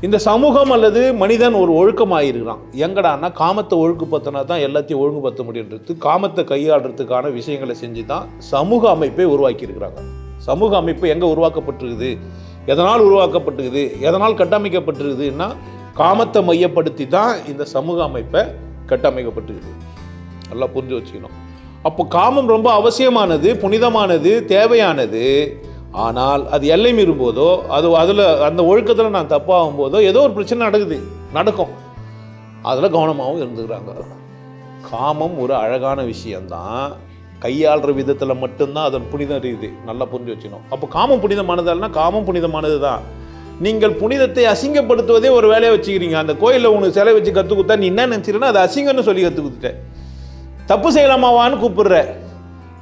இந்த சமூகம் அல்லது மனிதன் ஒரு ஒழுக்கமாயிருக்கிறான். எங்கடான்னா காமத்தை ஒழுங்குபடுத்தினா தான் எல்லாத்தையும் ஒழுங்குபடுத்த முடியுன்றது, காமத்தை கையாளுறதுக்கான விஷயங்களை செஞ்சு தான் சமூக அமைப்பை உருவாக்கியிருக்கிறாங்க. சமூக அமைப்பு எங்கே உருவாக்கப்பட்டிருக்குது, எதனால் உருவாக்கப்பட்டிருக்குது, எதனால் கட்டமைக்கப்பட்டிருக்குதுன்னா காமத்தை மையப்படுத்தி தான் இந்த சமூக அமைப்பை கட்டமைக்கப்பட்டிருக்குது. நல்லா புரிஞ்சு வச்சுக்கணும். அப்போ காமம் ரொம்ப அவசியமானது, புனிதமானது, தேவையானது. ஆனால் அது எல்லை மீறும் போதோ, அதில் அந்த ஒழுக்கத்தில் நான் தப்பாகும் போதோ ஏதோ ஒரு பிரச்சனை நடக்கும். அதில் கவனமாகவும் இருந்துக்கிறாங்க. காமம் ஒரு அழகான விஷயந்தான், கையாளுற விதத்தில் மட்டும்தான் அதன் புனிதம் இருக்குது. நல்லா புரிஞ்சு வச்சுக்கணும். அப்போ காமம் புனிதமானதால்னா காமம் புனிதமானது தான். நீங்கள் புனிதத்தை அசிங்கப்படுத்துவதே ஒரு வேலையை வச்சுக்கிறீங்க. அந்த கோயிலில் உனக்கு சிலை வச்சு கற்றுக் கொடுத்தா நீ என்ன நினச்சிருன்னா அது அசிங்கன்னு சொல்லி கற்றுக் கொடுத்துட்டேன். தப்பு செய்யலாமாவான்னு கூப்பிடுற,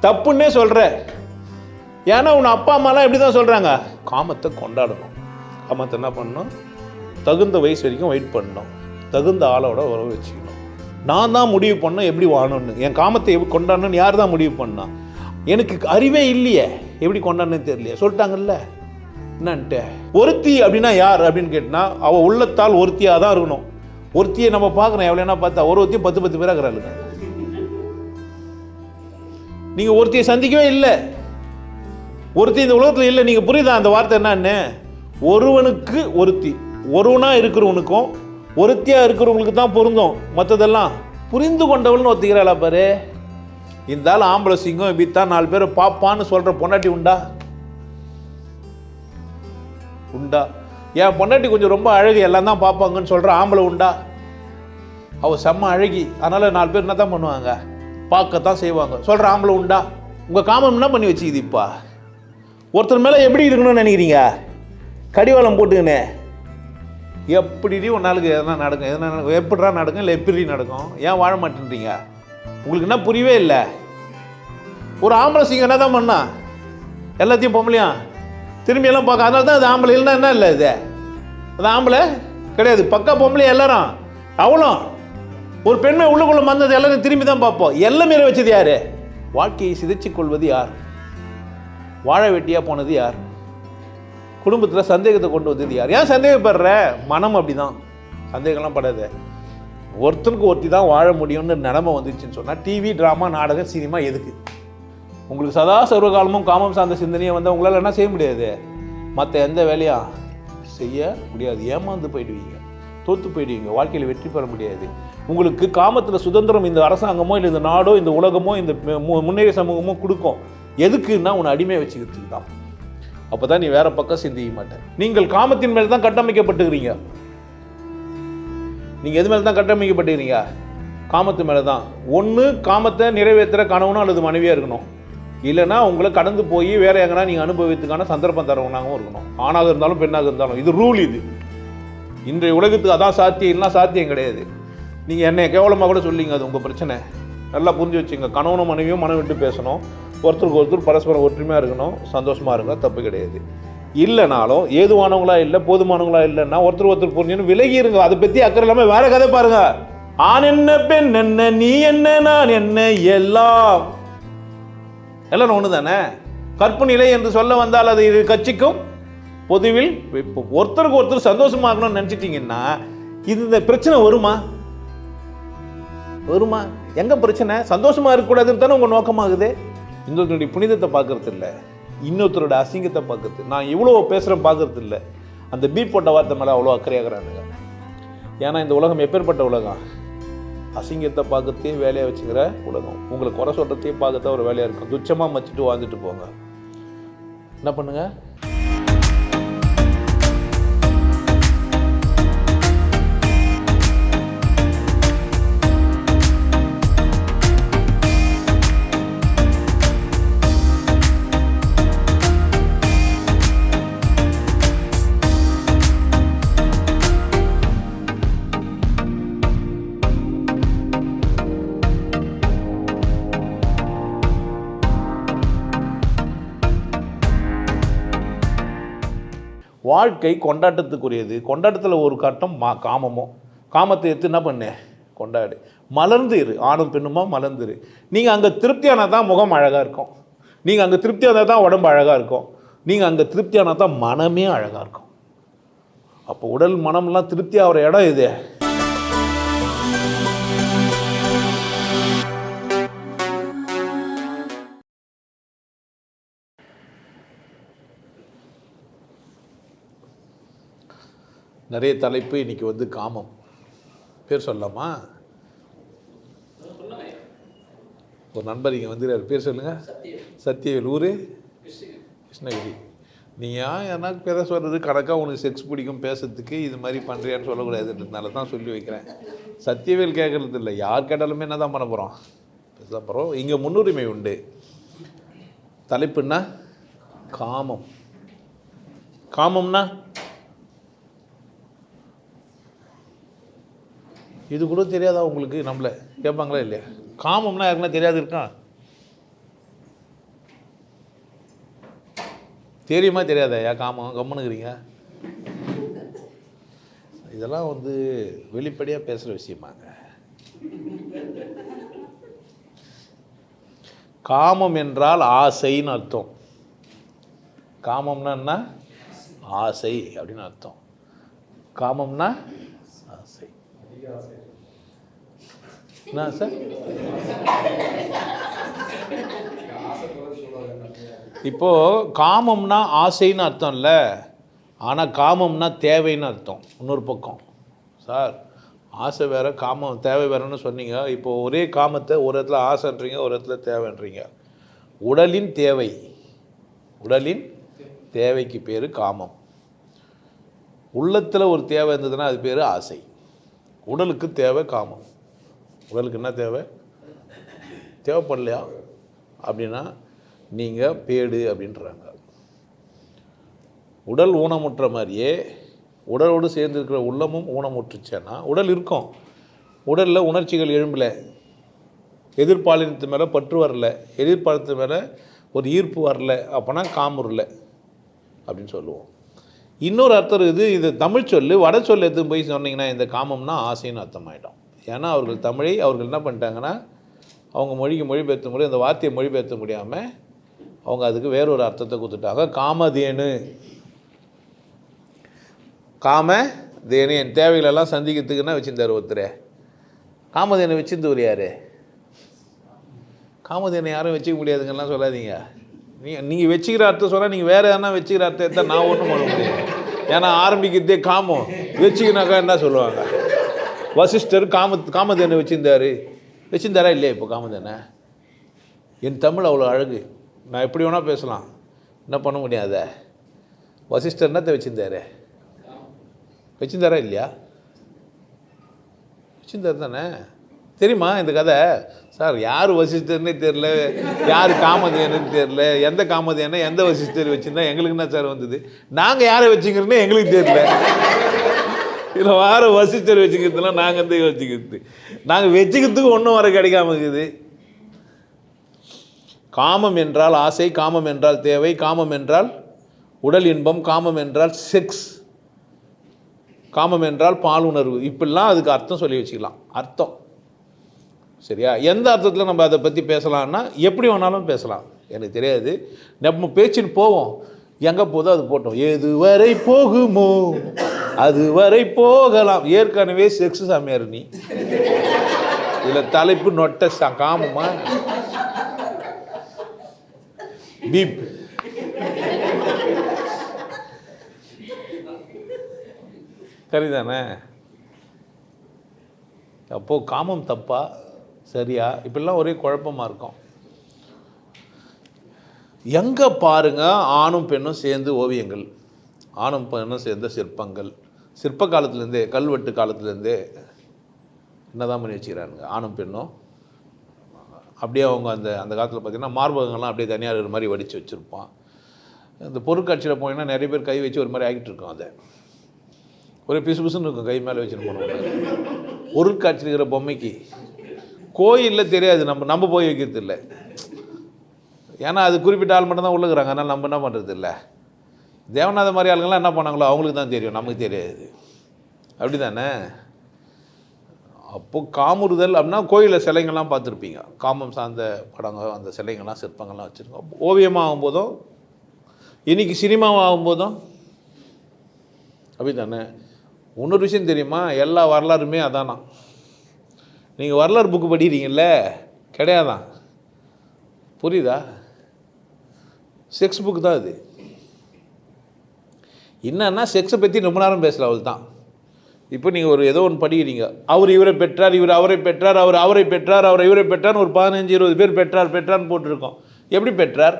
தப்புன்னே சொல்கிற. ஏன்னா உன் அப்பா அம்மாலாம் எப்படி தான் சொல்கிறாங்க, காமத்தை கொண்டாடணும். காமத்தை என்ன பண்ணணும், தகுந்த வயசு வரைக்கும் வெயிட் பண்ணணும், தகுந்த ஆளோட உறவு வச்சுக்கணும். நான் தான் முடிவு பண்ணணும் எப்படி வாழணும்னு. என் காமத்தை எப்படி கொண்டாடணும்னு யார் தான் முடிவு பண்ணா? எனக்கு அறிவே இல்லையே, எப்படி கொண்டாடணும்னு தெரியலையே. சொல்லிட்டாங்கல்ல என்னன்ட்டு. ஒருத்தி அப்படின்னா யார் அப்படின்னு கேட்டால் அவள் உள்ளத்தால் ஒருத்தியாக தான் இருக்கணும். ஒருத்தியை நம்ம பார்க்குறோம் எவ்வளோனா பார்த்தா ஒரு ஒருத்தியும் 10 பேராக இருக்கிறாளுங்க. நீங்கள் ஒருத்தியை சந்திக்கவே இல்லை, ஒருத்தி இந்த உலகத்தில் இல்லை. நீங்கள் புரியுதா அந்த வார்த்தை என்னன்னு? ஒருவனுக்கு ஒருத்தி, ஒருவனாக இருக்கிறவனுக்கும் ஒருத்தியாக இருக்கிறவங்களுக்கு தான் பொருந்தும். மற்றதெல்லாம் புரிந்து கொண்டவள்னு ஒத்துக்கிறாளா பாரு. இந்த ஆள் ஆம்பளை சிங்கம் இப்படித்தான் 4 பேரை பாப்பான்னு சொல்கிற பொண்டாட்டி உண்டா? என் பொண்டாட்டி கொஞ்சம் ரொம்ப அழகு, எல்லாம் தான் பார்ப்பாங்கன்னு சொல்கிற ஆம்பளை உண்டா? அவள் செம்ம அழகி, அதனால் 4 பேர் என்ன தான் பண்ணுவாங்க, பார்க்கத்தான் செய்வாங்க சொல்கிற ஆம்பளை உண்டா? உங்கள் காமம் என்ன பண்ணி வச்சுக்குது? இப்போ ஒருத்தர் மேலே எப்படி இருக்கணும்னு நினைக்கிறீங்க? கடிவாளம் போட்டுக்கினே எப்படி ஒரு நாளுக்கு எதனா நடக்கும், எதனா எப்படிடா நடக்கும், இல்லை எப்படி நடக்கும்? ஏன் வாழ மாட்டேன்றீங்க? உங்களுக்கு என்ன புரியவே இல்லை? ஒரு ஆம்பளை சிங்கம் என்ன தான் பண்ணா, எல்லாத்தையும் பொம்பளையும் திரும்பியெல்லாம் பார்க்க. அதனால தான் அது ஆம்பளை இல்லைன்னா என்ன இல்லை, இது அது ஆம்பளை கிடையாது, பக்கா பொம்பளை எல்லாரும். அவ்வளோ ஒரு பெண்மை உள்ளுக்குள்ளே வந்தது எல்லாரும் திரும்பி தான் பார்ப்போம். எல்லாம் மீற வச்சது யார்? வாழ்க்கையை சிதைச்சு கொள்வது யார்? வாழ வெட்டியாக போனது யார்? குடும்பத்தில் சந்தேகத்தை கொண்டு வந்தது யார்? ஏன் சந்தேகப்படுற? மனம் அப்படி தான், சந்தேகம்லாம் படாது. ஒருத்தருக்கு ஒருத்தி தான் வாழ முடியும்னு நிலைமை வந்துச்சுன்னு சொன்னால் டிவி, ட்ராமா, நாடகம், சினிமா எதுக்கு? உங்களுக்கு சதா சர்வகாலமும் காமம் சார்ந்த சிந்தனையை வந்து உங்களால் என்ன செய்ய முடியாது, மற்ற எந்த வேலையும் செய்ய முடியாது. ஏமாந்து போயிடுவீங்க, தோற்று போயிடுவீங்க, வாழ்க்கையில் வெற்றி பெற முடியாது. உங்களுக்கு காமத்தில் சுதந்திரம் இந்த அரசாங்கமோ இல்லை இந்த நாடோ இந்த உலகமோ இந்த முன்னேறிய சமூகமோ கொடுக்கும். எதுக்குன்னா உன்னை அடிமையை வச்சுக்கிறதுக்கு தான். அப்போ தான் நீ வேற பக்கம் சிந்திக்க மாட்டேன். நீங்கள் காமத்தின் மேலே தான் கட்டமைக்கப்பட்டுக்கிறீங்க. நீங்கள் எது மேலே தான் கட்டமைக்கப்பட்டுக்கிறீங்க? காமத்து மேலே தான். ஒன்று காமத்தை நிறைவேற்றுற கணவனும் அல்லது மனைவியாக இருக்கணும், இல்லைன்னா உங்களை கடந்து போய் வேற எங்கன்னா நீங்கள் அனுபவித்துக்கான சந்தர்ப்பம் தரவனாகவும் இருக்கணும். ஆணாக இருந்தாலும் பெண்ணாக இருந்தாலும் இது ரூல். இது இன்றைய உலகத்துக்கு அதான் சாத்தியம், இல்லைனா சாத்தியம் கிடையாது. நீங்கள் என்னை கேவலமாக கூட சொல்லிங்க, அது உங்கள் பிரச்சனை. நல்லா புரிஞ்சு வச்சுங்க. கணவனும் மனைவியும் மனம் விட்டு பேசணும், ஒருத்தருக்கு ஒருத்தர் பரஸ்பரம் ஒற்றுமையாக இருக்கணும், சந்தோஷமாக இருங்க, தப்பு கிடையாது. இல்லைனாலும் ஏதுவானவங்களா இல்லை, போதுமானவங்களா இல்லைன்னா ஒருத்தர் புரிஞ்சுன்னு விலகி இருங்க. அதை பற்றி அக்கறை இல்லாமல் வேற கதை பாருங்க. ஆண் என்ன, பெண் என்ன, நீ என்ன, நான் என்ன, எல்லாம் ஒன்று தானே. கற்புநிலை என்று சொல்ல வந்தால் அது கட்சிக்கும் பொதுவில் வைப்போம். ஒருத்தருக்கு ஒருத்தர் சந்தோஷமாகணும்னு நினச்சிட்டிங்கன்னா இந்த பிரச்சனை வருமா? எங்க பிரச்சனை? சந்தோஷமா இருக்கக்கூடாதுன்னு தானே உங்க நோக்கமாகுது. இன்னொருத்தருடைய புனிதத்தை பார்க்கறது இல்லை, இன்னொருத்தரோட அசிங்கத்தை பார்க்கறது. நான் இவ்வளோ பேசுகிறேன் பார்க்கறது இல்லை. அந்த பீட் போட்ட வார்த்தை மேலே அவ்வளோ அக்கறையாகிறானுங்க. ஏன்னா இந்த உலகம் எப்பேற்பட்ட உலகம், அசிங்கத்தை பார்க்கறதே வேலையாக வச்சுக்கிற உலகம். உங்களை குறை சொல்கிறதையே பார்க்கறத ஒரு வேலையாக இருக்கும். துச்சமாக மச்சிட்டு வாழ்ந்துட்டு போங்க. என்ன பண்ணுங்க? வாழ்க்கை கொண்டாட்டத்துக்குரியது. கொண்டாட்டத்தில் ஒரு கட்டம் காமமோ. காமத்தை எடுத்து என்ன பண்ணு, கொண்டாடு, மலர்ந்து இரு. ஆணும் பெண்ணுமா மலர்ந்து இரு. நீங்கள் அங்கே திருப்தியானால் தான் முகம் அழகாக இருக்கும், நீங்கள் அங்கே திருப்தியானால் தான் உடம்பு அழகாக இருக்கும், நீங்கள் அங்கே திருப்தியானால் தான் மனமே அழகாக இருக்கும். அப்போ உடல் மனம்லாம் திருப்தி ஆகிற இடம் இது. நிறைய தலைப்பு இன்னைக்கு வந்து காமம். பேர் சொல்லலாமா? ஒரு நண்பர் இங்கே வந்து பேர் சொல்லுங்க. சத்தியவேல். ஊர் கிருஷ்ணகிரி. நீங்கள் எனக்கு பேச சொல்கிறது கணக்காக உனக்கு செக்ஸ் பிடிக்கும் பேசுறதுக்கு இது மாதிரி பண்ணுறியான்னு சொல்லக்கூடாதுன்றதுனால தான் சொல்லி வைக்கிறேன். சத்தியவேல் கேட்குறது இல்லை, யார் கேட்டாலுமே என்ன தான் பண்ண போகிறோம், பேச போகிறோம். இங்கே முன்னுரிமை உண்டு. தலைப்புன்னா காமம். காமம்னா இது கூட தெரியாதா உங்களுக்கு? நம்மளை கேட்பாங்களா இல்லையா? காமம்னா யாருக்குன்னா தெரியாது இருக்கான்? தெரியுமா தெரியாதா? காமம் கம்முனுக்குறீங்க. இதெல்லாம் வந்து வெளிப்படையாக பேசுகிற விஷயமாங்க. காமம் என்றால் ஆசைன்னு அர்த்தம். காமம்னா என்ன? ஆசை அப்படின்னு அர்த்தம். காமம்னா ஆசை. என்ன சார்? இப்போது காமம்னா ஆசைன்னு அர்த்தம் இல்லை, ஆனால் காமம்னா தேவைன்னு அர்த்தம். இன்னொரு பக்கம் சார் ஆசை வேறு காமம் தேவை வேறுன்னு சொன்னீங்க. இப்போ ஒரே காமத்தை ஒரு இடத்துல ஆசைன்றீங்க, ஒரு இடத்துல தேவைன்றீங்க. உடலின் தேவை, உடலின் தேவைக்கு பேர் காமம். உள்ளத்தில் ஒரு தேவை இருந்ததுன்னா அது பேர் ஆசை. உடலுக்கு தேவை காமம். உடலுக்கு என்ன தேவை? தேவைப்படலையா அப்படின்னா நீங்கள் பேடு அப்படின்றாங்க. உடல் ஊனமுற்ற மாதிரியே உடலோடு சேர்ந்துருக்கிற உள்ளமும் ஊனமுற்றுச்சேன்னா உடல் இருக்கும், உடலில் உணர்ச்சிகள் எழும்பலை, எதிர்பாலினத்து மேலே பற்று வரல, எதிர்பாலத்து மேலே ஒரு ஈர்ப்பு வரல, அப்போனா காமுறல அப்படின்னு சொல்லுவோம். இன்னொரு அர்த்தம் இருக்குது. இது தமிழ் சொல்லு, வட சொல் எடுத்து போய் சொன்னீங்கன்னா இந்த காமம்னா ஆசைன்னு அர்த்தமாயிடும். ஏன்னா அவர்கள் தமிழை அவர்கள் என்ன பண்ணிட்டாங்கன்னா அவங்க மொழிக்கு மொழிபெயர்த்த முடியும், அந்த வார்த்தையை மொழிபெயர்த்த முடியாமல் அவங்க அதுக்கு வேறொரு அர்த்தத்தை கொடுத்துட்டாங்க. காமதேனு. காமதேனு என் தேவைகளெல்லாம் சந்திக்கிறதுக்குன்னா வச்சுருந்தார் ஒருத்தர். காமதேனை வச்சிருந்தவர் யார்? காமதேனை யாரும் வச்சுக்க முடியாதுங்கலாம் சொல்லாதீங்க. நீங்கள் வச்சுக்கிற அர்த்தம் சொன்னால் நீங்கள் வேறு எதனா வச்சுக்கிற அர்த்தத்தை நான் ஒன்றும் பண்ண முடியாது. ஏன்னா ஆரம்பிக்கிறதே காமம், வச்சுக்கினாக்கா என்ன சொல்லுவாங்க? வசிஷ்டர் காமதேனை வச்சிருந்தாரா இல்லையா? இப்போ காமதேனை என் தமிழ் அவ்வளோ அழகு, நான் எப்படி வேணால் பேசலாம், என்ன பண்ண முடியாத. வசிஷ்டர் என்னத்தை வச்சிருந்தாரா இல்லையா? வச்சிருந்தார் தானே. தெரியுமா இந்த கதை? சார் யார் வசிஷ்டர்னே தெரில, யார் காமதேனுன்னு தெரில, எந்த காமதேனை எந்த வசிஷ்டர் வச்சுருந்தா எங்களுக்கு என்ன சார் வந்தது? நாங்கள் யாரை வச்சுக்கிறோன்னே எங்களுக்கு தெரியல. இதில் வார வசிஷ்டர் வச்சுக்கிறதுலாம் நாங்கள் வந்து வச்சுக்கிறது, நாங்கள் வச்சுக்கிறதுக்கு ஒன்றும் வர கிடைக்காம இருக்குது. காமம் என்றால் ஆசை, காமம் என்றால் தேவை, காமம் என்றால் உடல் இன்பம், காமம் என்றால் செக்ஸ், காமம் என்றால் பாலுணர்வு. இப்படிலாம் அதுக்கு அர்த்தம் சொல்லி வச்சுக்கலாம். அர்த்தம் சரியா? எந்த அர்த்தத்தில் நம்ம அதை பற்றி பேசலாம்னா எப்படி வேணாலும் பேசலாம், எனக்கு தெரியாது. நம்ம பேச்சுன்னு போவோம், எங்கே போதோ அது போட்டோம். எதுவரை போகுமோ அதுவரை போகலாம். ஏற்கனவே செக்ஸ் சாமியார் நீ, இதில் தலைப்பு நொட்ட காமமா பீப். சரிதானே? அப்போது காமம் தப்பா சரியா? இப்படிலாம் ஒரே குழப்பமாக இருக்கும். எங்கே பாருங்க ஆணும் பெண்ணும் சேர்ந்து ஓவியங்கள், ஆணும் பெண்ணும் சேர்ந்த சிற்பங்கள், சிற்ப காலத்துலேருந்தே கல்வெட்டு காலத்துலேருந்தே என்னதான் பண்ணி வச்சுக்கிறானுங்க. ஆணும் பெண்ணும் அப்படியே அவங்க அந்த காலத்தில் பார்த்திங்கன்னா மார்பகங்கள்லாம் அப்படியே தனியாக இருக்கிற மாதிரி வடித்து வச்சுருப்பான். இந்த பொருட்காட்சியில் போனீங்கன்னா நிறைய பேர் கை வச்சு ஒரு மாதிரி ஆகிட்டு இருக்கோம். அதை ஒரே பிசு பிசுன்னு இருக்கும் கை மேலே வச்சுன்னு போனோம். பொருட்காட்சி இருக்கிற பொம்மைக்கு கோயிலில் தெரியாது, நம்ம போய் வைக்கிறது இல்லை. ஏன்னா அது குறிப்பிட்ட ஆள் மட்டும் தான் உள்ளுக்குறாங்க, அதனால் நம்ம என்ன பண்ணுறது இல்லை. தேவநாத மாதிரி ஆளுங்கள்லாம் என்ன பண்ணாங்களோ அவங்களுக்கு தான் தெரியும், நமக்கு தெரியாது. அப்படி தானே? அப்போது காமுறுதல் அப்படின்னா கோயிலில் சிலைங்கள்லாம் பார்த்துருப்பீங்க, காமம் சார்ந்த படங்கள், அந்த சிலைங்கள்லாம் சிற்பங்கள்லாம் வச்சுருக்கோம். ஓவியமாக ஆகும்போதும் இன்றைக்கி சினிமாவும் ஆகும்போதும் அப்படி தானே? இன்னொரு விஷயம் தெரியுமா, எல்லா வரலாறுமே அதானா. நீங்கள் வரலாறு புக்கு படிக்கிறீங்கல்ல, கிடையாதான். புரியுதா? செக்ஸ் புக்கு தான் அது. என்னன்னா செக்ஸை பற்றி ரொம்ப நேரம் பேசலாம், அவள் தான். இப்போ நீங்கள் ஒரு ஏதோ ஒன்று படிக்கிறீங்க, அவர் இவரை பெற்றார், இவர் அவரை பெற்றார், அவர் அவரை பெற்றார், அவர் இவரை பெற்றார், ஒரு 15-20 பேர் பெற்றார்னு போட்டிருக்கோம். எப்படி பெற்றார்?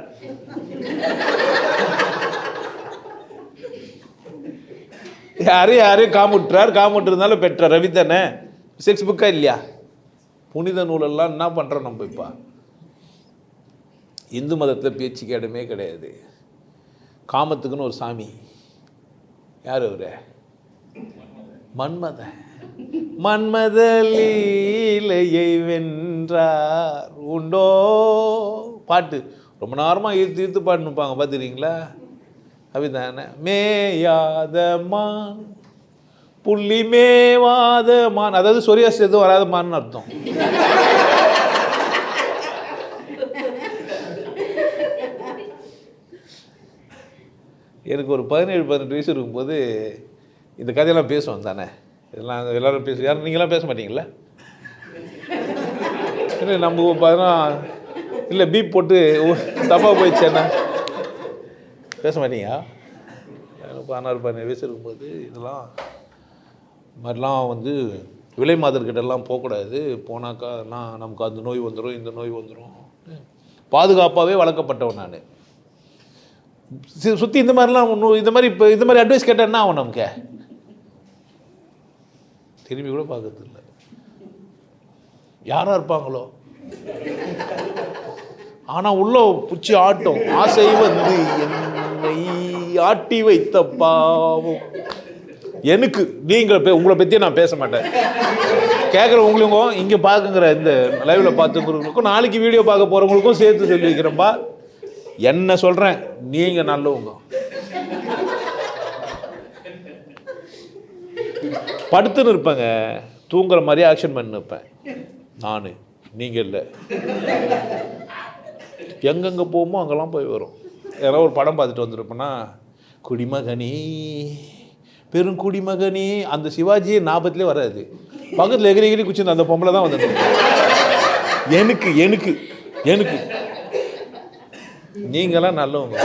யாரையும் காமுட்டுறதுனால பெற்றார். ரவி தானே? செக்ஸ் புக்கா இல்லையா? புனித நூலெல்லாம் என்ன பண்ணுறோம் நம்ம? இப்போ இந்து மதத்தில் பேச்சுக்கு இடமே கிடையாது. காமத்துக்குன்னு ஒரு சாமி, யார் அவரு? மன்மத லீலையை வென்றார் உண்டோ பாட்டு ரொம்ப நேரமாக ஈர்த்து பாட்டுப்பாங்க, பார்த்துக்கிறீங்களா? அப்படிதானே? மேயாத மான் புள்ளி மேவாத மான், அதாவது சொரியாஸ் எதுவும் வராத மான்னு அர்த்தம். எனக்கு ஒரு 17-18 வயசு இருக்கும்போது இந்த கதையெல்லாம் பேசுவோம் தானே, இதெல்லாம் எல்லோரும் யாரும் நீங்களாம் பேச மாட்டீங்களா? இல்லை நம்ம பார்த்தோன்னா இல்லை பீப் போட்டு தப்பாக போயிடுச்சேன்னா பேச மாட்டீங்க? 16-17 வயசு இருக்கும்போது இதெல்லாம் மாதிரிலாம் விலை மாதர்கிட்டலாம் போகக்கூடாது, போனாக்கா நமக்கு அந்த நோய் வந்துடும், இந்த நோய் வந்துடும். பாதுகாப்பாகவே வளர்க்கப்பட்டவன் நான். சுற்றி இந்த மாதிரிலாம் ஒன்றும் இந்த மாதிரி அட்வைஸ் கேட்டால் என்ன ஆகும்? நமக்கு திரும்பி கூட பார்க்கறது இல்லை. யாராக இருப்பாங்களோ, ஆனால் உள்ள புச்சி ஆட்டும் ஆசை என்னை ஆட்டி வைத்த பாவம் எனக்கு. நீங்கள் உங்களை பற்றியே நான் பேச மாட்டேன். கேட்குற உங்களுக்கும் இங்கே பார்க்குங்கிற இந்த லைவில் பார்த்துக்கிறவங்களுக்கும் நாளைக்கு வீடியோ பார்க்க போகிறவங்களுக்கும் சேர்த்து சொல்லி வைக்கிறேன்பா. என்ன சொல்கிறேன், நீங்கள் நல்லவங்க. படுத்துன்னு இருப்பேங்க, தூங்குற மாதிரி ஆக்ஷன் பண்ணி இருப்பேன் நான், நீங்கள் இல்லை. எங்கெங்கே போகுமோ அங்கெல்லாம் போய் வரும். யாராவது ஒரு படம் பார்த்துட்டு வந்துருப்பேன்னா, குடிமகனே பெருங்குடிமகனே, அந்த சிவாஜியே ஞாபகத்திலே வராது. பக்கத்தில் எகிரி குச்சிருந்த அந்த பொம்பளை தான் வந்தது. எனக்கு நீங்களாம் நல்லவங்க.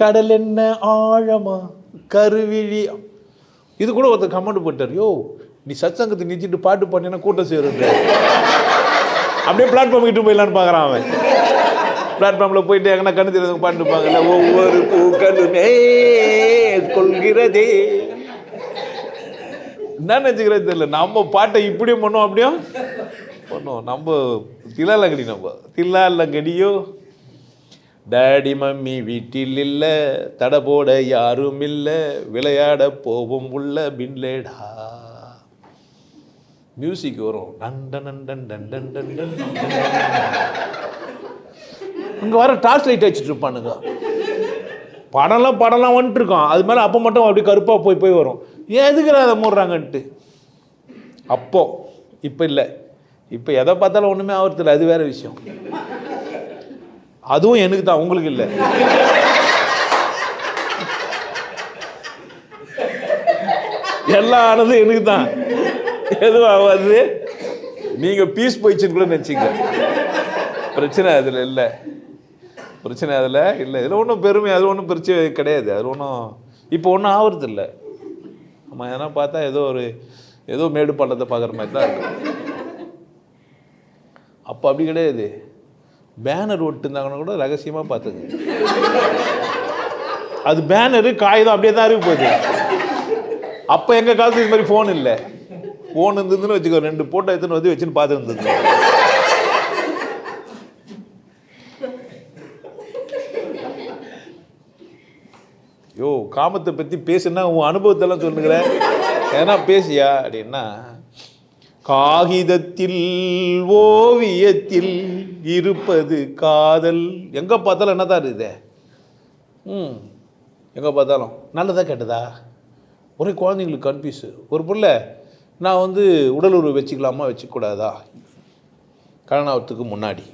கடல் என்ன ஆழமா கருவிழி, இது கூட ஒருத்தர் கமெண்ட் போட்டார், யோ நீ சத்சங்கத்தை நிச்சிட்டு பாட்டு பண்ணினா கூட்டம் சேருங்க. அப்படியே பிளாட்ஃபார்ம் கிட்ட போயிடலான்னு பார்க்குறான் அவன். பிளாட்ஃபார்மில் போயிட்டு எங்கன்னா கண்ணு தெரியாதவங்க பாட்டுப்பாங்கல்ல, ஒவ்வொரு பூக்களுமே கொள்கிறதே. என்ன நினச்சிக்கிறது தெரியல. நம்ம பாட்டை இப்படியும் பண்ணோம் அப்படியும் பண்ணோம். நம்ம தில்லாலங்கடியோ டேடி மம்மி வீட்டில் இல்லை, தடை போட யாரும் இல்லை, விளையாட போவோம் உள்ள பின்லேடா. மியூசிக் வரும், இங்கே வர டார்ச் லைட் வச்சுட்டு இருப்பானுங்க. படம்லாம் வந்துட்டு இருக்கோம், அது மேலே அப்போ மட்டும் அப்படி கருப்பாக போய் வரும். எதுக்குற அதை மூடுறாங்கன்ட்டு. அப்போ இப்போ இல்லை, இப்போ எதை பார்த்தாலும் ஒன்றுமே ஆகிறதில்ல, அது வேற விஷயம். அதுவும் எனக்கு தான், உங்களுக்கு இல்லை. எல்லாம் ஆனது எனக்கு தான், எதுவும் ஆகாது. நீங்கள் பீஸ் போயிடுச்சுன்னு கூட நினச்சிங்க. பிரச்சனை அதில் இல்லை, இதில் ஒன்றும் பெருமை, அது ஒன்றும் பிரச்சனை கிடையாது. அது ஒன்றும் இப்போ ஒன்றும் ஆகுறதில்ல. நம்ம எதனா பார்த்தா ஏதோ மேடு பள்ளத்தை பார்க்குற மாதிரி தான் இருக்கும். அப்போ அப்படி கிடையாது. பேனர் ஒட்டுருந்தாங்கன்னா கூட ரகசியமாக பார்த்துங்க. அது பேனரு காகிதம் அப்படியே தான் இருக்கு போகுது. அப்போ எங்கள் காலத்து இது மாதிரி ஃபோன் இல்லை. ஃபோன் இருந்ததுன்னு வச்சுக்கோ, 2 போட்டோ எடுத்துன்னு வச்சுன்னு பார்த்து இருந்தது. யோ காமத்தை பற்றி பேசுனா உன் அனுபவத்தெல்லாம் சொல்லுங்கிற, ஏன்னா பேசியா அப்படின்னா, காகிதத்தில் ஓவியத்தில் இருப்பது காதல். எங்கே பார்த்தாலும் என்ன தான் இருக்குது? எங்கே பார்த்தாலும் நல்லதா கேட்டதா? ஒரே குழந்தைங்களுக்கு கன்ஃபியூஸு. ஒரு பிள்ளை, நான் உடல் உறவு வச்சுக்கலாமா வச்சுக்கூடாதா? கல்யாணம் ஆகிறதுக்கு முன்னாடி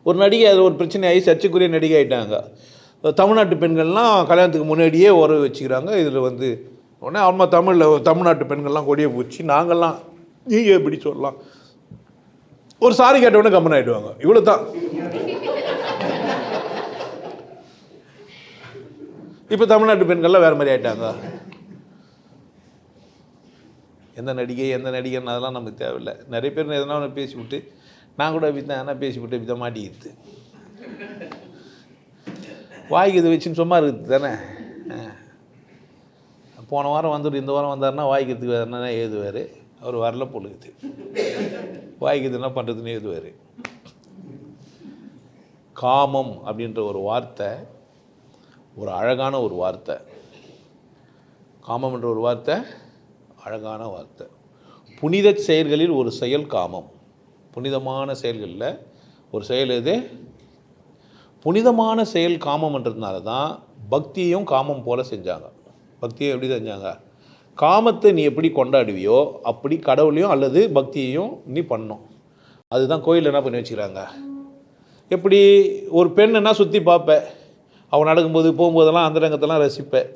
ஒரு நடிகை, அது ஒரு பிரச்சனை ஆகி சர்ச்சைக்குரிய நடிகை ஆகிட்டாங்க. தமிழ்நாட்டு பெண்கள்லாம் கல்யாணத்துக்கு முன்னாடியே உறவு வச்சுக்கிறாங்க. இதில் வந்து உடனே அம்மா தமிழ்நாட்டு பெண்கள்லாம் கொடியை பூச்சி நாங்கள்லாம் நீங்கள் எப்படி சொல்லலாம், ஒரு சாரி கேட்ட உடனே கம்மன் ஆகிடுவாங்க. இவ்வளோ தான். இப்போ தமிழ்நாட்டு பெண்கள்லாம் வேறு மாதிரி ஆகிட்டாங்க. எந்த நடிகன் அதெல்லாம் நமக்கு தேவையில்லை. நிறைய பேர் எதனா ஒன்று பேசிவிட்டு நான் கூட இப்படி தான் என்ன பேசிவிட்டு இப்படி தான் மாட்டிக்கிது. வாய்க்கு இது வச்சுன்னு சும்மா இருக்குது தானே. போன வாரம் வந்துட்டு இந்த வாரம் வந்தாருன்னா வாய்க்கிறதுக்கு வேறுனா எழுதுவார். அவர் வரல பொழுது வாய்க்கு என்ன பண்ணுறதுன்னு எழுதுவார். காமம் அப்படின்ற ஒரு வார்த்தை ஒரு அழகான ஒரு வார்த்தை. காமம் என்ற ஒரு வார்த்தை அழகான வார்த்தை. புனித செயல்களில் ஒரு செயல் காமம். புனிதமான செயல்களில் ஒரு செயல் எது? புனிதமான செயல் காமம்ன்றதுனால தான் பக்தியையும் காமம் போல செஞ்சாங்க. பக்தியை எப்படி செஞ்சாங்க? காமத்தை நீ எப்படி கொண்டாடுவியோ அப்படி கடவுளையும் அல்லது பக்தியையும் நீ பண்ணணும். அதுதான் கோயில் என்ன பண்ணி வச்சுக்கிறாங்க. எப்படி ஒரு பெண்ணுன்னா சுற்றி பார்ப்பேன், அவன் நடக்கும்போது போகும்போதெல்லாம் அந்த ரங்கத்தெல்லாம் ரசிப்பேன்,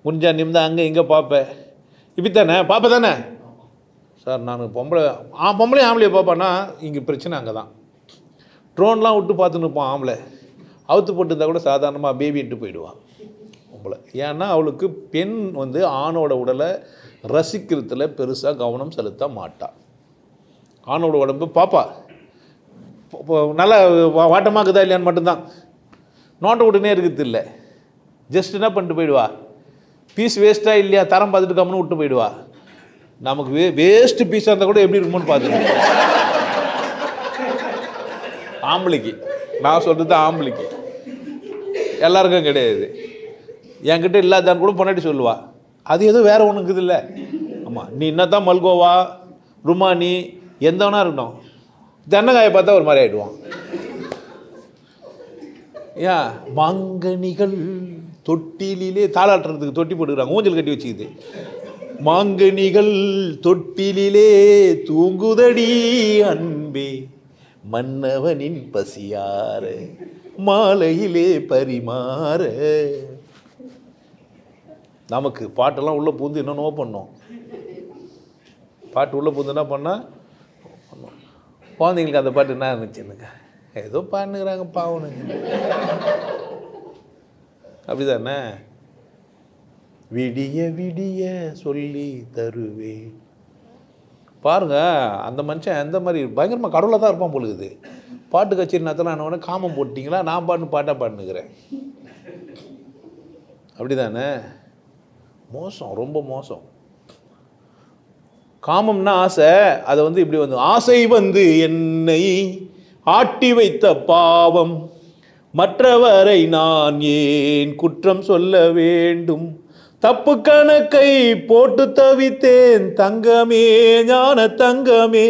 முடிஞ்சா நிமிந்தா அங்கே இங்கே பார்ப்பேன். இப்படி தானே பார்ப்ப தானே சார். நான் பொம்பளை ஆம்பளையை பார்ப்பேன்னா இங்கே பிரச்சனை அங்கே தான். ட்ரோன்லாம் விட்டு பார்த்துன்னு இருப்பான் ஆம்பளை, அவுத்து போட்டுருந்தா கூட சாதாரணமாக பேபின்ட்டு போயிடுவான் பொம்பளை. ஏன்னா அவளுக்கு பெண் வந்து ஆணோட உடலை ரசிக்கிறதுல பெருசாக கவனம் செலுத்த மாட்டாள். ஆணோட உடம்பு பாப்பா நல்லா வாட்டமாக்குதா இல்லையான்னு மட்டும்தான் நோட்டை விட்டுனே இருக்குது. இல்லை ஜஸ்ட் என்ன பண்ணிட்டு போயிடுவா, பீஸ் வேஸ்ட்டாக இல்லையா தரம் பார்த்துட்டு கம்முன்னு விட்டு போயிடுவா. நமக்கு வேஸ்ட்டு பீஸாக இருந்தால் கூட எப்படி இருக்குமோன்னு பார்த்துட்டு ஆம்பளைக்கு நான் சொல்கிறது ஆம்பளைக்கு, எல்லாருக்கும் கிடையாது. என்கிட்ட இல்லாதான்னு கூட பொன்னாடி சொல்லுவா. அது எதுவும் வேறு ஒன்று இருக்குது இல்லை. ஆமாம், நீ என்ன தான் மல்கோவா ருமானி எந்த வேணா இருக்கணும், தென்னங்காயை பார்த்தா ஒரு மாதிரி ஆகிடுவான். ஏன் மாங்கனிகள் தொட்டிலே தாளாட்டுறதுக்கு தொட்டி போட்டுக்கிறாங்க, ஊஞ்சல் கட்டி வச்சுக்குது. மாங்கனிகள் தொட்டிலே தூங்குதடி அன்பே, மன்னவனின் பசியார மாலையிலே பரிமாற. நமக்கு பாட்டெல்லாம் உள்ளே பூந்து என்னென்னோ பண்ணோம். பாட்டு உள்ளே பூந்து என்ன பண்ணால் குழந்தைங்களுக்கு அந்த பாட்டு என்ன இருந்துச்சுன்னுங்க, ஏதோ பாடுனுங்கிறாங்க பாவனுங்க. அப்படிதானே? விடிய விடிய சொல்லி தருவேன். பாருங்க, அந்த மனுஷன் எந்த மாதிரி பயங்கரமாக கடவுளாக தான் இருப்பான் பொழுது. பாட்டு கச்சேரி நேரத்தில் நான் காமம் போட்டிங்களா, நான் பாட்டாக பாடுனுக்கிறேன். அப்படி தானே? மோசம், ரொம்ப மோசம். காமம்னா ஆசை. அதை வந்து இப்படி வந்து ஆசை வந்து என்னை ஆட்டி வைத்த பாவம், மற்றவரை நான் ஏன் குற்றம் சொல்ல வேண்டும், தப்பு கணக்கை போட்டு தவித்தேன் தங்கமே ஞான தங்கமே,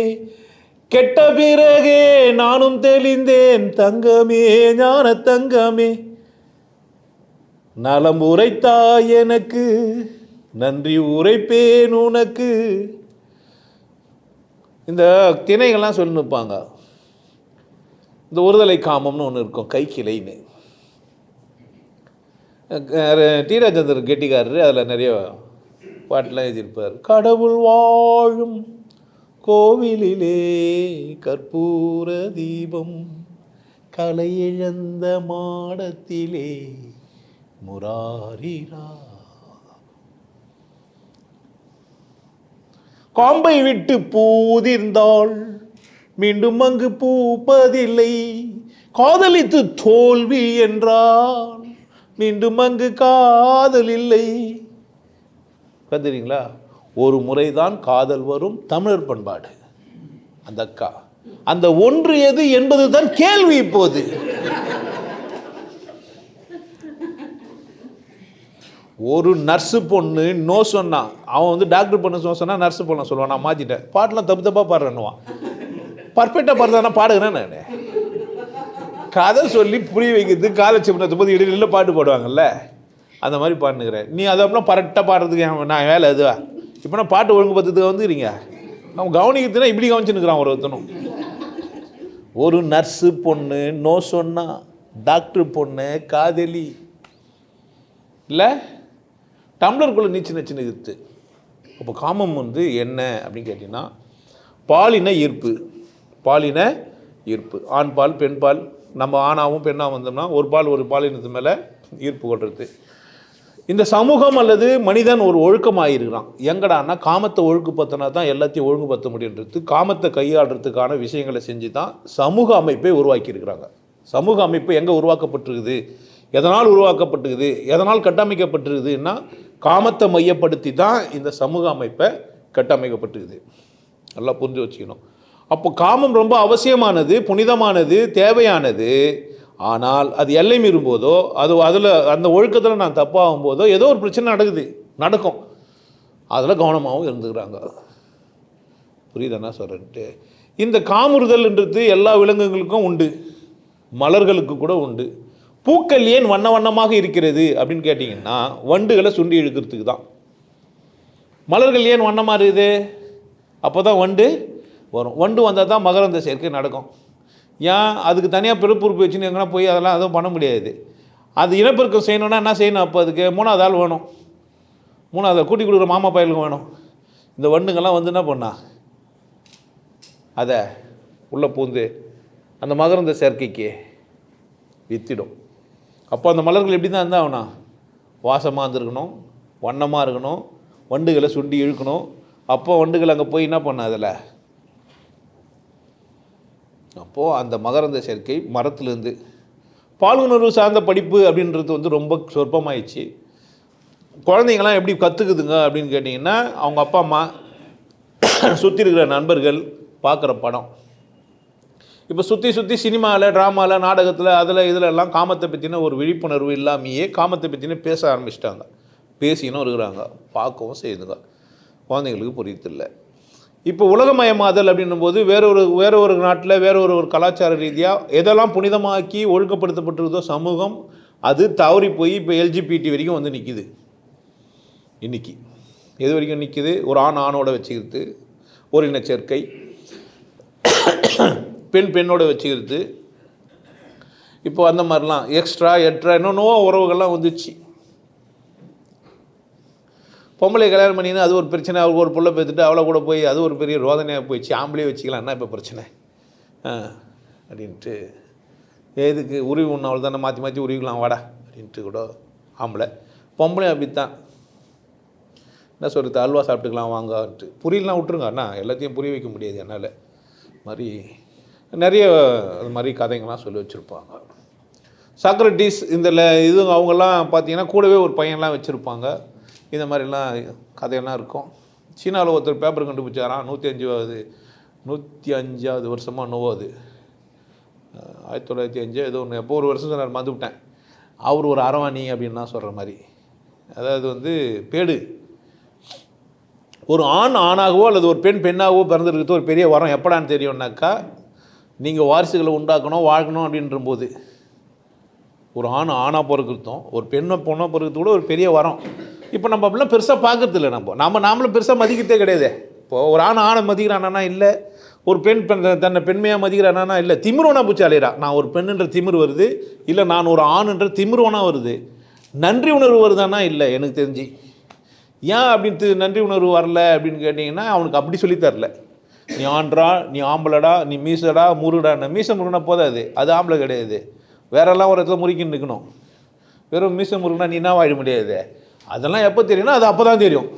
கெட்ட பிறகே நானும் தெளிந்தேன் தங்கமே ஞான தங்கமே, நலம் உரைத்தாய் எனக்கு நன்றி உரைப்பேன் உனக்கு. இந்த திணைகள்லாம் சொல்லி நிற்பாங்க. இந்த ஒருதலை காமம்னு ஒன்று இருக்கும், கைக்கிளைன்னு. டி ராஜேந்தர் கெட்டிக்காரரு அதில் நிறைய பாட்டெலாம் எழுதியிருப்பார். கடவுள் வாழும் கோவிலிலே கற்பூர தீபம், கலை இழந்த மாடத்திலே முராரிரா, காம்பை விட்டு பூதிர்ந்தாள் மீண்டும் அங்கு பூப்பதில்லை, காதலித்து தோல்வி என்றால் மீண்டும் அங்கு காதல் இல்லை. கத்துறீங்களா? ஒரு முறைதான் காதல் வரும், தமிழர் பண்பாடு. அந்த அக்கா அந்த ஒன்று எது என்பது தான் கேள்வி இப்போது. ஒரு நர்ஸு பொண்ணு நோ சொன்னான், அவன் வந்து டாக்டர் பொண்ணு சொன்னா நர்ஸு பொண்ணு சொல்லுவான், நான் மாற்றிட்டேன். பாட்டெலாம் தப்பு தப்பாக பாடுறேன்னுவான். பர்ஃபெக்டாக பாடுறதானா பாடுகிறேன் நான். கதை சொல்லி புரிய வைக்கிறதுக்கு காலேஜ் பண்ணது போது இடையில பாட்டு பாடுவாங்கல்ல, அந்த மாதிரி பாடுனுக்கிறேன். நீ அதை அப்படின்னா கரெக்டாக பாடுறதுக்கு நான் வேலை அதுவா? இப்போ நான் பாட்டு ஒழுங்கு பார்த்துக்கு வந்துக்கிறீங்க. அவன் கவனிக்கிறதுனா இப்படி கவனிச்சுன்னுக்கிறான் ஒருத்தனும். ஒரு நர்ஸு பொண்ணு நோ சொன்னா, டாக்டர் பொண்ணு காதலி. இல்லை டம்ளருக்குள்ளே நீச்சு நச்சுன்னு இருக்குது. அப்போ காமம் வந்து என்ன அப்படின்னு கேட்டிங்கன்னா, பாலின ஈர்ப்பு. பாலின ஈர்ப்பு, ஆண் பால் பெண் பால். நம்ம ஆணாகவும் பெண்ணாகவும் வந்தோம்னா ஒரு பாலினத்து மேலே ஈர்ப்பு கொள்வது. இந்த சமூகம் அல்லது மனிதன் ஒரு ஒழுக்கமாயிருக்கிறான். எங்கடான்னா காமத்தை ஒழுங்குபடுத்தினா தான் எல்லாத்தையும் ஒழுங்குபடுத்த முடியுன்றது, காமத்தை கையாளுறதுக்கான விஷயங்களை செஞ்சு தான் சமூக அமைப்பை உருவாக்கியிருக்கிறாங்க. சமூக அமைப்பு எங்கே உருவாக்கப்பட்டிருக்குது, எதனால் உருவாக்கப்பட்டிருக்குது, எதனால் கட்டமைக்கப்பட்டிருக்குதுன்னா காமத்தை மையப்படுத்தி தான் இந்த சமூக அமைப்பை கட்டமைக்கப்பட்டிருக்குது. நல்லா புரிஞ்சு வச்சுக்கணும். அப்போ காமம் ரொம்ப அவசியமானது, புனிதமானது, தேவையானது. ஆனால் அது எல்லை மீறும் போதோ, அதில் அந்த ஒழுக்கத்தில் நான் தப்பாகும் போதோ ஏதோ ஒரு பிரச்சனை நடக்கும். அதில் கவனமாகவும் இருந்துக்கிறாங்க. புரியுது என்ன சொல்கிறேன்ட்டு? இந்த காமுறுதல்ன்றது எல்லா விலங்குகளுக்கும் உண்டு, மலர்களுக்கு கூட உண்டு. பூக்கள் ஏன் வண்ண வண்ணமாக இருக்கிறது அப்படின்னு கேட்டிங்கன்னா வண்டுகளை சுண்டி இழுக்கிறதுக்கு தான். மலர்கள் ஏன் வண்ணமாக இருக்குது? அப்போ தான் வண்டு வரும். வண்டு வந்தால் தான் மகரந்த சேர்க்கை நடக்கும். ஏன்? அதுக்கு தனியாக பிறப்புறுப்பு வச்சுன்னு எங்கன்னா போய் அதெல்லாம் எதுவும் பண்ண முடியாது. அது இனப்பெருக்கம் செய்யணுன்னா என்ன செய்யணும்? அப்போ அதுக்கு 3வது ஆள் வேணும். 3வது ஆள் கூட்டி கொடுக்குற மாமா பயலுக்கு வேணும். இந்த வண்டுங்கள்லாம் வந்து என்ன பண்ணா அதை உள்ளே பூந்து அந்த மகரந்த சேர்க்கைக்கு வித்திடும். அப்போ அந்த மலர்கள் எப்படி தான் இருந்தால் ஆகணும்? வாசமாக இருந்திருக்கணும், வண்ணமாக இருக்கணும், வண்டுகளை சுண்டி இழுக்கணும். அப்போ வண்டுகள் அங்கே போய் என்ன பண்ண அதில்? அப்போது அந்த மகரந்த சேர்க்கை மரத்துலேருந்து. பாலுணர்வு சார்ந்த படிப்பு அப்படின்றது வந்து ரொம்ப சொற்பமாயிடுச்சு. குழந்தைங்களாம் எப்படி கற்றுக்குதுங்க அப்படின்னு கேட்டிங்கன்னா, அவங்க அப்பா அம்மா, சுற்றி இருக்கிற நண்பர்கள், பார்க்குற படம். இப்போ சுற்றி சினிமாவில், ட்ராமாவில், நாடகத்தில், இதில் எல்லாம் காமத்தை பற்றின ஒரு விழிப்புணர்வு இல்லாமையே காமத்தை பற்றின பேச ஆரம்பிச்சிட்டாங்க. பேசினும் இருக்கிறாங்க, பார்க்கவும் செய்யுதுங்க. குழந்தைங்களுக்கு புரியத்தில்லை. இப்போ உலகமயமாதல் அப்படின்னும் போது வேற ஒரு நாட்டில் வேற ஒரு கலாச்சார ரீதியாக எதெல்லாம் புனிதமாக்கி ஒழுங்கப்படுத்தப்பட்டிருந்தோ சமூகம், அது தவறி போய் இப்போ எல்ஜிபிடி வரைக்கும் வந்து நிற்கிது. இன்றைக்கி எது வரைக்கும் நிற்கிது? ஒரு ஆணோட வச்சுக்கிறது, ஒரு இனச்சேர்க்கை, பெண்ணோட வச்சுக்கிறது. இப்போ அந்த மாதிரிலாம் எக்ஸ்ட்ரா என்னென்னவோ உறவுகள்லாம் வந்துச்சு. பொம்பளை கல்யாணம் பண்ணினா அது ஒரு பிரச்சனை. அவருக்கு ஒரு புள்ள பேத்துட்டு அவளை கூட போய் அது ஒரு பெரிய ரோதனையாக போயிடுச்சு. ஆம்பளையே வச்சுக்கலாம், என்ன இப்போ பிரச்சனை அப்படின்ட்டு. எதுக்கு உருவி ஒன்று அவள் தானே மாற்றி உருவிக்கலாம் வாடா அப்படின்ட்டு கூட ஆம்பளை. பொம்பளை அப்படித்தான், என்ன சொல்கிறது, அல்வா சாப்பிட்டுக்கலாம் வாங்கன்ட்டு. புரியலாம் விட்டுருங்க அண்ணா, எல்லாத்தையும் புரிய வைக்க முடியாது என்னால். மாதிரி நிறைய அது மாதிரி கதைங்கள்லாம் சொல்லி வச்சுருப்பாங்க. சாக்ரட்டிஸ் இந்த இது அவங்கெல்லாம் பார்த்தீங்கன்னா கூடவே ஒரு பையன்லாம் வச்சுருப்பாங்க. இந்த மாதிரிலாம் கதையெல்லாம் இருக்கும். சீனாவில் ஒருத்தர் பேப்பர் கண்டுபிடிச்சாராம். 105வது வருஷமாக நோவாது, 1905 ஏதோ ஒன்று, எப்போ ஒரு வருஷம் சொன்னார் மறந்துவிட்டேன். அவர் ஒரு அரவாணி அப்படின்லாம் சொல்கிற மாதிரி. அதாவது வந்து பேடு, ஒரு ஆணாகவோ அல்லது ஒரு பெண்ணாகவோ பிறந்திருக்கிறது ஒரு பெரிய வரம். எப்படான்னு தெரியும்னாக்கா, நீங்கள் வாரிசுகளை உண்டாக்கணும், வாழ்க்கணும் அப்படின்ற போது. ஒரு ஆணாக பிறக்கிறதும் ஒரு பொண்ணாக பிறக்கிறது கூட ஒரு பெரிய வரம். இப்போ நம்ம அப்படிலாம் பெருசாக பார்க்கறது இல்லை. நாமளும் பெருசாக மதிக்கிறதே கிடையாது. இப்போது ஒரு ஆணை மதிக்கிறானா இல்லை, ஒரு பெண் தன்னை பெண்மையாக மதிக்கிறானா இல்லை. திமிரோனா பூச்சி அலையிறான். நான் ஒரு பெண்ணுன்ற திமிர் வருது, இல்லை நான் ஒரு ஆணுன்ற திமிரோனா வருது. நன்றி உணர்வு வருதானா இல்லை எனக்கு தெரிஞ்சு. ஏன் அப்படின்ட்டு நன்றி உணர்வு வரல அப்படின்னு கேட்டிங்கன்னா, அவனுக்கு அப்படி சொல்லித்தரல. நீ ஆண்ட்ரா, நீ ஆம்பளடா, நீ மீசடா முருடான. மீசை முருகனா போதாது, அது ஆம்பளை கிடையாது. வேறெல்லாம் ஒரு இடத்துல முறுக்கின்னு இருக்கணும். வெறும் மீசை முருகனா நீ என்ன வாழ முடியாது. அதெல்லாம் எப்போ தெரியும்னா அது அப்போ தான் தெரியும்.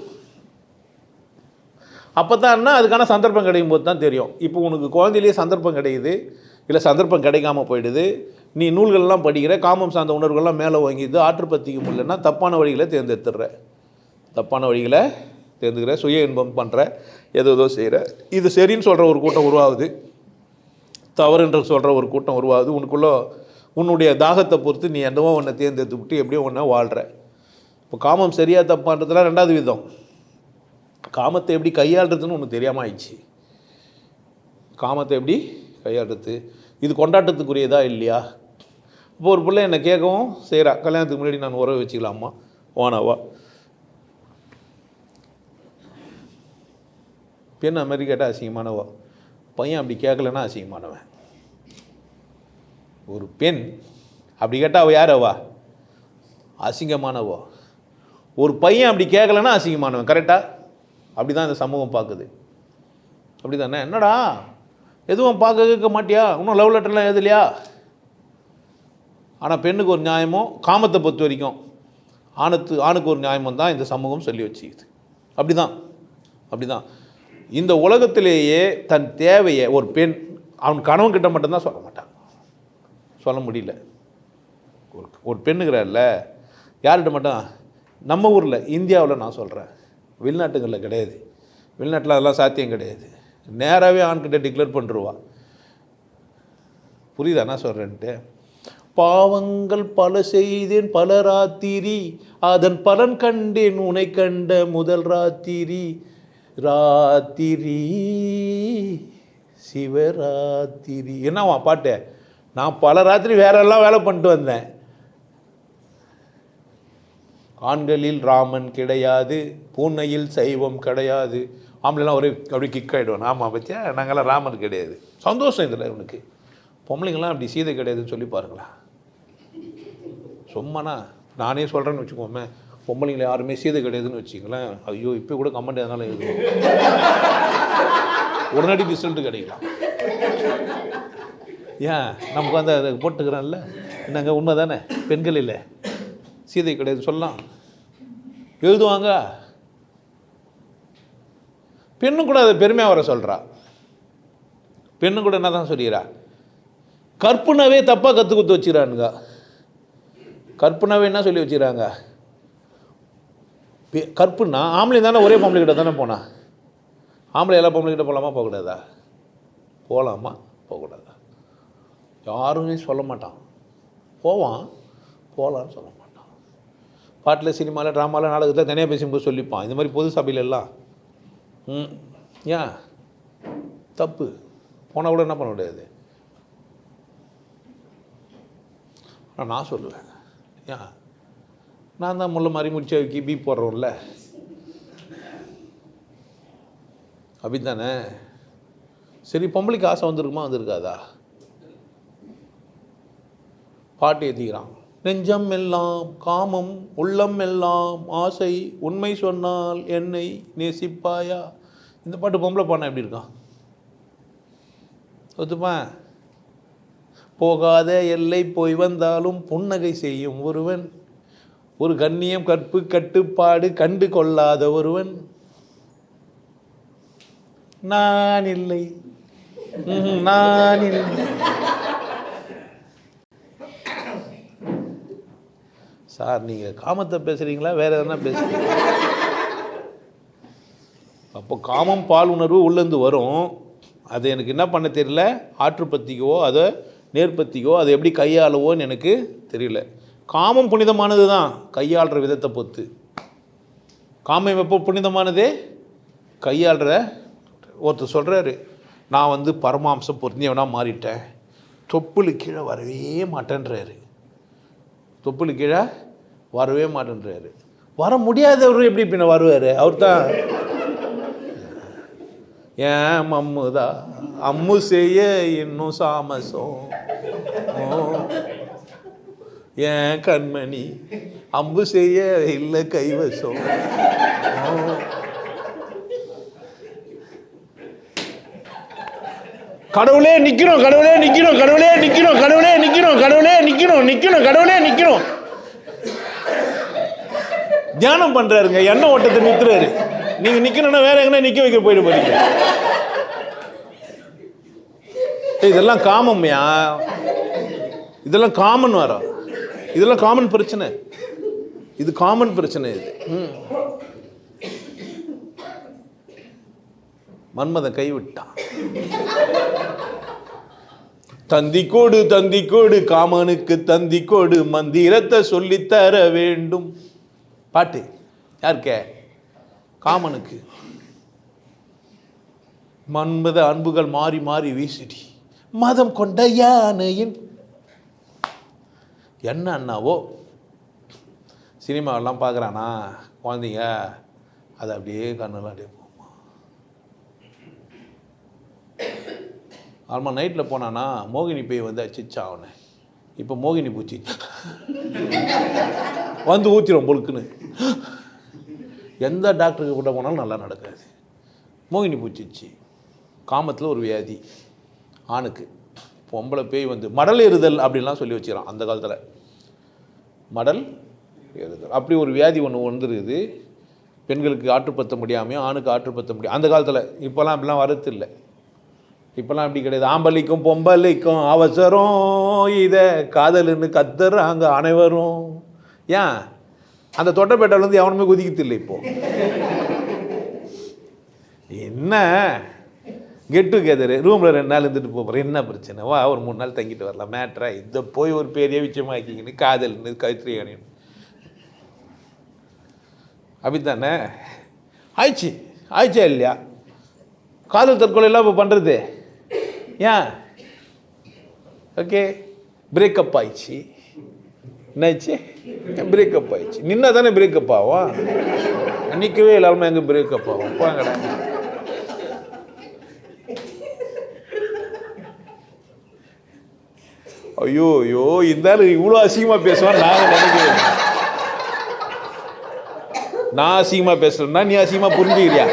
அப்போ தான்னா அதுக்கான சந்தர்ப்பம் கிடைக்கும் போது தான் தெரியும். இப்போ உனக்கு குழந்தையிலேயே சந்தர்ப்பம் கிடைக்குது, இல்லை சந்தர்ப்பம் கிடைக்காமல் போயிடுது. நீ நூல்கள்லாம் படிக்கிற, காமம் சார்ந்த உணர்வுகள்லாம் மேலே வாங்கிது, ஆற்றுப்பத்திக்க முடியலன்னா தப்பான வழிகளை தேர்ந்தெடுத்துடுற. தப்பான வழிகளை தேர்ந்துக்கிற, சுய இன்பம் பண்ணுற, ஏதோ செய்கிற. இது சரின்னு சொல்கிற ஒரு கூட்டம் உருவாகுது, தவறுன்ற சொல்கிற ஒரு கூட்டம் உருவாகுது. உனக்குள்ளே உன்னுடைய தாகத்தை பொறுத்து நீ என்னவோ ஒன்றை தேர்ந்தெடுத்து விட்டு எப்படியோ ஒன்றா வாழ்கிற. இப்போ காமம் சரியாக தப்பான்றதுலாம் 2வது விதம். காமத்தை எப்படி கையாளுறதுன்னு ஒன்று தெரியாமல் ஆயிடுச்சு. காமத்தை எப்படி கையாளுறது, இது கொண்டாட்டத்துக்குரியதா இல்லையா? இப்போ ஒரு பிள்ளை என்னை கேட்கவும் செய்கிறா, கல்யாணத்துக்கு முன்னாடி நான் உறவு வச்சுக்கலாமா, ஓனாவா? பெண் அது மாதிரி கேட்டால் அசிங்கமானவா, பையன் அப்படி கேட்கலன்னா அசிங்கமானவன். ஒரு பெண் அப்படி கேட்டால் அவள் யார்? அவா அசிங்கமானவோ. ஒரு பையன் அப்படி கேட்கலன்னா அசிங்கமானவன். கரெக்டாக? அப்படி தான் இந்த சமூகம் பார்க்குது. அப்படி தானே? என்னடா எதுவும் பார்க்க கேட்க மாட்டியா, இன்னும் லவ் லெட்டர்லாம் எழுதலையா? ஆனால் பெண்ணுக்கு ஒரு நியாயமும், காமத்தை பொறுத்த வரைக்கும் ஆணுக்கு ஒரு நியாயமும் தான் இந்த சமூகம் சொல்லி வச்சுக்குது. அப்படி தான் இந்த உலகத்திலேயே தன் தேவையை ஒரு பெண் அவன் கணவன் கிட்ட மட்டும்தான் சொல்ல மாட்டான். சொல்ல முடியல. ஒரு பெண்ணுங்கிறல்ல, யார்கிட்ட மட்டும்? நம்ம ஊரில், இந்தியாவில் நான் சொல்கிறேன், வெளிநாட்டுகளில் கிடையாது. வெளிநாட்டில் அதெல்லாம் சாத்தியம் கிடையாது. நேராகவே ஆண்கிட்ட டிக்ளேர் பண்ணிருவா. புரியுதா நான் சொல்கிறேன்ட்டு? பாவங்கள் பல செய்தேன் பல ராத்திரி, அதன் பலன் கண்டேன் உன்னை கண்ட முதல் ராத்திரி, ராத்திரி சிவராத்திரி. என்னவா பாட்டு? நான் பல ராத்திரி வேறெல்லாம் வேலை பண்ணிட்டு வந்தேன். ஆண்களில் ராமன் கிடையாது, பூனையில் சைவம் கிடையாது. ஆம்பளைலாம் ஒரே அப்படி கிக் ஆகிடுவேன். ஆமாம் பற்றியா, நாங்கள்லாம் ராமன் கிடையாது. சந்தோஷம் இதில் உனக்கு. பொம்பளைங்கள்லாம் அப்படி சீதை கிடையாதுன்னு சொல்லி பாருங்களா. சும்மாண்ணா நானே சொல்கிறேன்னு வச்சுக்கோமே, பொம்பளைங்களை யாருமே சீதை கிடையாதுன்னு வச்சுங்களேன், ஐயோ இப்போ கூட கமெண்ட் எதனால எழுதுவோம், உடனடி ரிசல்ட்டு கிடைக்கலாம். ஏன் நமக்கு வந்து அதை போட்டுக்கிறேன்ல, என்னங்க உண்மை தானே? பெண்கள் இல்லை சீதை கிடையாது சொல்லலாம், எழுதுவாங்க. பெண்ணும் கூட அதை பெருமையாக வர சொல்கிறா. பெண்ணும் கூட என்ன தான் சொல்லிக்கிறா, கற்புனாவே தப்பாக கற்றுக் கொடுத்து வச்சுக்கிறானுங்க. கற்புனாவே என்ன சொல்லி வச்சுக்கிறாங்க? கற்புனா ஆம்பளை தானே ஒரே பொம்பளை கிட்ட தானே போனா. ஆம்பளை எல்லா பொம்பளை கிட்ட போகலாமா போகக்கூடாதா? போகலாமா போகக்கூடாதா? யாருமே சொல்ல மாட்டான். போவான், போகலான்னு சொல்ல மாட்டான். பாட்டில், சினிமாவில், ட்ராமாவில், நாடகத்தில் தனியாக பேசும்போது சொல்லிப்பான். இந்த மாதிரி பொது சபையில் எல்லாம் ஏன் தப்பு? போனால் கூட என்ன பண்ண முடியாது. ஆனால் நான் சொல்லுவேன், ஏன் நான் தான் முள்ள மாதிரி முடிச்ச வைக்கி பீப் போடுறோம்ல, அப்படி தானே? சரி, பொம்பளைக்கு ஆசை வந்திருக்குமா வந்திருக்காதா? பாட்டு ஏற்றிக்கிறான், நெஞ்சம் எல்லாம் காமம் உள்ளம் எல்லாம் ஆசை, உண்மை சொன்னால் என்னை நேசிப்பாயா. இந்த பாட்டு பொம்பளை பாடினா எப்படி இருக்கான்? ஒத்துப்பேன். போகாத எல்லை போய் வந்தாலும் புன்னகை செய்யும் ஒருவன், ஒரு கண்ணியம் கற்பு கட்டுப்பாடு கண்டு கொள்ளாத ஒருவன், நான் இல்லை நான் இல்லை. சார் நீங்கள் காமத்தை பேசுகிறீங்களா வேறு எதனா பேசுகிறீங்க? அப்போ காமம் பால் உணர்வு உள்ளேருந்து வரும். அது எனக்கு என்ன பண்ண தெரியல, ஆற்றுப்பத்திக்கோ அதை நேர்பத்திக்கோ அதை எப்படி கையாளவோன்னு எனக்கு தெரியல. காமம் புனிதமானது தான், கையாளுற விதத்தை பொறுத்து. காமம் எப்போ புனிதமானது? கையாளுற. ஒருத்தர் சொல்கிறாரு, நான் வந்து பரமாம்சம் பொருந்தியவனாக மாறிட்டேன், தொப்புளு கீழே வரவே மாட்டேன்றாரு. தொப்புளு கீழே வரவே மாட்டேன்றாரு. வர முடியாதவர் எப்படி பின்ன வருவார்? அவர் தான் ஏன் மம்முதா அம்மு செய்ய இன்னும் சாமசம், ஏன் கண்மணி அம்பு செய்ய இல்லை கைவசம். கடவுளே நிற்கிறோம், கடவுளே நிற்கிறோம், கடவுளே நிற்கிறோம், கடவுளே நிற்கிறோம், கடவுளே நிற்கிறோம், நிற்கிறோம், கடவுளே நிற்கிறோம். தியானம் பண்றாருங்க, எண்ணெய் ஓட்டத்தை நிறுத்துறாரு. நீங்க நிக்கணும்னா வேற எங்கன்னா நிக்க வைக்க போயிட்டு போறீங்க. இதெல்லாம் காமம்யா, இதெல்லாம் காமன் வரும், இதெல்லாம் காமன் பிரச்சனை. இது காமன் பிரச்சனை. இது மன்மதன் கைவிட்டான். தந்திக்கோடு தந்திக்கோடு காமனுக்கு தந்திக்கோடு மந்திரத்தை சொல்லித்தர வேண்டும். பாட்டு யாருக்க? காமனுக்கு. மன்மத அன்புகள் மாறி மாறி வீசிடி மதம் கொண்ட யானையின் என்ன அண்ணாவோ. சினிமாவெல்லாம் பார்க்குறானா குழந்தைங்க, அது அப்படியே கண்ணெல்லாம் அப்படியே போகுமா. ஆல்மா நைட்டில் போனானா மோகினி பேய் வந்து அச்சிச்சா அவனை. இப்போ மோகினி பூச்சி வந்து ஊற்றிடும் பொழுக்குன்னு. எந்த டாக்டருக்கு கூட போனாலும் நல்லா நடக்காது. மோகினி பூச்சிச்சு, காமத்தில் ஒரு வியாதி ஆணுக்கு. பொம்பளை பேய் வந்து மடல் ஏறுதல் அப்படின்லாம் சொல்லி வச்சுக்கிறான் அந்த காலத்தில். மடல் ஏறுதல் அப்படி ஒரு வியாதி ஒன்று வந்துருக்குது. பெண்களுக்கு ஆற்றுப்படுத்த முடியாமையும் ஆணுக்கு ஆற்றுப்படுத்த முடியும் அந்த காலத்தில். இப்போலாம் அப்படிலாம் வரது இல்லை. இப்போலாம் அப்படி கிடையாது. ஆம்பளிக்கும் பொம்பளைக்கும் அவசரம், இதை காதல்னு கத்துறாங்க அனைவரும். ஏன் அந்த தொட்டப்பேட்டாலேருந்து எவனுமே குதிக்கிறது இல்லை இப்போது. என்ன கெட் டுகெதரு, ரூமில் 2 நாள் இருந்துட்டு போகிறேன், என்ன பிரச்சனை, வா ஒரு 3 நாள் தங்கிட்டு வரலாம், மேட்ரா இதை போய் ஒரு பெரிய விஷயமாக்கிக்கின்னு காதல்னு கத்திரி அணியணும். அப்படித்தானே ஆயிடுச்சா இல்லையா? காதல் தற்கொலை எல்லாம் இப்போ பண்ணுறது ஏன்? ஓகே, பிரேக்கப் ஆயிடுச்சு. என்னாச்சு? பிரேக்கப் ஆயிடுச்சு. நின்னா தானே பிரேக்கப் ஆகும். நிற்கவே இல்லாமல் எங்கே பிரேக்கப் ஆகும்? போங்கடா. ஐயோ ஐயோ, இருந்தாலும் இவ்வளோ அசிங்கமாக பேசுவான் நான் நினைக்கிறேன். நான் அசிங்கமாக பேசுகிறேன்னா நீ அசிங்கமாக புரிஞ்சுக்கிறியா?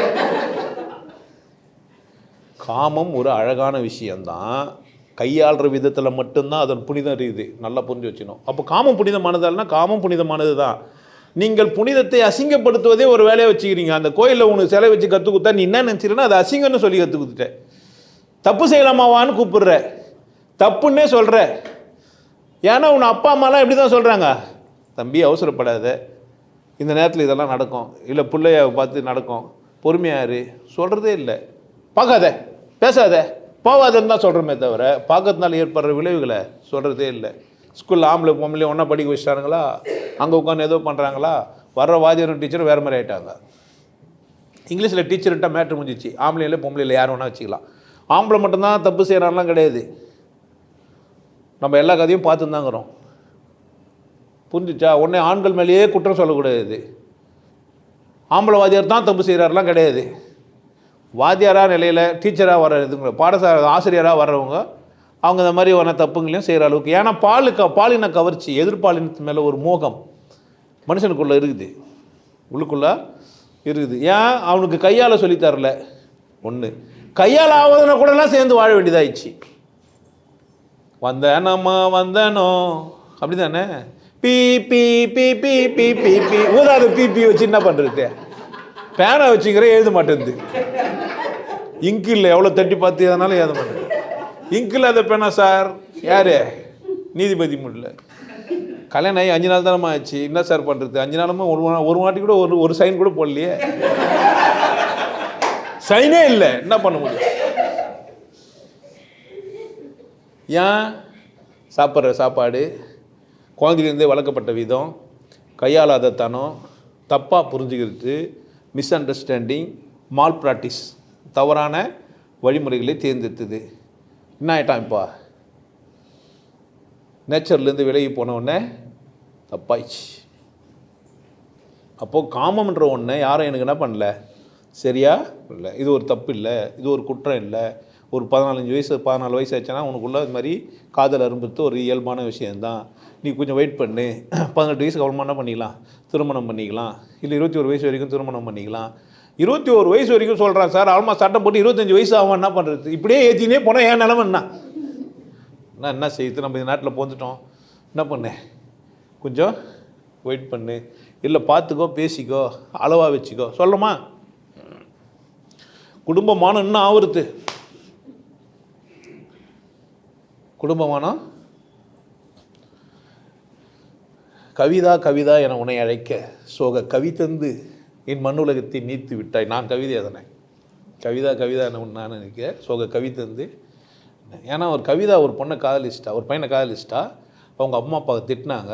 காமம் ஒரு அழகான விஷயந்தான். கையாளுற விதத்தில் மட்டும்தான் அதன் புனிதம் இருக்குது. நல்லா புரிஞ்சு வச்சுக்கணும். அப்போ காமம் புனிதமானதால்னா காமம் புனிதமானது தான். நீங்கள் புனிதத்தை அசிங்கப்படுத்துவதே ஒரு வேலையை வச்சுக்கிறீங்க. அந்த கோயிலில் உனக்கு சிலை வச்சு கற்றுக் கொடுத்தா நீ என்ன நினச்சிருன்னா அது அசிங்கம்னு சொல்லி கற்றுக் கொடுத்துட்ட. தப்பு செய்யலாமாவான்னு கூப்பிடுற, தப்புன்னே சொல்கிற. ஏன்னா உன் அப்பா அம்மாலாம் எப்படி தான் சொல்கிறாங்க, தம்பி அவசரப்படாத, இந்த நேரத்தில் இதெல்லாம் நடக்கும், இல்லை பிள்ளைய பார்த்து நடக்கும், பொறுமையாரு, சொல்கிறதே இல்லை. பார்க்காத, பேசாத, போவாதன்னு தான் சொல்கிறோமே தவிர பார்க்கறதுனால ஏற்படுற விளைவுகளை சொல்கிறதே இல்லை. ஸ்கூலில் ஆம்பளை பொம்பளையும் ஒன்றா படிக்க வச்சுட்டானுங்களா, அங்கே உட்காந்து ஏதோ பண்ணுறாங்களா, வர்ற வாத்தியாரும் டீச்சரும் வேறு மாதிரி ஆகிட்டாங்க. இங்கிலீஷில் டீச்சர்கிட்ட மேட்ரு முடிஞ்சிச்சு. ஆம்பளையில் பொம்பளையில் யார் வேணால் வச்சுக்கலாம். ஆம்பளை மட்டும்தான் தப்பு செய்கிறான்லாம் கிடையாது. நம்ம எல்லா கதையும் பார்த்துருந்தாங்கிறோம். புரிஞ்சிச்சா? உடனே ஆண்கள் மேலேயே குற்றம் சொல்லக்கூடாது. ஆம்பளை வாத்தியார் தான் தப்பு செய்கிறாரெலாம் கிடையாது. வாத்தியாராக நிலையில் டீச்சராக வர இதுங்க, பாடசாலை ஆசிரியராக வர்றவங்க அவங்க இந்த மாதிரி வர தப்புங்களையும் செய்கிற அளவுக்கு. ஏன்னா பாலின கவர்ச்சி, எதிர்பாலினத்து மேலே ஒரு மோகம் மனுஷனுக்குள்ளே இருக்குது, உள்ளுக்குள்ளே இருக்குது. ஏன் அவனுக்கு கையால் சொல்லித்தரல. ஒன்று கையால் ஆவதுனா கூடலாம் சேர்ந்து வாழ வேண்டியதாகிடுச்சு. வந்தனம்மா வந்தனோ அப்படி தானே. பி பி பி பி பி பி பி ஊதாத பிபி வச்சு என்ன பண்ணுறது? பேனை வச்சுக்கிற எழுத மாட்டேங்குது. இங்கு இல்லை, எவ்வளோ தட்டி பார்த்து அதனால எழுத மாட்டேங்குது. இங்கு இல்லாத பேனா சார் யார்? நீதிபதி முடியல. கல்யாணம் ஆகி 5 நாள் தானே ஆச்சு, என்ன சார் பண்ணுறது? 5 நாளுமே ஒரு வாட்டி கூட ஒரு சைன் கூட போடலையே, சைனே இல்லை, என்ன பண்ண முடியும்? ஏன்? சாப்பிட்ற சாப்பாடு, குழந்தைலேருந்தே வளர்க்கப்பட்ட விதம், கையாளாதத்தனம், தப்பாக புரிஞ்சுக்கிறது, மிஸ் அண்டர்ஸ்டாண்டிங், மால் ப்ராக்டிஸ், தவறான வழிமுறைகளை தேர்ந்தெடுத்தது. என்ன ஆகிட்டான் இப்போ? நேச்சர்லேருந்து விலகி போனவுடனே தப்பாயிடுச்சு. அப்போது காமம்ன்ற ஒன்று யாரும் எனக்கு என்ன பண்ணல, சரியா இல்லை, இது ஒரு தப்பு இல்லை, இது ஒரு குற்றம் இல்லை. ஒரு 14 வயசு ஆச்சுன்னா உனக்குள்ளே இது மாதிரி காதல் அரும்புறது ஒரு இயல்பான விஷயந்தான். நீ கொஞ்சம் வெயிட் பண்ணு, 18 வயசுக்கு அப்புறமா என்ன பண்ணிக்கலாம், திருமணம் பண்ணிக்கலாம், இல்லை 21 வயசு வரைக்கும் திருமணம் பண்ணிக்கலாம். 21 வயசு வரைக்கும் சொல்கிறான் சார், ஆல்மோஸ்ட் சட்டம் போட்டு 25 வயசு ஆகும், என்ன பண்ணுறது? இப்படியே ஏற்றினே போனால் ஏன் நிலமை என்ன செய்யுது? நம்ம இந்த நாட்டில் போந்துட்டோம், என்ன பண்ணு, கொஞ்சம் வெயிட் பண்ணு, இல்லை பார்த்துக்கோ, பேசிக்கோ, அளவாக வச்சுக்கோ, சொல்லணுமா? குடும்பமானம் இன்னும் ஆவருது. குடும்பமானம் கவிதா கவிதா என உன்னை அழைக்க சோக கவி தந்து என் மண்ணுலகத்தை நீத்து விட்டாய். நான் கவிதை அதனை கவிதா கவிதா என நான் நினைக்க சோக கவி தந்து. ஏன்னா ஒரு கவிதா ஒரு பொண்ணை காதலிச்சிட்டா, ஒரு பையனை காதலிச்சிட்டா, அவங்க அம்மா அப்பாவை திட்டினாங்க,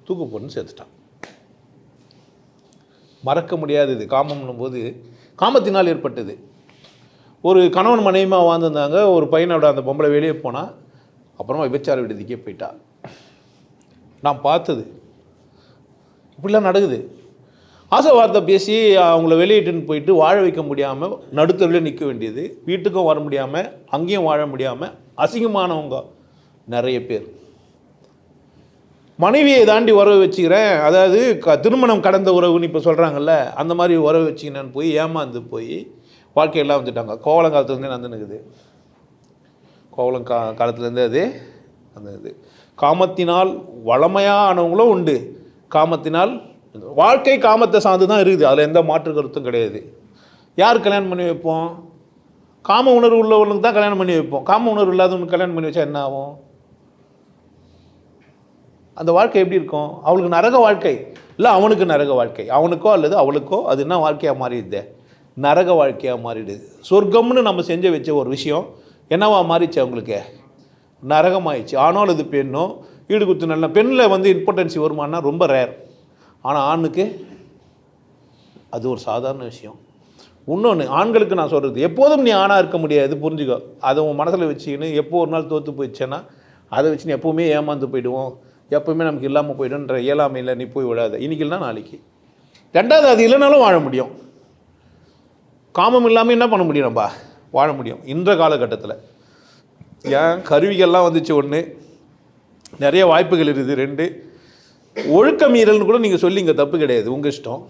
தூக்கு பொண்ணு சேர்த்துட்டான். மறக்க முடியாதது காமம்னும் போது காமத்தினால் ஏற்பட்டது. ஒரு கணவன் மனைவியமாக வாழ்ந்துருந்தாங்க. ஒரு பையனோட அந்த பொம்பளை வெளியே போனால் அப்புறமா விபச்சார விடுதிக்கே போயிட்டா. நான் பார்த்தது இப்படிலாம் நடக்குது. ஆசை வார்த்தை பேசி அவங்கள வெளியிட்டுன்னு போயிட்டு வாழ வைக்க முடியாமல் நடுத்தருவில் நிற்க வேண்டியது, வீட்டுக்கும் வர முடியாமல் அங்கேயும் வாழ முடியாமல் அசிங்கமானவங்க நிறைய பேர். மனைவியை தாண்டி உறவு வச்சுக்கிறேன், அதாவது திருமணம் கடந்த உறவுன்னு இப்போ சொல்கிறாங்கல்ல, அந்த மாதிரி உறவு வச்சுக்கினேன்னு போய் ஏமாந்து போய் வாழ்க்கையெல்லாம் வந்துட்டாங்க. கோவலம் காலத்துலேருந்தே நடந்துனுக்குது. கோவலம் காலத்துலேருந்தே அது அந்த காமத்தினால் வளமையானவங்களும் உண்டு, காமத்தினால் வாழ்க்கை காமத்தை சார்ந்து தான் இருக்குது. அதில் எந்த மாற்று கருத்தும் கிடையாது. யார் கல்யாணம் பண்ணி வைப்போம்? காம உணர்வு உள்ளவர்களுக்கு தான் கல்யாணம் பண்ணி வைப்போம். காம உணர்வு இல்லாதவனுக்கு கல்யாணம் பண்ணி வச்சா என்ன ஆகும்? அந்த வாழ்க்கை எப்படி இருக்கும்? அவளுக்கு நரக வாழ்க்கை இல்லை, அவனுக்கு நரக வாழ்க்கை. அவனுக்கோ அல்லது அவளுக்கோ அது என்ன வாழ்க்கையாக மாறிடுது? நரக வாழ்க்கையாக மாறிடுது. சொர்க்கம்னு நம்ம செஞ்சு வச்ச ஒரு விஷயம் என்னவா மாறிச்சு? அவங்களுக்கு நரகமாயிடுச்சு. ஆணோ அல்லது பெண்ணோ ஈடு குத்து நல்ல பெண்ணில் வந்து இம்பார்ட்டன்சி வருமானா ரொம்ப ரேர். ஆனால் ஆணுக்கு அது ஒரு சாதாரண விஷயம். இன்னொன்று, ஆண்களுக்கு நான் சொல்கிறது, எப்போதும் நீ ஆணாக இருக்க முடியாது, புரிஞ்சுக்கோ. அதை உன் மனசில் வச்சுக்கின்னு எப்போ ஒரு நாள் தோற்று போயிடுச்சேன்னா அதை வச்சு நீ எப்போவுமே ஏமாந்து போயிடுவோம், எப்போவுமே நமக்கு இல்லாமல் போய்டுன்ற இயலாமையில் நீ போய் விடாத. இன்றைக்கி இல்லைனா நாளைக்கு. ரெண்டாவது, அது இல்லைனாலும் வாழ முடியும். காமம் இல்லாமல் என்ன பண்ண முடியும்? நம்ம வாழ முடியும் இந்த காலகட்டத்தில். ஏன் கருவிகள்லாம் வந்துச்சு, ஒன்று நிறைய வாய்ப்புகள் இருக்குது, ரெண்டு ஒழுக்க மீறல்னு கூட நீங்கள் சொல்லி இங்கே தப்பு கிடையாது, உங்கள் இஷ்டம்.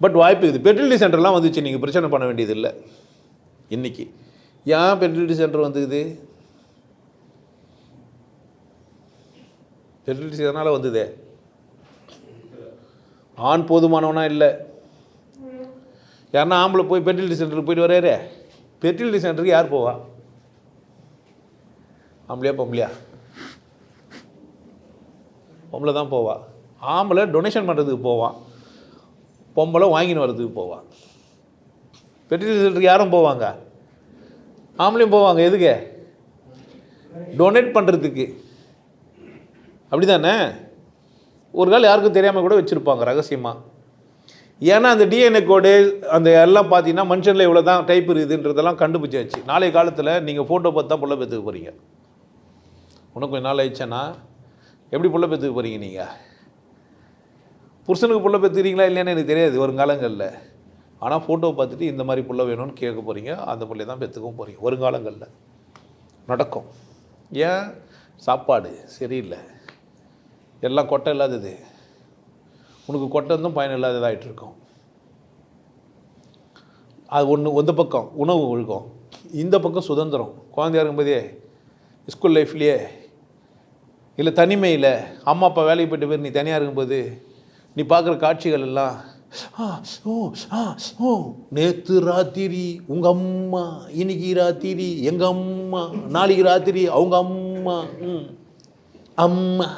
பட் வாய்ப்பு இருக்குது. ஃபெர்டிலிட்டி சென்டர்லாம் வந்துச்சு, நீங்கள் பிரச்சனை பண்ண வேண்டியது இல்லை இன்றைக்கி. ஏன் ஃபெர்டிலிட்டி சென்டர் வந்துக்குது? ஃபெர்டிலிட்டி சென்டர்னால வந்ததே. ஆண் போதுமானவனா இல்லை. யாருன்னா ஆம்பளை போய் ஃபெர்டிலிட்டி சென்டருக்கு போயிட்டு வராரு. ஃபெர்டிலிட்டி சென்டருக்கு யார் போவா? ஆம்பளையா பொம்பளையா? பொம்பளை தான் போவா. ஆம்பளை டொனேஷன் பண்ணுறதுக்கு போவான், பொம்பளை வாங்கின்னு வர்றதுக்கு போவான். ஃபெர்டிலிட்டி சென்டருக்கு யாரும் போவாங்க? ஆம்பளையும் போவாங்க. எதுக்கு? டொனேட் பண்ணுறதுக்கு. அப்படி தானே? ஒரு கால் யாருக்கும் தெரியாமல் கூட வச்சுருப்பாங்க ரகசியமாக. ஏன்னா அந்த டிஎன்ஏ கோடு அந்த எல்லாம் பார்த்தீங்கன்னா மனுஷனில் இவ்வளோ தான் டைப் இருக்குதுன்றதெல்லாம் கண்டுபிடிச்சாச்சு. நாளைய காலத்தில் நீங்கள் ஃபோட்டோ பார்த்து தான் புள்ள பெற்றுக்க போகிறீங்க. உனக்கு கொஞ்சம் நாள் ஆயிடுச்சேன்னா எப்படி புள்ள பெற்றுக்க போகிறீங்க? நீங்கள் புருஷனுக்கு புள்ள பெற்றுக்கிறீங்களா இல்லையான்னு எனக்கு தெரியாது வருங்காலங்களில். ஆனால் ஃபோட்டோ பார்த்துட்டு இந்த மாதிரி புள்ள வேணும்னு கேட்க போகிறீங்க, அந்த புள்ளையை தான் பெற்றுக்கவும் போகிறீங்க. வருங்காலங்களில் நடக்கும். ஏன்? சாப்பாடு சரியில்லை, எல்லாம் கொட்டை இல்லாதது. உனக்கு கொட்டை இருந்தும் பயன் இல்லாததாகிட்டு இருக்கும். அது ஒன்று. இந்த பக்கம் உணவு ஒழுக்கம், இந்த பக்கம் சுதந்திரம். குழந்தையா இருக்கும்போதே ஸ்கூல் லைஃப்லேயே இல்லை தனிமையில் அம்மா அப்பா வேலைக்கு போய்ட்டு போய் நீ தனியாக இருக்கும்போது நீ பார்க்குற காட்சிகள் எல்லாம் நேற்று ராத்திரி உங்கள் அம்மா, இன்னைக்கு ராத்திரி எங்கள் அம்மா, நாளைக்கு ராத்திரி அவங்க அம்மா. அம்மா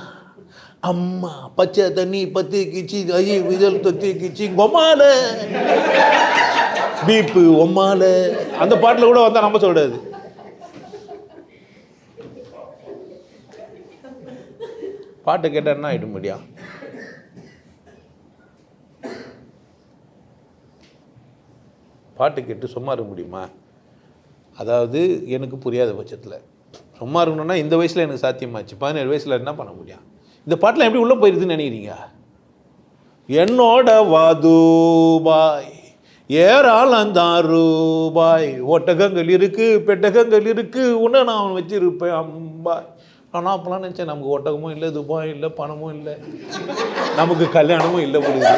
அம்மா பச்சை தண்ணி பத்திக்கிச்சு, ஐய விதல் தொத்திக்கிச்சு, கொம்மால பீப்பு ஒம்மால. அந்த பாட்டில் கூட வந்தால் நம்ம சொல்கிறாது. பாட்டை கேட்டால் என்ன ஆகிட முடியும்? பாட்டு கேட்டு சும்மா இருக்க முடியுமா? அதாவது எனக்கு புரியாத பட்சத்தில் சும்மா இருக்கணும்னா இந்த வயசில் எனக்கு சாத்தியமாச்சு. 17 வயசில் என்ன பண்ண முடியும்? இந்த பாட்டில் எப்படி உள்ளே போயிருதுன்னு நினைக்கிறீங்க? என்னோட வாதுபாய் ஏராளந்தான் ரூபாய், ஒட்டகங்கள் இருக்குது, பெட்டகங்கள் இருக்குது, உன்னை நான் வச்சிருப்பேன் அம்பாய். ஆனால் அப்போலாம் நினச்சேன் நமக்கு ஒட்டகமும் இல்லை, துபாயும் இல்லை, பணமும் இல்லை, நமக்கு கல்யாணமும் இல்லை. புரியுது?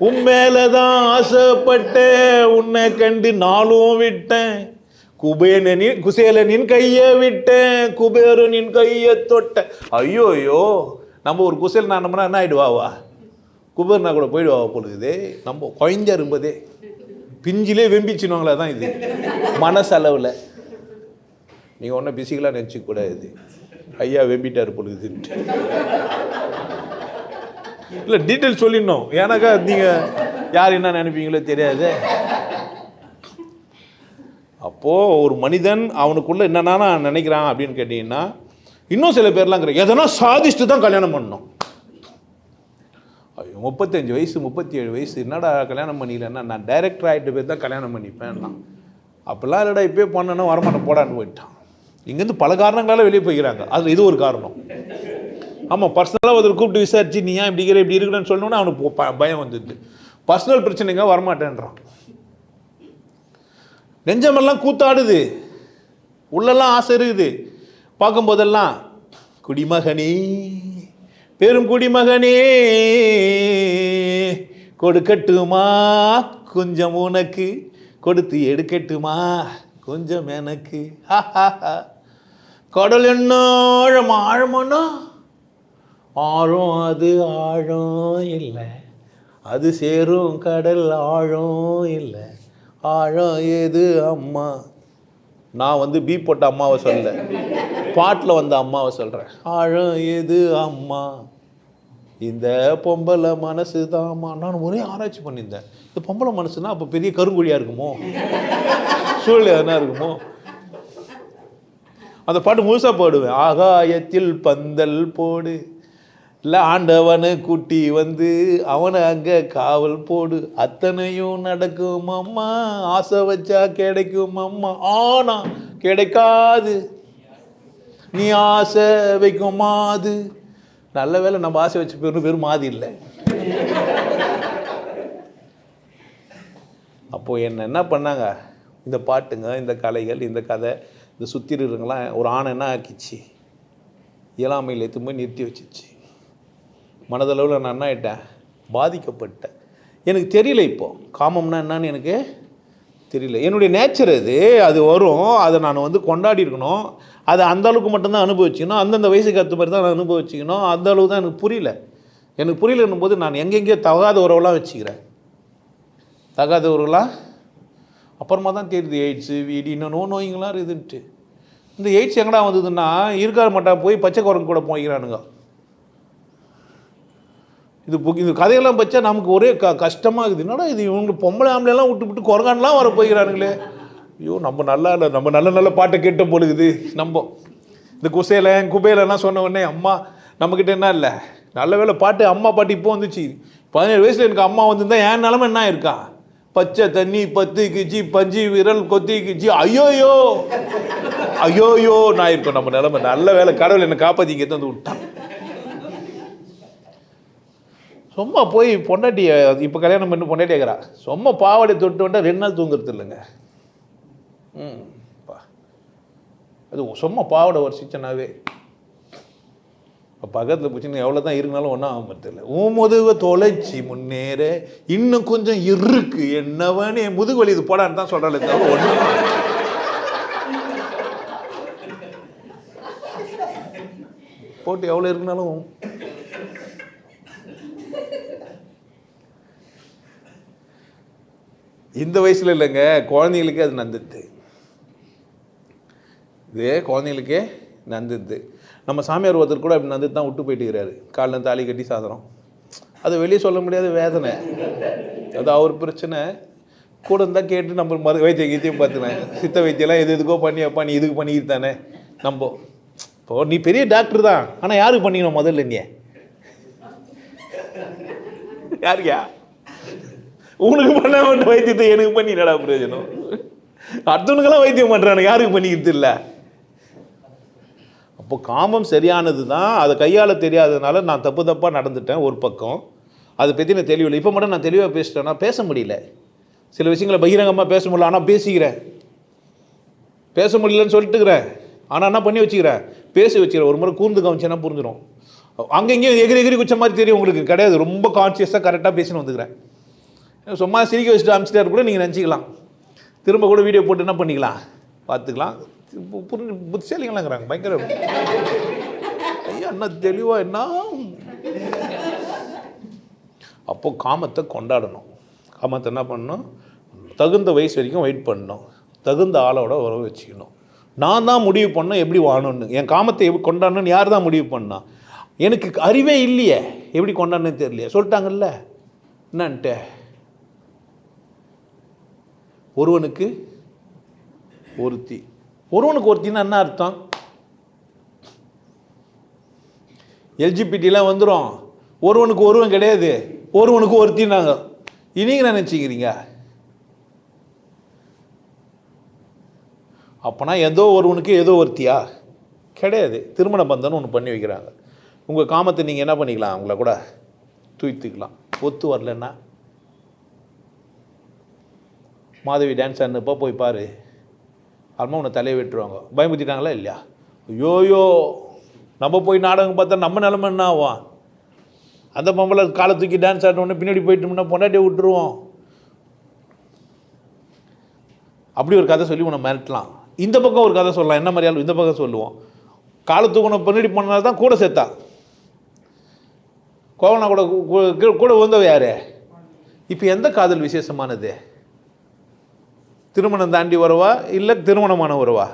உன் மேலதான் ஆசைப்பட்டேன், உன்னை கண்டு நாளும் விட்டேன், குசேலனின் கையை விட்டேன், குபேரனின் கையை தொட்டேன். ஐயோ ஐயோ, நம்ம ஒரு குசேல் நானோம்னா என்ன ஆகிடுவாவா? குபேரனா கூட போயிடுவா பொழுது. நம்ம குழந்தையா இருக்கும்போதே பிஞ்சிலே வெம்பிச்சுனுவாங்களா தான் இது மனசளவில். நீங்கள் ஒன்றும் பிசிக்கலாக நினச்சிக்கூடாது, ஐயா வெம்பிட்டார் பொழுதுன்ட்டு. இல்லை டீட்டெயில் சொல்லிடணும், ஏன்னாக்கா நீங்கள் யார் என்ன நினைப்பீங்களோ தெரியாது. அப்போது ஒரு மனிதன் அவனுக்குள்ளே என்னென்னா நினைக்கிறான் அப்படின்னு கேட்டிங்கன்னா, இன்னும் சில பேர்லாம் கிடையாது, எதனா சாதிச்சுட்டு தான் கல்யாணம் பண்ணணும். ஐயோ 35 வயசு 37 வயசு என்னடா கல்யாணம் பண்ணிக்கலன்னா, நான் டைரக்டர் ஆகிட்டு போய் தான் கல்யாணம் பண்ணிப்பேன்னா. அப்போல்லாம் இல்லைடா, இப்போயே பண்ணனா வரமாட்டேன் போடான்னு போயிட்டான். இங்கேருந்து பல காரணங்களால் வெளியே போய்க்கிறாங்க. அது இது ஒரு காரணம். ஆமாம், பர்சனலாக ஒருத்தர் கூப்பிட்டு விசாரிச்சு நீ ஏன் இப்படி இருக்கிற இப்படி இருக்குன்னு சொல்லணுன்னா அவனுக்கு பயம் வந்துடுது. பர்சனல் பிரச்சனைங்க வரமாட்டேன்றான். நெஞ்சமெல்லாம் கூத்தாடுது, உள்ளெல்லாம் ஆசை இருக்குது. பார்க்கும்போதெல்லாம் குடிமகனே பெரும் குடிமகனே கொடுக்கட்டுமா கொஞ்சம் உனக்கு, கொடுத்து எடுக்கட்டுமா கொஞ்சம் எனக்கு. கடல் என்ன ஆழம் ஆழமானா ஆழம் அது ஆழம் இல்லை, அது சேரும் கடல் ஆழம் இல்லை, ஆழம் ஏது அம்மா. நான் பீ போட்ட அம்மாவை சொல்ல, பாட்டில் வந்த அம்மாவை சொல்கிறேன். ஆழம் ஏது அம்மா, இந்த பொம்பளை மனசு தான்மா. நான் ஒரே ஆராய்ச்சி பண்ணியிருந்தேன். இந்த பொம்பளை மனசுனா அப்போ பெரிய கருங்குழியாக இருக்குமோ, சூழ்நிலை எதனா இருக்குமோ. அந்த பாட்டு முழுசாக பாடுவேன். ஆகாயத்தில் பந்தல் போடு, இல்லை ஆண்டவனை கூட்டி அவனை அங்கே காவல் போடு, அத்தனையும் நடக்கும் அம்மா, ஆசை வச்சா கிடைக்கும் அம்மா, ஆனா கிடைக்காது நீ ஆசை வைக்கும் மாது. நல்ல வேலை நம்ம ஆசை வச்சு பேரும் மாதி இல்லை. அப்போது என்ன பண்ணாங்க, இந்த பாட்டுங்க, இந்த கலைகள், இந்த கதை, இந்த சுத்திரங்களாம் ஒரு ஆணை என்ன ஆக்கிச்சு, இயலாமையில் எடுத்து போய் நிறுத்தி வச்சிச்சு. மனதளவில் நான் என்ன ஆகிட்டேன், பாதிக்கப்பட்டேன். எனக்கு தெரியல இப்போது காமம்னா என்னன்னு எனக்கு தெரியல. என்னுடைய நேச்சர் அது வரும், அதை நான் கொண்டாடி இருக்கணும். அதை அந்த அளவுக்கு மட்டும்தான் அனுபவிச்சிக்கணும், அந்தந்த வயசுக்கு ஏற்ற மாதிரி தான் நான் அனுபவிச்சிக்கணும். அந்த அளவுக்கு தான் எனக்கு புரியல. எனக்கு புரியலன்னும் போது நான் எங்கெங்கேயோ தகாத உறவுலாம் வச்சுக்கிறேன். தகாத உறவுலாம் அப்புறமா தான் தெரியுது எய்ட்ஸு வீடு இன்னும் நோய்ங்களாம் இருக்குதுன்ட்டு. இந்த எய்ட்ஸ் எங்கடா வந்ததுன்னா இருக்கார மாட்டா போய் பச்சை குரங்கு கூட போய்க்கிறானுங்க. இது கதையெல்லாம் பச்சா நமக்கு ஒரே கஷ்டமாக இருக்குது. என்னடா இது இவங்க பொம்பளை ஆம்பளைலாம் விட்டு குரங்கானெலாம் வர போய்கிறானுங்களே. ஐயோ நம்ம நல்லா இல்லை, நம்ம நல்ல பாட்டை கேட்ட போடுக்குது. நம்ம இந்த குபேலெல்லாம் சொன்ன உடனே அம்மா நம்மக்கிட்ட என்ன இல்லை, நல்ல வேலை பாட்டு, அம்மா பாட்டு இப்போ வந்துச்சு. 17 வயசில் எனக்கு அம்மா வந்துருந்தா என் நிலமை என்ன இருக்கா, பச்சை தண்ணி 10 கிஜி பஞ்சு விரல் கொத்தி கிஜி ஐயோயோ ஐயோயோ நான் இருக்கோம் நம்ம நிலமை. நல்ல வேலை கடவுள் என்னை காப்பாற்றி இங்கே வந்து விட்டான். சும்மா போய் பொண்டாட்டியை இப்போ கல்யாணம் பண்ணி பொண்டாட்டி கேட்குறா, சும்மா பாவாடை தொட்டு விட்டால் 2 நாள் தூங்குறது இல்லைங்க. அது சும்மா பாவாடை வருஷிச்சனாவே பக்கத்தில் போச்சுன்னு எவ்வளோ தான் இருந்தாலும் ஒன்றும் ஆக மாட்டில்ல. முதுவை தொலைச்சி முன்னேற இன்னும் கொஞ்சம் இருக்கு என்னவனே முதுகு வலி இது போடான்னு தான் சொல்கிறாள் தவிர ஒன்று போட்டு எவ்வளோ இருக்குனாலும் இந்த வயசில் இல்லைங்க, குழந்தைங்களுக்கே அது நந்துது. இதே குழந்தைங்களுக்கே நந்துது. நம்ம சாமியார் ஒருத்தர் கூட அப்படி நந்துட்டு தான் விட்டு போயிட்டுக்கிறாரு. காலில் தாலி கட்டி சாதனம். அது வெளியே சொல்ல முடியாத வேதனை. அது அவர் பிரச்சனை. கூட இருந்தால் கேட்டு நம்ம வைத்தியம் கீத்தியம் பார்த்துனேன். சித்த வைத்தியெல்லாம் எதுக்கோ பண்ணியப்பா நீ இதுக்கு பண்ணிக்கிட்டு தானே. நம்ம இப்போ நீ பெரிய டாக்டர் தான், ஆனால் யாருக்கு பண்ணிக்கணும் முதல்ல? நீ யாருக்கா உனக்கு பண்ண மாட்டேன் வைத்தியத்தை எனக்கு பண்ணி என்னடா பிரயோஜனம்? அடுத்தவனுக்கெல்லாம் வைத்தியம் பண்ணுறானு, யாருக்கு பண்ணிக்கிறது இல்லை. அப்போ காமம் சரியானது தான், அதை கையாள தெரியாததுனால நான் தப்பாக நடந்துட்டேன். ஒரு பக்கம் அதை பற்றி நான் தெளிவில்லை. இப்போ மட்டும் நான் தெளிவாக பேசிட்டேன்னா பேச முடியல. சில விஷயங்களை பகிரங்கமாக பேச முடியல, ஆனால் பேசிக்கிறேன். பேச முடியலன்னு சொல்லிட்டுக்கிறேன், ஆனால் என்ன பண்ணி வச்சுக்கிறேன், பேசி வச்சுக்கிறேன். ஒரு முறை கூர்ந்து கவனிச்சேன்னா புரிஞ்சிடும். அங்கெங்கேயும் எகிரி குச்ச மாதிரி தெரியும் உங்களுக்கு கிடையாது. ரொம்ப கான்சியஸாக கரெக்டாக பேசின்னு வந்துக்கிறேன். சும்மா சிரிக்க வச்சுட்டு அனுப்பிச்சிட்டாரு கூட நீங்கள் நினச்சிக்கலாம். திரும்ப கூட வீடியோ போட்டு என்ன பண்ணிக்கலாம், பார்த்துக்கலாம். புரிஞ்சு புத்திசாலிங்களாங்கிறாங்க பயங்கர. ஐயா என்ன தெளிவாக என்ன. அப்போ காமத்தை கொண்டாடணும். காமத்தை என்ன பண்ணணும், தகுந்த வயசு வரைக்கும் வெயிட் பண்ணணும். தகுந்த ஆளோட உறவு வச்சுக்கணும். நான் தான் முடிவு பண்ணணும் எப்படி வாழணும்னு. என் காமத்தை எப்படி கொண்டாடணும்னு யார் தான் முடிவு பண்ணா? எனக்கு அறிவே இல்லையே, எப்படி கொண்டாடணும்னு தெரியலையே. சொல்லிட்டாங்கல்ல என்னன்ட்டு. ஒருவனுக்கு ஒருத்தி. ஒருவனுக்கு ஒருத்தின்னா என்ன அர்த்தம்? எல்ஜிபிடிலாம் வந்துடும். ஒருவனுக்கு ஒருவன் கிடையாது, ஒருவனுக்கு ஒருத்தினாங்க. இனீங்க நினச்சிக்கிறீங்க. அப்போனா ஏதோ ஒருவனுக்கு ஏதோ ஒருத்தியா கிடையாது. திருமண பந்தம்னு ஒன்று பண்ணி வைக்கிறாங்க. உங்கள் காமத்தை நீங்கள் என்ன பண்ணிக்கலாம், அவங்கள கூட தூய்த்துக்கலாம். ஒத்து வரலன்னா மாதவி டான்ஸ் ஆடினப்போ போய் பாரு, அம்மா உன்னை தலையை வெட்டுருவாங்க. பயமுத்திட்டாங்களா இல்லையா? ஐயோயோ நம்ம போய் நாடகம் பார்த்தா நம்ம நிலமை என்ன ஆகும்? அந்த பொம்பளை காலை தூக்கி டான்ஸ் ஆடினோடனே பின்னாடி போயிட்டோம்னா பொண்டாட்டியை விட்டுருவோம். அப்படி ஒரு கதை சொல்லி உன்னை மிரட்டலாம். இந்த பக்கம் ஒரு கதை சொல்லலாம், என்ன மாதிரியாலும் இந்த பக்கம் சொல்லுவோம். காலை தூக்கணும் பின்னாடி போனதால தான் கூட சேர்த்தா. கோவனா கூட கூட வந்தவ யாரு? இப்போ எந்த காதல் விசேஷமானது? திருமணம் தாண்டி வரவா இல்லை திருமணமான வரவா?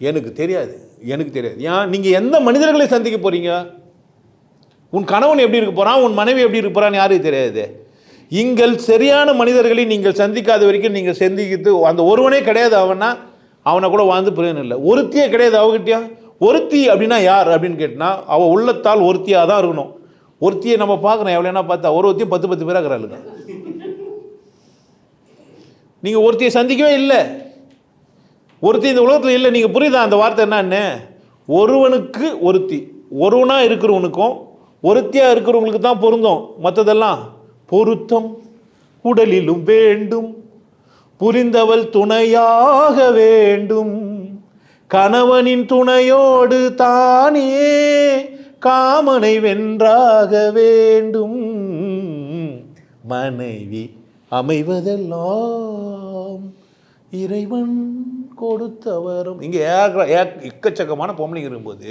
எனக்கு தெரியாது. ஏன் நீங்கள் எந்த மனிதர்களை சந்திக்க போகிறீங்க? உன் கணவன் எப்படி இருக்க போகிறான், உன் மனைவி எப்படி இருக்க போகிறான்னு யாருக்கு தெரியாது. நீங்கள் சரியான மனிதர்களை நீங்கள் சந்திக்காத வரைக்கும் நீங்கள் சந்திக்கிறது அந்த ஒருவனே கிடையாது. அவனை கூட வாழ்ந்து பிரயோஜனம் இல்லை. ஒருத்தியே கிடையாது அவகிட்டயா. ஒருத்தி அப்படின்னா யார் அப்படின்னு கேட்டினா அவள் உள்ளத்தால் ஒருத்தியாக தான் இருக்கணும். ஒருத்தியை நம்ம பார்க்குறோம் எவ்வளோனா பார்த்தா ஒரு ஒருத்தியும் 10 பேராக இருக்கிறாளுங்க. நீங்கள் ஒருத்தியை சந்திக்கவே இல்லை. ஒருத்தி இந்த உலகத்தில் இல்லை. நீங்கள் புரியுதா அந்த வார்த்தை என்னன்னு? ஒருவனுக்கு ஒருத்தி, ஒருவனாக இருக்கிறவனுக்கும் ஒருத்தியாக இருக்கிறவங்களுக்கு தான் பொருந்தும். மற்றதெல்லாம் பொருத்தம் உடலிலும் வேண்டும், புரிந்தவள் துணையாக வேண்டும், கணவனின் துணையோடு தானே காமனை வென்றாக வேண்டும், மனைவி அமைவதெல்லாம் இறைவன் கொடுத்தவரும். இங்கே எக்கச்சக்கமான பொம்பளைங்க இருக்கும்போது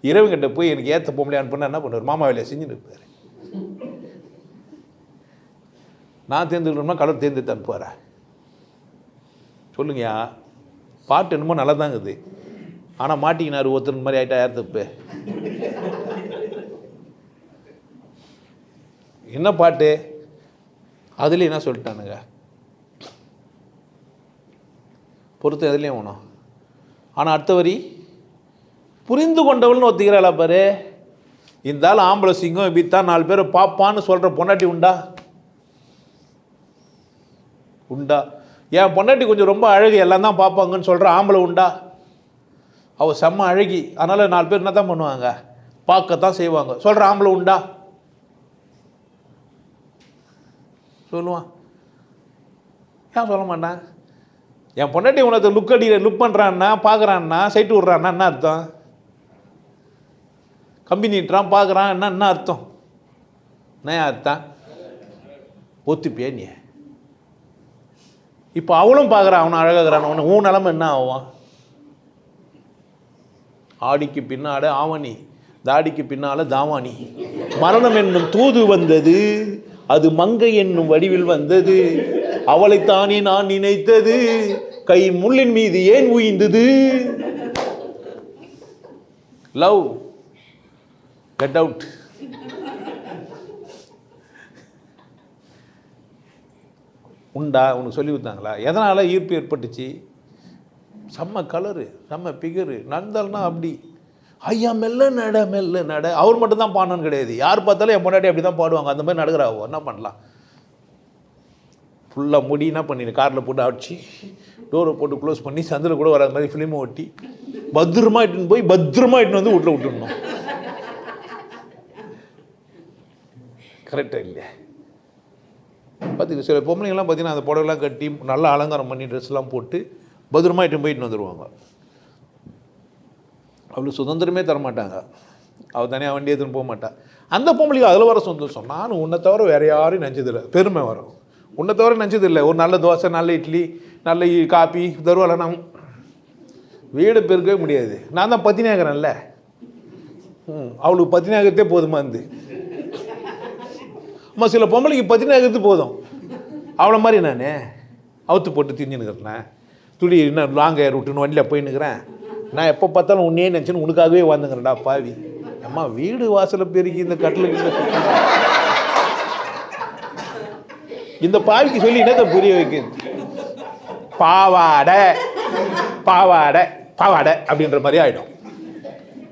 இறைவன்கிட்ட போய் எனக்கு ஏற்ற பொம்பளை அனுப்புனா என்ன பண்ணுவார்? மாமா வேலையை செஞ்சுட்டு இருப்பார். நான் தேர்ந்தெடுக்கணும்னா கடவுள் தேர்ந்தெடுத்து அனுப்புவாரா? சொல்லுங்கயா. பாட்டு என்னமோ நல்லா தான் இருக்குது. ஆனால் மாட்டிக்கினார் ஒருத்தர் மாதிரி ஆகிட்டா யார் தப்பு? என்ன பாட்டு? அதுலேயும் என்ன சொல்லிட்டானுங்க? பொறுத்து எதுலேயும் வேணும். ஆனால் அடுத்த வரி புரிந்து கொண்டவள்னு ஒத்துக்கிறாளா பாரு. இந்த ஆள் ஆம்பளை சிங்கம் இப்படித்தான் 4 பேரை பாப்பான்னு சொல்கிற பொண்டாட்டி உண்டா? என் பொண்டாட்டி கொஞ்சம் ரொம்ப அழகு, எல்லாம் தான் பார்ப்பாங்கன்னு சொல்கிற ஆம்பளை உண்டா? அவள் செம்ம அழகி, அதனால் 4 பேர் என்ன தான் பண்ணுவாங்க? பார்க்கத்தான் செய்வாங்க சொல்கிற ஆம்பளை உண்டா? சொல்லுவான். ஏன் சொல்ல மாட்டான்? என் பொண்டாட்டி உனக்கு லுக் பண்ணுறான்னா, பார்க்குறான்னா, சைட்டு விட்றான்னா என்ன அர்த்தம்? கம்பி நீட்டுறான், பார்க்குறான், என்ன அர்த்தம்? என்ன அர்த்தம்? ஒத்துப்பியா நீ? இப்போ அவளும் பார்க்குறான், அவனை அழகாகிறான். உன் நிலமை என்ன ஆகும்? ஆடிக்கு பின்னால ஆவணி, தாடிக்கு பின்னால தாவாணி. மரணம் என்னும் தூது வந்தது, அது மங்கை என்னும் வடிவில் வந்தது, அவளைத்தானே நான் நினைத்தது, கை முள்ளின் மீது ஏன் உயிர்ந்தது. Love get out. உண்டா? உனக்கு சொல்லி கொடுத்தாங்களா? எதனால் ஈர்ப்பு ஏற்பட்டுச்சு? செம்ம கலரு, செம்ம பிகரு, நடந்தால்னா அப்படி ஐயா மெல்ல நட. அவர் மட்டும்தான் பாடணும்னு கிடையாது. யார் பார்த்தாலும் என் பொண்டாட்டி அப்படி தான் பாடுவாங்க. அந்த மாதிரி நடக்கிறாவோ என்ன பண்ணலாம்? ஃபுல்லாக முடி என்ன பண்ணிடு காரில் போட்டு அடிச்சு டோரை போட்டு க்ளோஸ் பண்ணி சந்தில் கூட வராத மாதிரி ஃபிலிமை ஒட்டி பத்திரமா இட்டுன்னு போய் பத்திரமா இட்டுன்னு வந்து வீட்டில் விட்டுடணும். கரெக்டாக இல்லையா? பார்த்துக்க சில பொம்பளைங்கள்லாம் பார்த்தீங்கன்னா அந்த புடவைலாம் கட்டி நல்லா அலங்காரம் பண்ணி ட்ரெஸ்லாம் போட்டு பத்திரமா இட்டுன்னு போயிட்டு வந்துடுவாங்க. அவளுக்கு சுதந்திரமே தரமாட்டாங்க. அவள் தனியாக வண்டி எடுத்துன்னு போக மாட்டாள். அந்த பொம்பளைக்கு அதில் வர சந்தோஷம். நானும் உன்னை தவிர வேறு யாரையும் நினச்சதில்லை. பெருமை வரும். உன்னை தவிர நினச்சதில்லை. ஒரு நல்ல தோசை, நல்ல இட்லி, நல்ல காப்பி தருவாள். நான் வீடு பெருக்கவே முடியாது. நான் தான் பத்தினியாகிறேன்ல. அவளுக்கு பத்தினியாகிறதே போதுமா இருந்து. அம்மா சில பொம்பளைக்கு பத்தினியாகிறது போதும். அவளை மாதிரி நான் அவுத்து போட்டு திரிஞ்சுன்னுக்கிறேன். துடி இன்னும் லாங் ஏர் விட்டுன்னு வண்டியில் போயின்னுக்கிறேன். நான் எப்போ பார்த்தாலும் உன்னே நினச்சின்னு உனக்காகவே வாழ்ந்துங்கிறேன்டா பாவி. அம்மா வீடு வாசலை பெருக்கி இந்த கட்டிலுக்கு இந்த பாவிக்கு சொல்லி என்னத்தை புரிய வைக்கிறது? பாவாடை பாவாடை பாவாடை அப்படின்ற மாதிரி ஆகிடும்.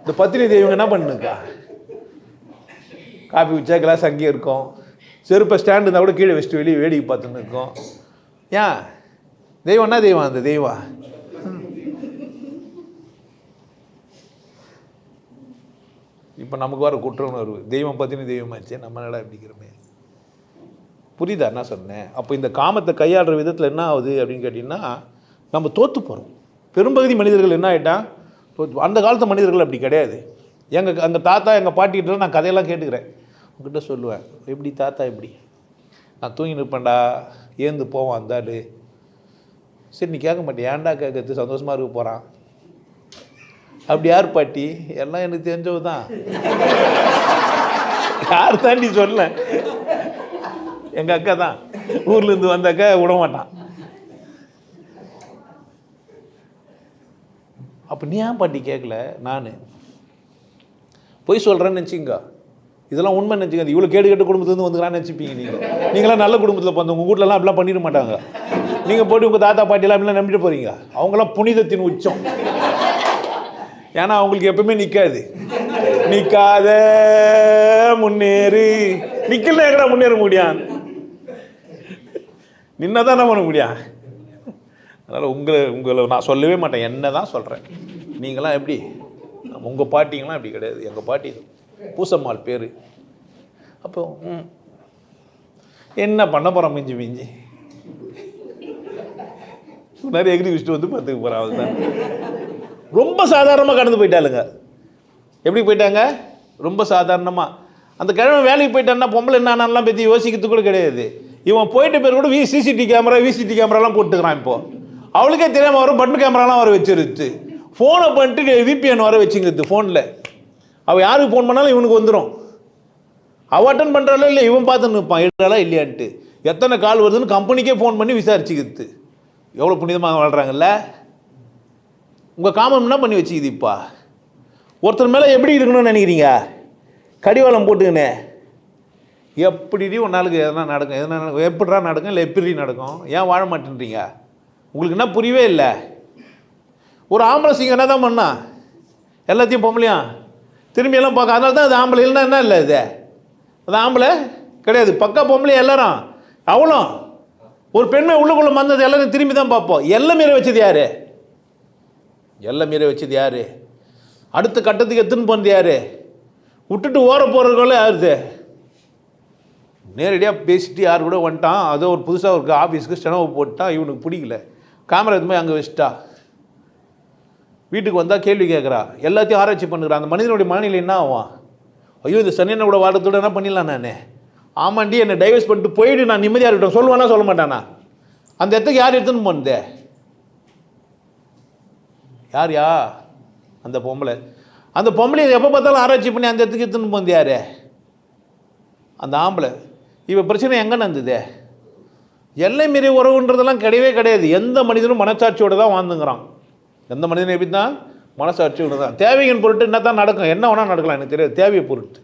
இந்த பத்தினி தெய்வங்க என்ன பண்ணுக்கா? காப்பி வச்சா கிளாஸ் அங்கேயே இருக்கும். செருப்பை ஸ்டாண்டு இருந்தால் கூட கீழே வச்சுட்டு வெளியே வேடிக்கை பார்த்துன்னு இருக்கோம். ஏன் தெய்வம் என்ன தெய்வம்? அந்த தெய்வம் இப்போ நமக்கு வர குற்றவுணர்வு. தெய்வம் பற்றின தெய்வமாச்சே, நம்ம நட அப்படிங்கிறமே. புரியுதா என்ன சொன்னேன்? அப்போ இந்த காமத்தை கையாளுற விதத்தில் என்ன ஆகுது அப்படின்னு கேட்டிங்கன்னா நம்ம தோற்று போகிறோம். பெரும்பகுதி மனிதர்கள் என்ன ஆகிட்டான்? அந்த காலத்து மனிதர்கள் அப்படி கிடையாது. எங்கள் தாத்தா எங்கள் பாட்டிகிட்ட நான் கதையெல்லாம் கேட்டுக்கிறேன். உங்ககிட்ட சொல்லுவேன், எப்படி தாத்தா எப்படி நான் தூங்கி நிற்பேன்டா, ஏந்து போவான் அந்தாடு. சரி நீ கேட்க மாட்டேன், ஏன்டா கேட்கறது, சந்தோஷமாக இருக்க போகிறான். அப்படி யார் பாட்டி? எல்லாம் எனக்கு தெரிஞ்சவு தான். யார் தாண்டி சொல்ல, எங்கள் அக்கா தான். ஊர்லேருந்து வந்தாக்கா விட மாட்டான். அப்போ நீ ஏன் பாட்டி கேட்கல? நான் பொய் சொல்கிறேன்னு நினச்சிங்க, இதெல்லாம் உண்மை நினச்சிங்க. இவ்வளோ கேடு கேட்டு குடும்பத்துலேருந்து வந்துக்கிறான்னு நினச்சிப்பீங்க. நீங்களாம் நல்ல குடும்பத்தில் பிறந்த, உங்கள் வீட்டிலலாம் அப்படிலாம் பண்ணிட மாட்டாங்க. நீங்கள் போய்ட்டு உங்கள் தாத்தா பாட்டிலாம் அப்படிலாம் நம்பிட்டு போகிறீங்க. அவங்களாம் புனிதத்தின் உச்சம். ஏன்னா அவங்களுக்கு எப்பவுமே நிற்காது. நிற்காத முன்னேறு, நிற்கல எங்கடா முன்னேற முடியாது, நின்னா தான் என்ன பண்ண முடியும். அதனால் உங்களை நான் சொல்லவே மாட்டேன், என்ன தான் சொல்கிறேன். நீங்களாம் எப்படி, உங்கள் பாட்டிங்களாம் அப்படி கிடையாது. எங்கள் பாட்டி பூசம்மாள் பேர். அப்போ என்ன பண்ண போகிறோம், மிஞ்சி மிஞ்சி நிறைய எகிரி வச்சுட்டு வந்து பார்த்துக்க போகிறேன். அவள் தான் ரொம்ப சாதாரணமாக கடந்து போயிட்டாளுங்க. எப்படி போயிட்டாங்க? ரொம்ப சாதாரணமாக. அந்த கிழமை வேலைக்கு போயிட்டான்னா பொம்பளை என்னென்னலாம் பற்றி யோசிக்கிறது கூட கிடையாது. இவன் போயிட்ட பேர் கூட சிசிடிவி கேமராலாம் போட்டுக்கிறான். இப்போது அவளுக்கே தெரியாமல் வரும், பட்டன் கேமராலாம் வர வச்சிருச்சு. ஃபோனை பண்ணிட்டு விபிஎன் வர வச்சுங்கிறது ஃபோனில். அவள் யாருக்கு ஃபோன் பண்ணாலும் இவனுக்கு வந்துடும். அவள் அட்டன் பண்ணுறாலும் இல்லை, இவன் பார்த்துன்னு இருப்பான் எடுறாளா இல்லையான்ட்டு. எத்தனை கால் வருதுன்னு கம்பெனிக்கே ஃபோன் பண்ணி விசாரிச்சுக்கிறது. எவ்வளோ புனிதமாக வாழ்கிறாங்கல்ல. உங்கள் காமம் என்ன பண்ணி வச்சுக்குது? இப்போ ஒருத்தர் மேலே எப்படி இருக்கணும்னு நினைக்கிறீங்க? கடிவாளம் போட்டுக்கினே எப்படி ஒரு நாளுக்கு எதனா நடக்கும், எதனா நடக்கும், எப்படிடா நடக்கும், இல்லை எப்படி நடக்கும்? ஏன் வாழ மாட்டேன்றீங்க? உங்களுக்கு என்ன புரியவே இல்லை. ஒரு ஆம்பளை சிங்கம் என்ன தான் பண்ணா, எல்லாத்தையும் பொம்பளையும் திரும்பி எல்லாம் பார்க்க. அதனால தான் அது ஆம்பளை. இல்லைன்னா என்ன இல்லை, இது அது ஆம்பளை கிடையாது, பக்கா பொம்பளை எல்லாரும். அவளும் ஒரு பெண்மை உள்ளுக்குள்ளே வந்தது எல்லாரும் திரும்பி தான் பார்ப்போம். எல்லாம் மீற வச்சது யார்? எல்லாம் மீற வச்சது யார்? அடுத்த கட்டத்துக்கு எத்துன்னு போனது யார்? விட்டுட்டு ஓர போகிறதுக்குள்ள யாருது? நேரடியாக பேசிட்டு யார் கூட வந்துட்டான். அதோ ஒரு புதுசாக ஒரு ஆஃபீஸுக்கு ஸ்டெனோவை போட்டான், இவனுக்கு பிடிக்கல, கேமரா எதுவுமே அங்கே வச்சுட்டா. வீட்டுக்கு வந்தால் கேள்வி கேட்குறா, எல்லாத்தையும் ஆராய்ச்சி பண்ணுறான். அந்த மனிதனுடைய மனநிலை என்ன ஆகும்? ஐயோ இந்த சனியனை கூட வாழத்தோடு என்ன பண்ணிடலாம் நான்? ஆமாண்டி என்னை டைவர்ஸ் பண்ணிட்டு போயிட்டு நான் நிம்மதியாக இருக்கட்டும் சொல்லுவானா சொல்ல மாட்டானா? அந்த இடத்துக்கு யார் எடுத்துன்னு போனது? யார்யா? அந்த பொம்பளை. அந்த பொம்பளை எப்போ பார்த்தாலும் ஆராய்ச்சி பண்ணி அந்த இடத்துக்கு எடுத்துன்னு போனது யார்? அந்த ஆம்பளை. இப்போ பிரச்சனை எங்கே நடந்தது? எல்லை மீறி உறவுன்றதெல்லாம் கிடையவே கிடையாது. எந்த மனிதனும் மனசாட்சியோடு தான் வாழ்ந்துங்கிறான். எந்த மனிதனும் எப்படி தான் மனசாட்சியோடு தான். தேவையின் பொருட்டு என்ன தான் நடக்கும், என்ன வேணால் நடக்கலாம், எனக்கு தெரியாது. தேவையை பொருட்டு.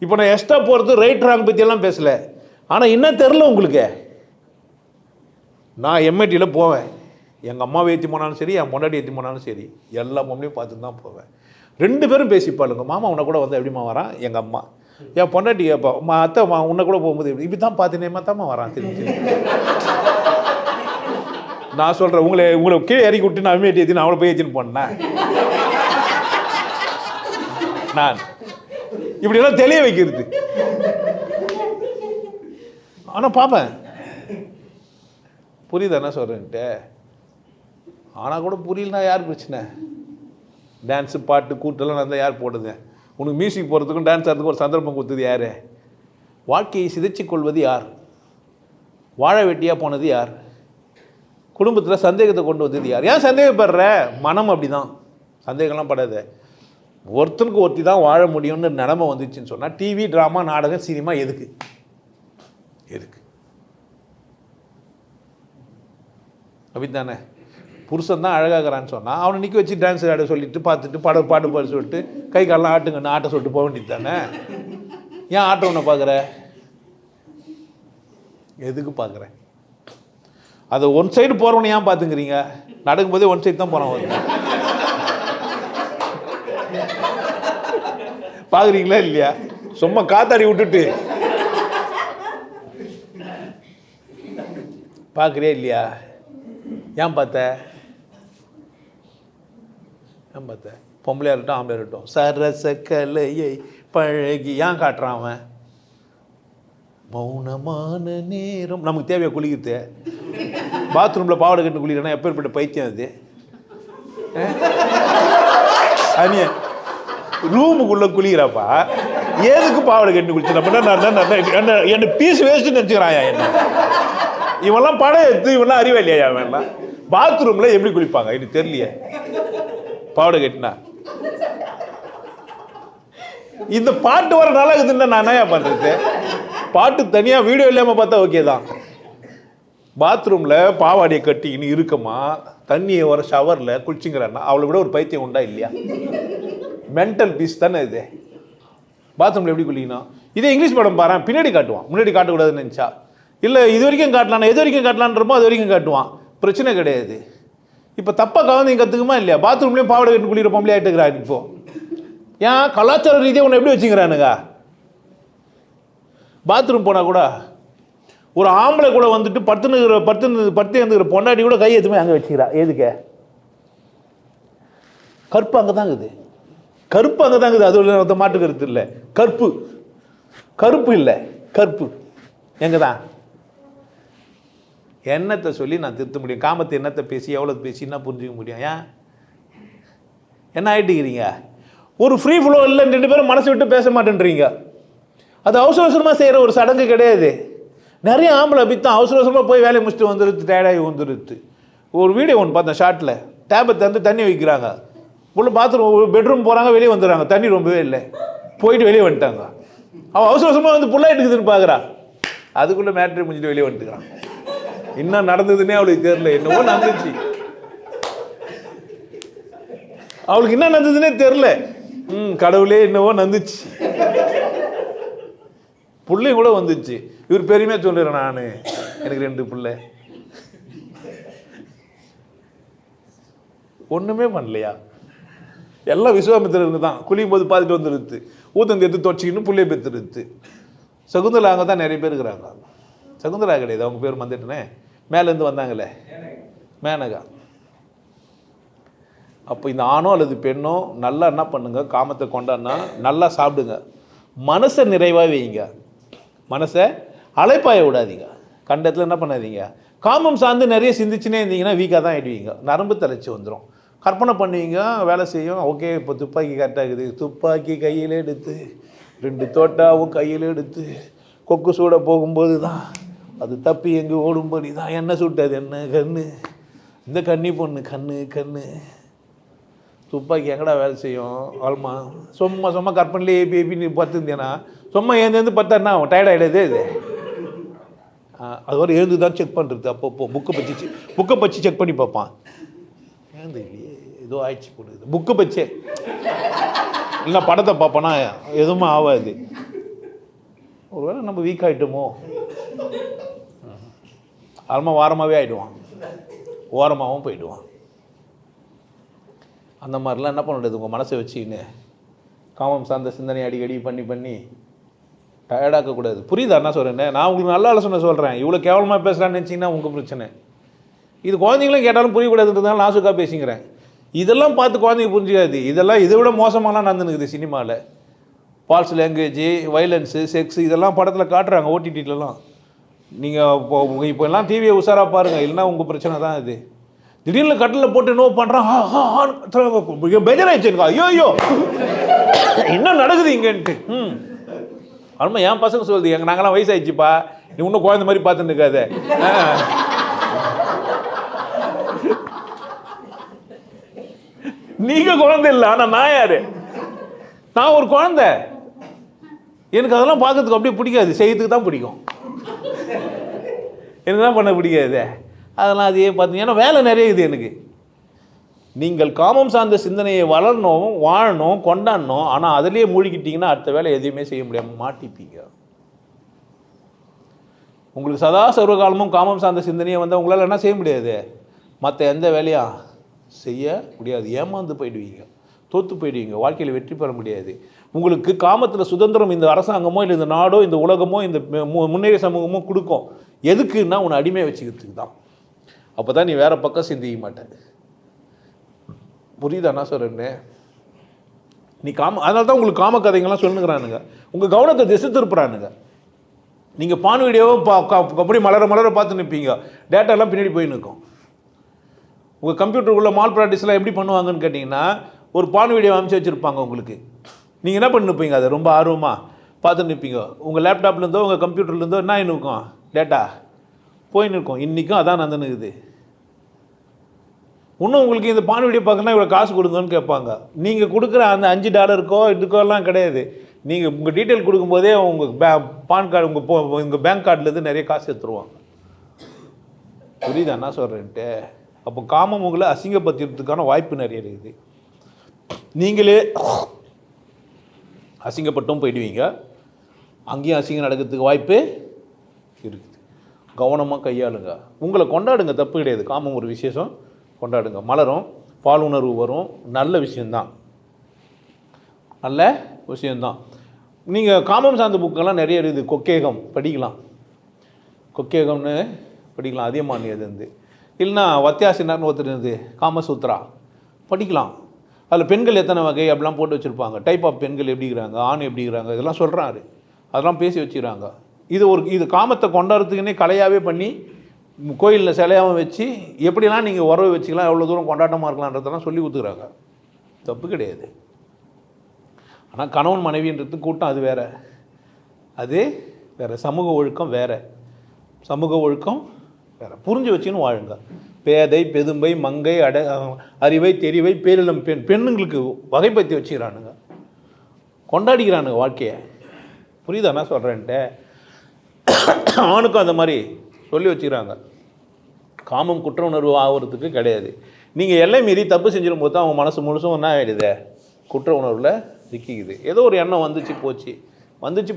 இப்போ நான் எக்ஸ்ட்ரா போகிறது ரைட் ராங் பற்றியெல்லாம் பேசலை. ஆனால் இன்னும் தெரில உங்களுக்கு. நான் எம்ஐடியில் போவேன், எங்கள் அம்மாவை ஏற்றி போனாலும் சரி, என் பொண்டாட்டி ஏற்றி போனாலும் சரி, எல்லா பொம்மையும் பார்த்துட்டு தான் போவேன். 2 பேரும் பேசிப்பாளுங்க. மாமா உன்னை கூட வந்து எப்படிமா வரான்? எங்கள் அம்மா. என் பொண்டாட்டி கேட்பா, அத்தை உன்னை கூட போகும்போது இப்படி தான் பார்த்துனேமா தாம்மா வரான் திரும்பி. நான் சொல்கிறேன், உங்களை கீழே இறக்கி விட்டு நான் எம்ஐடி ஏற்றி நான் அவளை போய் ஏற்றின்னு போனேன். நான் இப்படியெல்லாம் தெளிய வைக்கிறது. ஆனால் பார்ப்பேன், புரியுது என்ன சொல்கிறேன்ட்டு. ஆனால் கூட புரியலனா யார் பிரச்சனை? டான்ஸு பாட்டு கூட்டெல்லாம் நான் தான் யார் போடுது? உனக்கு மியூசிக் போகிறதுக்கும் டான்ஸ் ஆடுறதுக்கும் ஒரு சந்தர்ப்பம் கொடுத்தது யார்? வாழ்க்கையை சிதைச்சி கொள்வது யார்? வாழ வெட்டியாக போனது யார்? குடும்பத்தில் சந்தேகத்தை கொண்டு வந்தது யார்? ஏன் சந்தேகப்படுற? மனம் அப்படி தான், சந்தேகம்லாம் படாது. ஒருத்தனுக்கு ஒருத்தி தான் வாழ முடியும்னு நிலைமை வந்துச்சுன்னு சொன்னால் டிவி, ட்ராமா, நாடகம், சினிமா எதுக்கு? அப்படி தானே. புருஷன் தான் அழகாகிறான்னு சொன்னால் அவனை நிற்க வச்சு டான்ஸ் ஆட சொல்லிட்டு பார்த்துட்டு பாட்டு பாட சொல்லிட்டு கை காலெலாம் ஆட்டுங்கன்னு ஆட்ட சொல்லிட்டு போக வேண்டியது தானே. ஏன் ஆட்டவனை பார்க்குற? எதுக்கு பார்க்குறேன்? அதை ஒன் சைடு போகிறவனை ஏன் பார்த்துங்கிறீங்க? நடக்கும்போதே ஒன் சைடு தான் போகிறான். பார்க்குறீங்களா இல்லையா? சும்மா காத்தாடி விட்டுட்டு பார்க்குறியா இல்லையா? ஏன் பார்த்த? பொம்பளையாக இருக்கட்டும் ஆம்பளை இருக்கட்டும், சரச கலையை பழகி ஏன் காட்டுறான் அவன்? மௌனமான நேரம். நமக்கு தேவையா குளிக்கிறது? பாத்ரூமில் பாவாடை கட்டு குளிக்கிறேன்னா எப்பேற்பட்ட பைத்தியம் அது? அனிய ரூமுக்குள்ளே குளிக்கிறாப்பா, எதுக்கு பாவாடை கட்டி குளிச்சு என்ன பீஸ் வேஸ்ட்டுன்னு நினச்சிக்கிறாயா என்ன? இவெல்லாம் படம் எடுத்து இவெல்லாம் அறிவே இல்லையா? அவன்லாம் பாத்ரூமில் எப்படி குளிப்பாங்க எனக்கு தெரியலையே பாவாடை கட்டினா. இந்த பாட்டு வர நல்லா இருக்குதுன்னு நான் என்னையா பண்ணுறது? பாட்டு தனியாக வீடியோ இல்லாமல் பார்த்தா ஓகே தான். பாத்ரூமில் பாவாடையை கட்டிக்கின்னு இருக்கமா தண்ணியை வர ஷவரில் குளிச்சுங்கிறான்னா அவளை விட ஒரு பைத்தியம் உண்டா இல்லையா? மென்டல் பீஸ் தானே இது. பாத்ரூமில் எப்படி குளிக்கணும்? இதே இங்கிலீஷ் படம் பாரு, பின்னாடி காட்டுவான், முன்னாடி காட்டக்கூடாதுன்னு நினச்சா. இல்லை இது வரைக்கும் காட்டலாம், எது வரைக்கும் காட்டலான்றமோ அது வரைக்கும் காட்டுவான், பிரச்சனை கிடையாது. இப்போ தப்பாக கவர்ந்து கற்றுக்குமா இல்லையா? பாத்ரூம்லேயும் பாவாடை கட்டி குளிக்கிற பொம்பளை ஆகிட்டுக்கிறான். இப்போ ஏன் கலாச்சார ரீதியாக உன்னை எப்படி வச்சுக்கிறானுங்க? பாத்ரூம் போனால் கூட ஒரு ஆம்பளை கூட வந்துட்டு படுத்து இருந்துக்கிற பொண்டாட்டி கூட கை எதுவுமே அங்கே வச்சுக்கிறா. எதுக்கு? கற்பு அங்கே தான் இருக்குது, கருப்பு அங்கே தான் இருக்குது. அது மாட்டு கருத்து இல்லை. கருப்பு இல்லை, கற்பு எங்கே தான்? என்னத்தை சொல்லி நான் திருத்த முடியும்? காமத்தை என்னத்தை பேசி எவ்வளோ பேசி என்ன புரிஞ்சிக்க முடியும்? ஏன் என்ன ஆகிட்டுக்கிறீங்க? ஒரு ஃப்ரீ ஃப்ளோ இல்லை, 2 பேரும் மனசு விட்டு பேச மாட்டேன்றீங்க. அது அவசர அவசரமாக செய்கிற ஒரு சடங்கு கிடையாது. நிறைய ஆம்பளை அப்படித்தான் அவசர அவசரமாக போய் வேலையை முடிச்சுட்டு வந்துடுது, டயர்டாகி வந்துடுது. ஒரு வீடியோ ஒன்று பார்த்தேன், ஷார்ட்டில் டேப்பை தந்து தண்ணி வைக்கிறாங்க, உள்ள பாத்ரூம் பெட்ரூம் போகிறாங்க, வெளியே வந்துடுறாங்க, தண்ணி ரொம்பவே இல்லை, போயிட்டு வெளியே வந்துட்டாங்க. அவன் அவசர அவசரமாக வந்து புள்ள எடுக்குதுன்னு பார்க்குறா, அதுக்குள்ளே மேட்ரி முடிஞ்சிட்டு வெளியே வந்துட்டுக்கிறான். என்ன நடந்ததுன்னே அவளுக்கு தெரியல, என்னவோ நடந்துச்சு, அவளுக்கு என்ன நடந்ததுன்னே தெரில. கடவுளே என்னவோ நடந்துச்சு, பிள்ளையும் கூட வந்துச்சு. இவர் பெருமையாக சொல்லுறேன், நான் எனக்கு 2 பிள்ளை, ஒன்றுமே பண்ணலையா? எல்லாம் விஸ்வாமித்திரருக்கு தான். குளிக்கும் போது பார்த்துட்டு வந்துடுது, ஊத்தம் எடுத்து தொச்சிக்கின்னு பிள்ளைய பெற்றுடுது. சகுந்தலா அங்கே தான் நிறைய பேர் இருக்கிறாங்க. சகுந்தலா கிடையாது, அவங்க பேர் வந்துட்டுனே மேலேருந்து வந்தாங்களே, மேனகா. அப்போ இந்த ஆணோ அல்லது பெண்ணோ நல்லா என்ன பண்ணுங்க, காமத்தை கொண்டாடினா நல்லா சாப்பிடுங்க, மனசை நிறைவாக வைங்க, மனசை அலைப்பாய விடாதீங்க, கண்டத்தில் என்ன பண்ணாதீங்க. காமம் சார்ந்து நிறைய சிந்திச்சுனே இருந்தீங்கன்னா வீக்காக தான் ஆகிடுவீங்க, நரம்பு தலைச்சி வந்துடும், கற்பனை பண்ணுவீங்க, வேலை செய்யும். ஓகே, இப்போ துப்பாக்கி கரெக்டாகுது, துப்பாக்கி கையில் எடுத்து 2 தோட்டாவும் கையில் எடுத்து கொக்கு சூட போகும்போது தான் அது தப்பி எங்கே ஓடும்படி தான் என்ன சுட்டது என்ன கண்ணு, இந்த கண்ணி பொண்ணு கண்ணு துப்பாக்கி எங்கடா வேலை செய்யும்? ஆல்மா சும்மா கற்பனையிலே ஏபின்னு பார்த்துருந்தேன்னா சும்மா ஏந்து பார்த்தா டயர்ட் ஆகிடாதே இது. அது வரை எழுந்து தான் செக் பண்ணுறது. அப்பப்போ புக்கை பச்சு செக் பண்ணி பார்ப்பான், ஏந்து இல்லையே ஏதோ ஆயிடுச்சு போடுது, புக்கை பச்சே இல்லை படத்தை பார்ப்போன்னா எதுவுமே ஆகாது. ஒருவேளை நம்ம வீக் ஆகிட்டோமோ, ஆல்மா வாரமாகவே ஆகிடுவான், ஓரமாகவும் போயிடுவான். அந்த மாதிரிலாம் என்ன பண்ணுறது? உங்கள் மனசை வச்சுக்கின்னு காமம் சார்ந்த சிந்தனை அடிக்கடி பண்ணி டயர்டாக்கக்கூடாது. புரியுதா என்ன சொல்கிறேன்னு? நான் உங்களுக்கு நல்ல ஆலோசனை சொல்கிறேன். இவ்வளோ கேவலமாக பேசுகிறான்னு நினச்சிங்கன்னா உங்கள் பிரச்சனை. இது குழந்தைங்களும் கேட்டாலும் புரியக்கூடாதுன்றதுனால நான் சுக்கா பேசிக்கிறேன். இதெல்லாம் பார்த்து குழந்தைங்க புரிஞ்சுக்காது. இதெல்லாம் இதை விட மோசமாலாம் நடந்துனுக்குது சினிமாவில். ஃபால்ஸ் லாங்குவேஜ், வைலன்ஸு, செக்ஸு இதெல்லாம் படத்தில் காட்டுறாங்க, ஓடிடிலலாம். நீங்கள் இப்போ எல்லாம் டிவியை உஷாராக பாருங்கள், இல்லைன்னா உங்கள் பிரச்சனை தான் இது. திடீர்னு கட்டில் போட்டு என்ன பண்ணுறான், பெஜராயிடுச்சு எனக்கு, ஐயோ என்ன நடக்குது இங்கன்ட்டு. ஆமாம், என் பசங்க சொல்லுது, நாங்களாம் வயசாகிடுச்சுப்பா, நீ இன்னும் குழந்தை மாதிரி பார்த்துன்னு இருக்காத. நீங்க குழந்தை இல்லை, ஆனால் நான் யாரு? நான் ஒரு குழந்தை. எனக்கு அதெல்லாம் பார்க்கறதுக்கு அப்படியே பிடிக்காது, செய்யறதுக்கு தான் பிடிக்கும். எனக்கு தான் பண்ண பிடிக்காது அதெல்லாம். அதையே பார்த்தீங்க, ஏன்னா வேலை நிறைய இருக்குது எனக்கு. நீங்கள் காமம் சார்ந்த சிந்தனையை வளரணும், வாழணும், கொண்டாடணும். ஆனால் அதிலேயே மூழ்கிட்டீங்கன்னா அடுத்த வேலை எதையுமே செய்ய முடியாமல் மாட்டிப்பீங்க. உங்களுக்கு சதா சர்வகாலமும் காமம் சார்ந்த சிந்தனையை வந்து உங்களால் என்ன செய்ய முடியாது, மற்ற எந்த வேலையாக செய்ய முடியாது. ஏமாந்து போயிடுவீங்க, தோற்று போயிடுவீங்க, வாழ்க்கையில் வெற்றி பெற முடியாது. உங்களுக்கு காமத்தில் சுதந்திரம் இந்த அரசாங்கமோ இல்லை இந்த நாடோ இந்த உலகமோ இந்த முன்னேறிய சமூகமோ கொடுக்கும். எதுக்குன்னா உன்னை அடிமையை வச்சுக்கிறதுக்கு தான். அப்போ தான் நீ வேறு பக்கம் சிந்திக்க மாட்டேன். புரியுதா நான் சொல்கிறேன்னு? நீ அதனால தான் உங்களுக்கு காம கதைங்கள்லாம் சொல்லுங்கிறானுங்க, உங்கள் கவனத்தை திசை திருப்புறானுங்க. நீங்கள் பான் வீடியோவை அப்படி மலர பார்த்து நிற்பீங்க, டேட்டாலாம் பின்னாடி போய் நிற்கும். உங்கள் கம்ப்யூட்டருக்குள்ளே மால் ப்ராக்டிஸ்லாம் எப்படி பண்ணுவாங்கன்னு கேட்டிங்கன்னா, ஒரு பான் வீடியோ அமைச்சு வச்சுருப்பாங்க உங்களுக்கு. நீங்கள் என்ன பண்ணி நிற்பீங்க? அதை ரொம்ப ஆர்வமாக பார்த்துட்டு நிற்பீங்க. உங்கள் லேப்டாப்லேருந்தோ உங்கள் கம்ப்யூட்டர்லேருந்தோ என்ன இருக்கும்? டேட்டா போயின்னு இருக்கும். இன்றைக்கும் அதான் நடந்துனுக்குது. இன்னும் உங்களுக்கு இந்த பான் வீடியோ பார்க்கணுன்னா இவ்வளோ காசு கொடுங்கன்னு கேட்பாங்க. நீங்கள் கொடுக்குற அந்த $5 இதுக்கோலாம் கிடையாது. நீங்கள் உங்கள் டீட்டெயில் கொடுக்கும்போதே உங்கள் பான் கார்டு உங்கள் பேங்க் கார்டுலேருந்து நிறைய காசு எடுத்துருவாங்க. புரியுதா என்ன சொல்கிறேன்ட்டு? அப்போ காமம் உங்களை அசிங்கப்படுத்துறதுக்கான வாய்ப்பு நிறைய இருக்குது. நீங்களே அசிங்கப்பட்டும் போயிடுவீங்க. அங்கேயும் அசிங்கம் நடக்கிறதுக்கு வாய்ப்பு இருக்குது. கவனமாக கையாளுங்க. உங்களை கொண்டாடுங்க, தப்பு கிடையாது. காமம் ஒரு விசேஷம், கொண்டாடுங்க. மலரும், பால் உணர்வு வரும், நல்ல விஷயந்தான், நல்ல விஷயந்தான். நீங்கள் காமம் சார்ந்த புக்கெல்லாம் நிறைய இருக்குது. கொக்கேகம் படிக்கலாம், கொக்கேகம்னு படிக்கலாம். அதிகமானது இருந்து இல்லைன்னா வத்தியாசினார்னு ஒருத்தர் இருந்து காமசூத்ரா படிக்கலாம். அதில் பெண்கள் எத்தனை வகை அப்படிலாம் போட்டு வச்சுருப்பாங்க. டைப் ஆஃப் பெண்கள் எப்படி இருக்கிறாங்க, ஆண் எப்படி இருக்கிறாங்க, இதெல்லாம் சொல்கிறாரு. அதெல்லாம் பேசி வச்சுக்கிறாங்க. இது காமத்தை கொண்டாடுறதுக்குன்னே கலையாகவே பண்ணி கோயிலில் சிலையாகவும் வச்சு எப்படிலாம் நீங்கள் உறவு வச்சுக்கலாம், எவ்வளோ தூரம் கொண்டாட்டமாக இருக்கலான்றதெல்லாம் சொல்லி கொடுத்துக்கிறாங்க. தப்பு கிடையாது. ஆனால் கணவன் மனைவின்றது கூட்டம் அது வேறு, அது வேறு. சமூக ஒழுக்கம் வேறு, சமூக ஒழுக்கம் வேறு. புரிஞ்சு வச்சுன்னு வாழுங்க. பேதை, பெதும்பை, மங்கை, அறிவை, தெரிவை, பேரிளம் பெண், பெண்ணுங்களுக்கு வகைப்படுத்தி வச்சுக்கிறானுங்க, கொண்டாடிக்கிறானுங்க வாழ்க்கையை. புரியுதா என்ன சொல்கிறேன்ட்டு? ஆணுக்கும் அந்த மாதிரி சொல்லி வச்சுக்கிறாங்க. காமம் குற்ற உணர்வு ஆகிறதுக்கு கிடையாது. நீங்கள் எல்லை மீறி தப்பு செஞ்சிடும் போது தான் அவங்க மனசு முழுசும் என்ன ஆகிடுது, குற்ற உணர்வில் சிக்கிக்குது. ஏதோ ஒரு எண்ணம் வந்துச்சு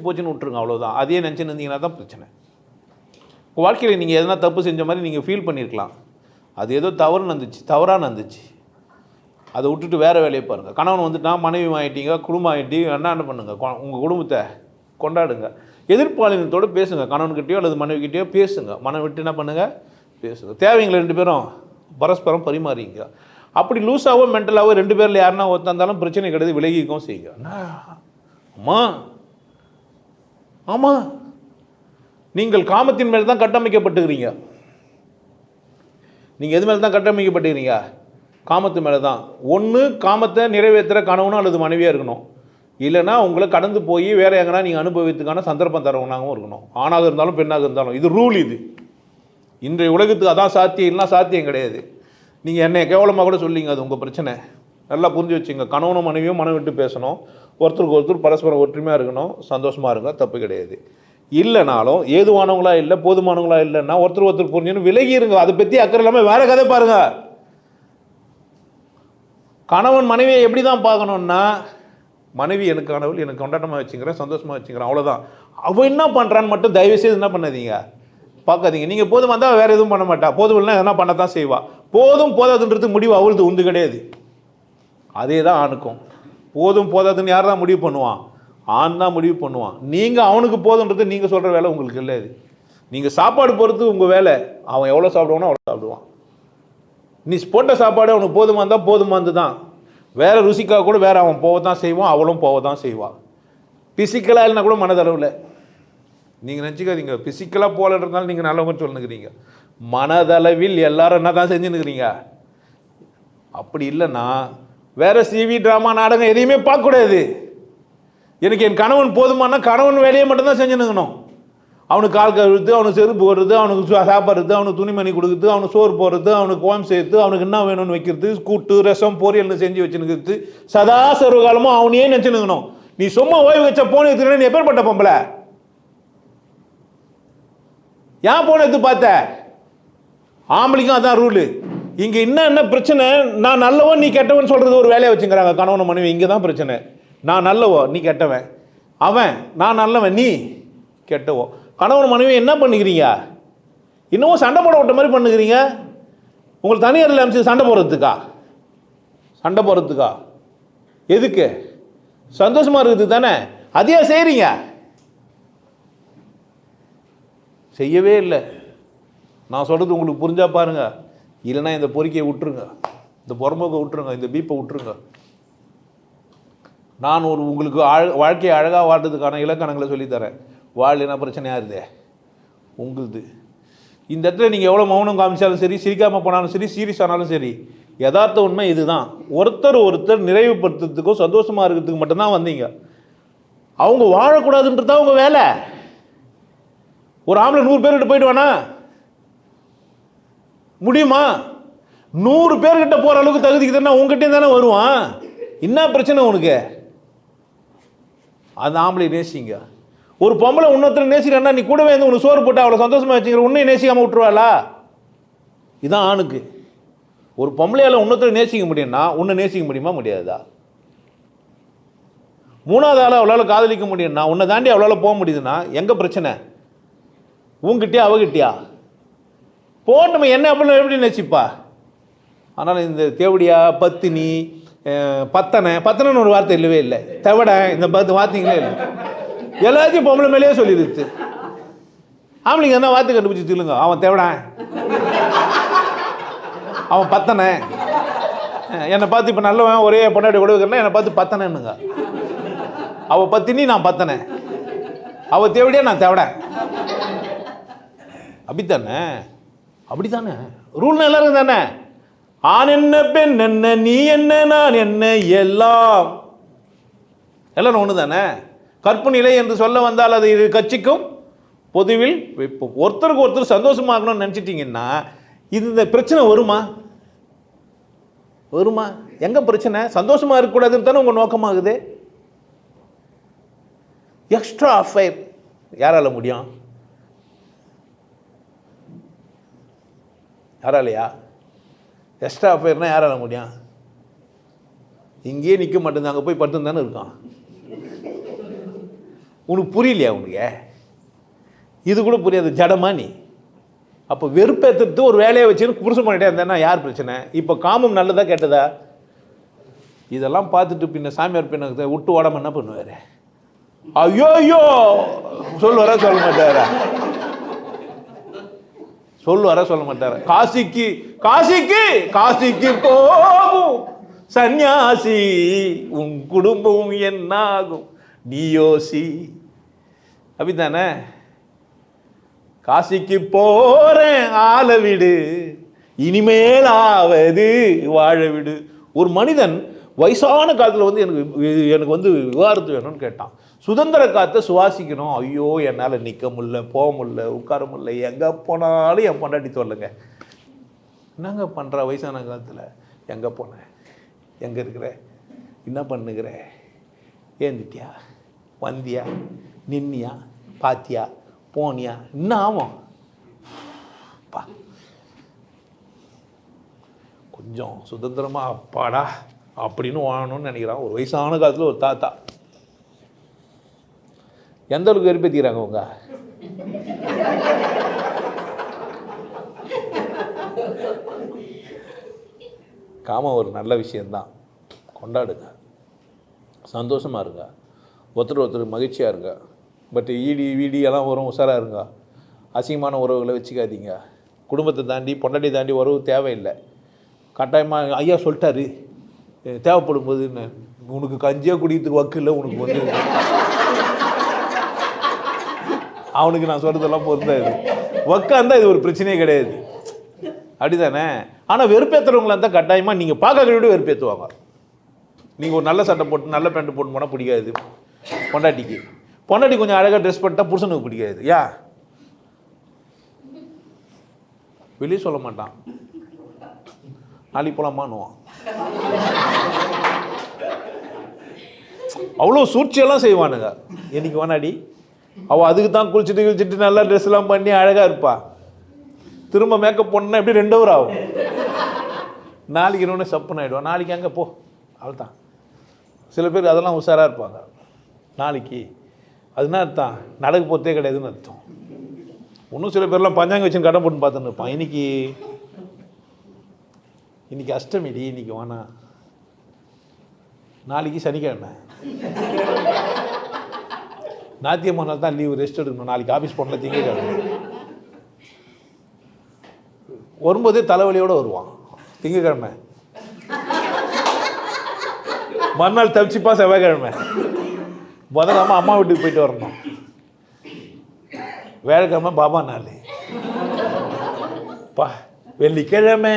போச்சுன்னு விட்டுருங்க, அவ்வளோதான். அதையே நினச்சி நின்றீங்கன்னா தான் பிரச்சனை. உங்கள் வாழ்க்கையில் நீங்கள் எதனா தப்பு செஞ்ச மாதிரி நீங்கள் ஃபீல் பண்ணியிருக்கலாம். அது ஏதோ தவறாக நடந்துச்சு. அதை விட்டுட்டு வேறு வேலையை பாருங்கள். கணவன் வந்துட்டா மனைவி ஆகிட்டீங்க, குடும்பம் ஆகிட்டீங்க, என்ன பண்ணுங்கள்? உங்கள் குடும்பத்தை கொண்டாடுங்க. எதிர்ப்பாளினத்தோடு பேசுங்க. கணவன்கிட்டயோ அல்லது மனைவிக்கிட்டேயோ பேசுங்க. மனம் விட்டு என்ன பண்ணுங்கள், பேசுங்க. தேவைங்களை 2 பேரும் பரஸ்பரம் பரிமாறிங்க. அப்படி லூஸாவோ மென்டலாவோ 2 பேரில் யாருன்னா ஒருத்தாந்தாலும் பிரச்சனை கிடையாது, விலகிக்கும் செய்யுங்க. ஆமாம், நீங்கள் காமத்தின் மேல் தான் கட்டமைக்கப்பட்டுக்கிறீங்க. நீங்கள் எது மேலே தான் கட்டமைக்கப்பட்டுக்கிறீங்க? காமத்து மேலே தான். ஒன்று காமத்தை நிறைவேற்றுற கணவனும் அல்லது மனைவியாக இருக்கணும். இல்லைனா உங்களை கடந்து போய் வேறு எங்கன்னா நீங்கள் அனுபவித்துக்கான சந்தர்ப்பம் தரவனாகவும் இருக்கணும். ஆணாக இருந்தாலும் பெண்ணாக இருந்தாலும். இது ரூல். இது இன்றைய உலகத்துக்கு அதான் சாத்தியம், இல்லைனா சாத்தியம் கிடையாது. நீங்கள் என்னை கேவலமாக கூட சொல்லிங்க, அது உங்கள் பிரச்சனை. நல்லா புரிஞ்சு வச்சுங்க. கணவனும் மனைவியும் மனம் விட்டு பேசணும். ஒருத்தருக்கு ஒருத்தர் பரஸ்பரம் ஒற்றுமையாக இருக்கணும். சந்தோஷமாக இருங்க, தப்பு கிடையாது. இல்லைனாலும் ஏதுவானவங்களா இல்லை, போதுமானவங்களா இல்லைன்னா ஒருத்தர் புரிஞ்சுன்னு விலகி இருங்க. அதை பற்றி அக்கறை இல்லாமல் வேறு கதை பாருங்க. கணவன் மனைவியை எப்படி தான் பார்க்கணுன்னா, மனைவி எனக்கு கணவன், எனக்கு கொண்டாட்டமாக வச்சுக்கிறேன், சந்தோஷமாக வச்சுக்கிறேன், அவ்வளோதான். அவன் என்ன பண்ணுறான்னு மட்டும் தயவுசெய்து என்ன பண்ணாதீங்க, பார்க்காதீங்க. நீங்கள் போதும் வந்தால் வேறு எதுவும் பண்ண மாட்டா, போதும் இல்லைனா எதனா பண்ண தான் செய்வா. போதும் போதாதுன்றது முடிவு அவளுது, உண்டு கிடையாது. அதே தான் ஆணுக்கும். போதும் போதாதுன்னு யார் தான் முடிவு பண்ணுவான்? ஆண் தான் முடிவு பண்ணுவான். நீங்கள் அவனுக்கு போதுன்றது நீங்கள் சொல்கிற வேலை உங்களுக்கு இல்லை. இது நீங்கள் சாப்பாடு பொறுத்து உங்கள் வேலை. அவன் எவ்வளோ சாப்பிடுவானோ அவ்வளோ சாப்பிடுவான். நீ போட்ட சாப்பாடு அவனுக்கு போதுமா இருந்தால் போதுமானது தான். வேறு ருசிக்காக கூட வேறு அவன் போக தான் செய்வான், அவளும் போக தான் செய்வான். பிசிக்கலாக இல்லைனா கூட மனதளவில். நீங்கள் நினச்சிக்காதீங்க பிசிக்கலாக போலன்றதுனால நீங்கள் நல்லவங்கன்னு சொல்லுங்கிறீங்க. மனதளவில் எல்லாரும் என்ன தான் செஞ்சுன்னுக்கிறீங்க. அப்படி இல்லைன்னா வேறு சிவி, ட்ராமா, நாடகம் எதையுமே பார்க்கக்கூடாது. எனக்கு என் கணவன் போதுமானா கணவன் வேலையை மட்டும்தான் செஞ்சுனுக்கணும். அவனுக்கு கால் கழுவுறது, அவனுக்கு செருப்பு போடுறது, அவனுக்கு சாப்பிட்றது, அவனுக்கு துணிமணி கொடுக்குறது, அவனுக்கு சோறு போடுறது, அவனுக்கு கோயம் சேர்த்து, அவனுக்கு என்ன வேணும்னு வைக்கிறது, கூட்டு ரசம் பொரியல்னு செஞ்சு வச்சுனுக்கிறது, சதா சர்வகாலமும் அவனையே நினச்சுனுக்கணும். நீ சும்மா ஓய்வு வச்ச போன எடுத்துக்கிற நீ எப்பேற்பட்ட பொம்பளை? ஏன் போன எடுத்து பார்த்த? ஆம்பளைக்கும் அதான் ரூலு. இங்கே என்ன பிரச்சனை? நான் நல்லவன் நீ கெட்டவன் சொல்கிறது ஒரு வேலையை வச்சுக்கிறாங்க கணவன் மனைவி. இங்கே தான் பிரச்சனை. நான் நல்லவோ நீ கெட்டவன், அவன் நான் நல்லவன் நீ கெட்டவோ. கணவன் மனைவி என்ன பண்ணிக்கிறீங்க? இன்னமும் சண்டை போட விட்ட மாதிரி பண்ணுக்கிறீங்க. உங்களுக்கு தனியாரில் அமைச்சு சண்டை போடுறதுக்கா? எதுக்கு? சந்தோஷமாக இருக்குது தானே, அதையே செய்கிறீங்க. செய்யவே இல்லை. நான் சொல்கிறது உங்களுக்கு புரிஞ்சா பாருங்க, இல்லைன்னா இந்த பொறிக்கையை விட்டுருங்க, இந்த புறம்போக்கை விட்டுருங்க, இந்த பீப்பை விட்டுருங்க. நான் உங்களுக்கு வாழ்க்கையை அழகாக வாழ்றதுக்கான இலக்கணங்களை சொல்லித்தரேன். வாழ்னா பிரச்சனையாக இருதே உங்களுது. இந்த இடத்துல நீங்கள் எவ்வளோ மௌனம் காமிச்சாலும் சரி, சிரிக்காமல் போனாலும் சரி, சீரியஸ் ஆனாலும் சரி, யதார்த்த உண்மை இதுதான். ஒருத்தர் நிறைவுபடுத்துறதுக்கும் சந்தோஷமாக இருக்கிறதுக்கு மட்டும்தான் வந்தீங்க. அவங்க வாழக்கூடாதுன்றது தான் அவங்க வேலை. ஒரு ஆம்பளை 100 பேர்கிட்ட போயிடுவானா? முடியுமா? 100 பேர்கிட்ட போகிற அளவுக்கு தகுதிக்கு தானே உங்ககிட்டே தானே வருவான். என்ன பிரச்சனை உனக்கு? அந்த ஆம்பளை நேசிங்க. ஒரு பொம்பளை இன்னொருத்தர் நேசிக்கிறா, நீ கூடவே இருந்து உனக்கு சோறு போட்டு அவ்வளோ சந்தோஷமாக வச்சுக்கிற, உன்னையும் நேசிக்காமல் விட்டுருவாளா? இதுதான் ஆணுக்கு. ஒரு பொம்பளையால் இன்னொருத்தர் நேசிக்க முடியும்னா உன்னை நேசிக்க முடியுமா? முடியாதா? 3வது ஆள் அவளால் காதலிக்க முடியும்னா, உன்னை தாண்டி அவளால் போக முடியுதுன்னா எங்கே பிரச்சனை? உங்ககிட்டயா அவகிட்டயா? போட்டோம் என்ன அப்படின்னு எப்படி நேசிப்பா? ஆனால் இந்த தேவடியா, பத்தினி, பத்தனைன்னு ஒரு வார்த்தை இல்லவே இல்லை. தெவடை, இந்த 10 வார்த்தைங்களே இல்லை. எல்லாத்தையும் பொம்பளை மேலேயே சொல்லிடுச்சு. ஆம்பளைங்க என்ன வார்த்தை கண்டுபிடிச்சி சொல்லுங்க. அவன் தேவடன், அவன் பத்தனை. என்னை பார்த்து இப்போ நல்லவன் ஒரே பொண்டாட்டி கூட வைக்கிறேன்னா என்னை பார்த்து பத்தனைன்னுங்க. அவள் பத்தினி, நான் பத்தனை. அவள் தேவடியா, நான் தேவடன். அப்படித்தானே? அப்படித்தானே ரூல்னா எல்லாரும் தானே. ஆண் என்ன, பெண் என்ன, நீ என்ன, நான் என்ன, எல்லாம் எல்லாரும் ஒன்று தானே. கற்பு நிலை என்று சொல்ல வந்தால் அது இது கட்சிக்கும் பொதுவில் வைப்போம். ஒருத்தருக்கு ஒருத்தர் சந்தோஷமாகணும்னு நினச்சிட்டிங்கன்னா இந்த பிரச்சனை வருமா? வருமா? எங்கே பிரச்சனை? சந்தோஷமாக இருக்கக்கூடாதுன்னு தானே உங்கள் நோக்கமாகுது. எக்ஸ்ட்ரா அஃபைர் யாரால முடியும்? யாராலையா? எக்ஸ்ட்ரா அஃபைர்னா யாரால முடியும்? இங்கேயே நிற்க மாட்டேங்குது, அங்கே போய் படுத்து தானே இருக்கான். உனக்கு புரியலையா? உனக்கு இது கூட புரியாது, ஜடமா நீ. அப்போ வெறுப்பேற்றுறது ஒரு வேலையை வச்சுன்னு புருஷன் பண்ணிட்டே இருந்தேன்னா யார் பிரச்சனை? இப்போ காமம் நல்லதா கேட்டதா? இதெல்லாம் பார்த்துட்டு பின்ன சாமியார் பின்ன விட்டு ஓடாம என்ன பண்ணுவார்? ஐயோ ஐயோ சொல்லுவாரா? சொல்ல மாட்டாரா? சொல்லுவாரா? சொல்ல மாட்டாரா? காசிக்கு காசிக்கு காசிக்கு போகும் சன்னியாசி, உன் குடும்பம் என்னாகும் நீ யோசி. அப்படித்தானே? காசிக்கு போறேன் ஆள விடு, இனிமேலாவது வாழ விடு. ஒரு மனிதன் வயசான காலத்தில் வந்து எனக்கு வந்து விவாதத்து வேணும்னு கேட்டான். சுதந்திர காற்றை சுவாசிக்கணும். ஐயோ என்னால் நிற்க முடியல, போக முடியல, உட்கார முடியல, எங்கே போனாலும் என் பொண்டாட்டி சொல்லங்க. என்னங்க பண்ணுற வயசான காலத்தில்? எங்கே போனேன், எங்கே இருக்கிற, என்ன பண்ணுகிற, ஏந்திட்டியா, வந்தியா, நின்னியா, பாத்தியா, போனியா, என்ன ஆகும்? பா கொஞ்சம் சுதந்திரமாக அப்பாடா அப்படின்னு வாழணும்னு நினைக்கிறான் ஒரு வயசான காலத்தில் ஒரு தாத்தா. எந்த அளவுக்கு வெறுப்பேற்றிக்கிறாங்க அவங்க? காமம் ஒரு நல்ல விஷயந்தான், கொண்டாடுங்க, சந்தோஷமாக இருங்க, ஒருத்தர் மகிழ்ச்சியாக இருங்க. பட் வீடியெல்லாம் வரும், உஷாராக இருங்க. அசிங்கமான உறவுகளை வச்சுக்காதீங்க. குடும்பத்தை தாண்டி, பொண்டாட்டி தாண்டி உறவு தேவையில்லை. கட்டாயமாக ஐயா சொல்லிட்டாரு, தேவைப்படும் போது உனக்கு கஞ்சியாக குடிக்கிறதுக்கு வக்கு இல்லை, உனக்கு வந்து அவனுக்கு நான் சொல்கிறதெல்லாம் பொருந்தாது. வக்கா இருந்தால் இது ஒரு பிரச்சனையே கிடையாது. அப்படி தானே? ஆனால் வெறுப்பேற்றுறவங்களா இருந்தால் கட்டாயமாக நீங்கள் பார்க்க விட வெறுப்பேற்றுவாங்க. நீங்கள் ஒரு நல்ல சட்டை போட்டு நல்ல பேண்ட் போட்டு போனால் பிடிக்காது பொண்டாட்டிக்கு. பொண்டாட்டி கொஞ்சம் அழகாக ட்ரெஸ் பண்ணிட்டா புருஷனுக்கு பிடிக்காது. யா வெளியே சொல்ல மாட்டான், நாளைக்கு போலாமான்னுவான். அவ்வளோ சூழ்ச்சியெல்லாம் செய்வானுங்க. என்னைக்கு வேணாடி அவள் அதுக்கு தான் குளிச்சுட்டு நல்லா ட்ரெஸ்லாம் பண்ணி அழகாக இருப்பா. திரும்ப மேக்கப் போனா எப்படி 2 ஹவர் ஆகும். நாளைக்கு இன்னொன்று சப்புன்னு ஆகிடுவான். நாளைக்கு அங்கே போ, அவள் தான். சில பேர் அதெல்லாம் உஷாராக இருப்பாங்க. நாளைக்கு அதுனா அர்த்தம் நடக்க போகிறதே கிடையாதுன்னு அர்த்தம். இன்னும் சில பேர்லாம் பஞ்சாங்க வச்சுன்னு கடை போட்டு பார்த்துன்னு இருப்பான். இன்னைக்கு அஷ்டமிடி, இன்னைக்கு வேணா, நாளைக்கு சனிக்கிழமை, ஞாயிற்றுக்கிழமை நாள் தான் லீவு, ரெஸ்ட் எடுக்கணும். நாளைக்கு ஆஃபீஸ் போனல திங்கக்கிழமை. வரும்போதே தலைவலியோடு வருவான். திங்கக்கிழமை மறுநாள் தப்பிச்சுப்பா செவ்வாய்க்கிழமை. முதலாம அம்மா வீட்டுக்கு போயிட்டு வரணும். வேலைக்கிழமை பாபா நாள். அப்பா வெள்ளிக்கிழமை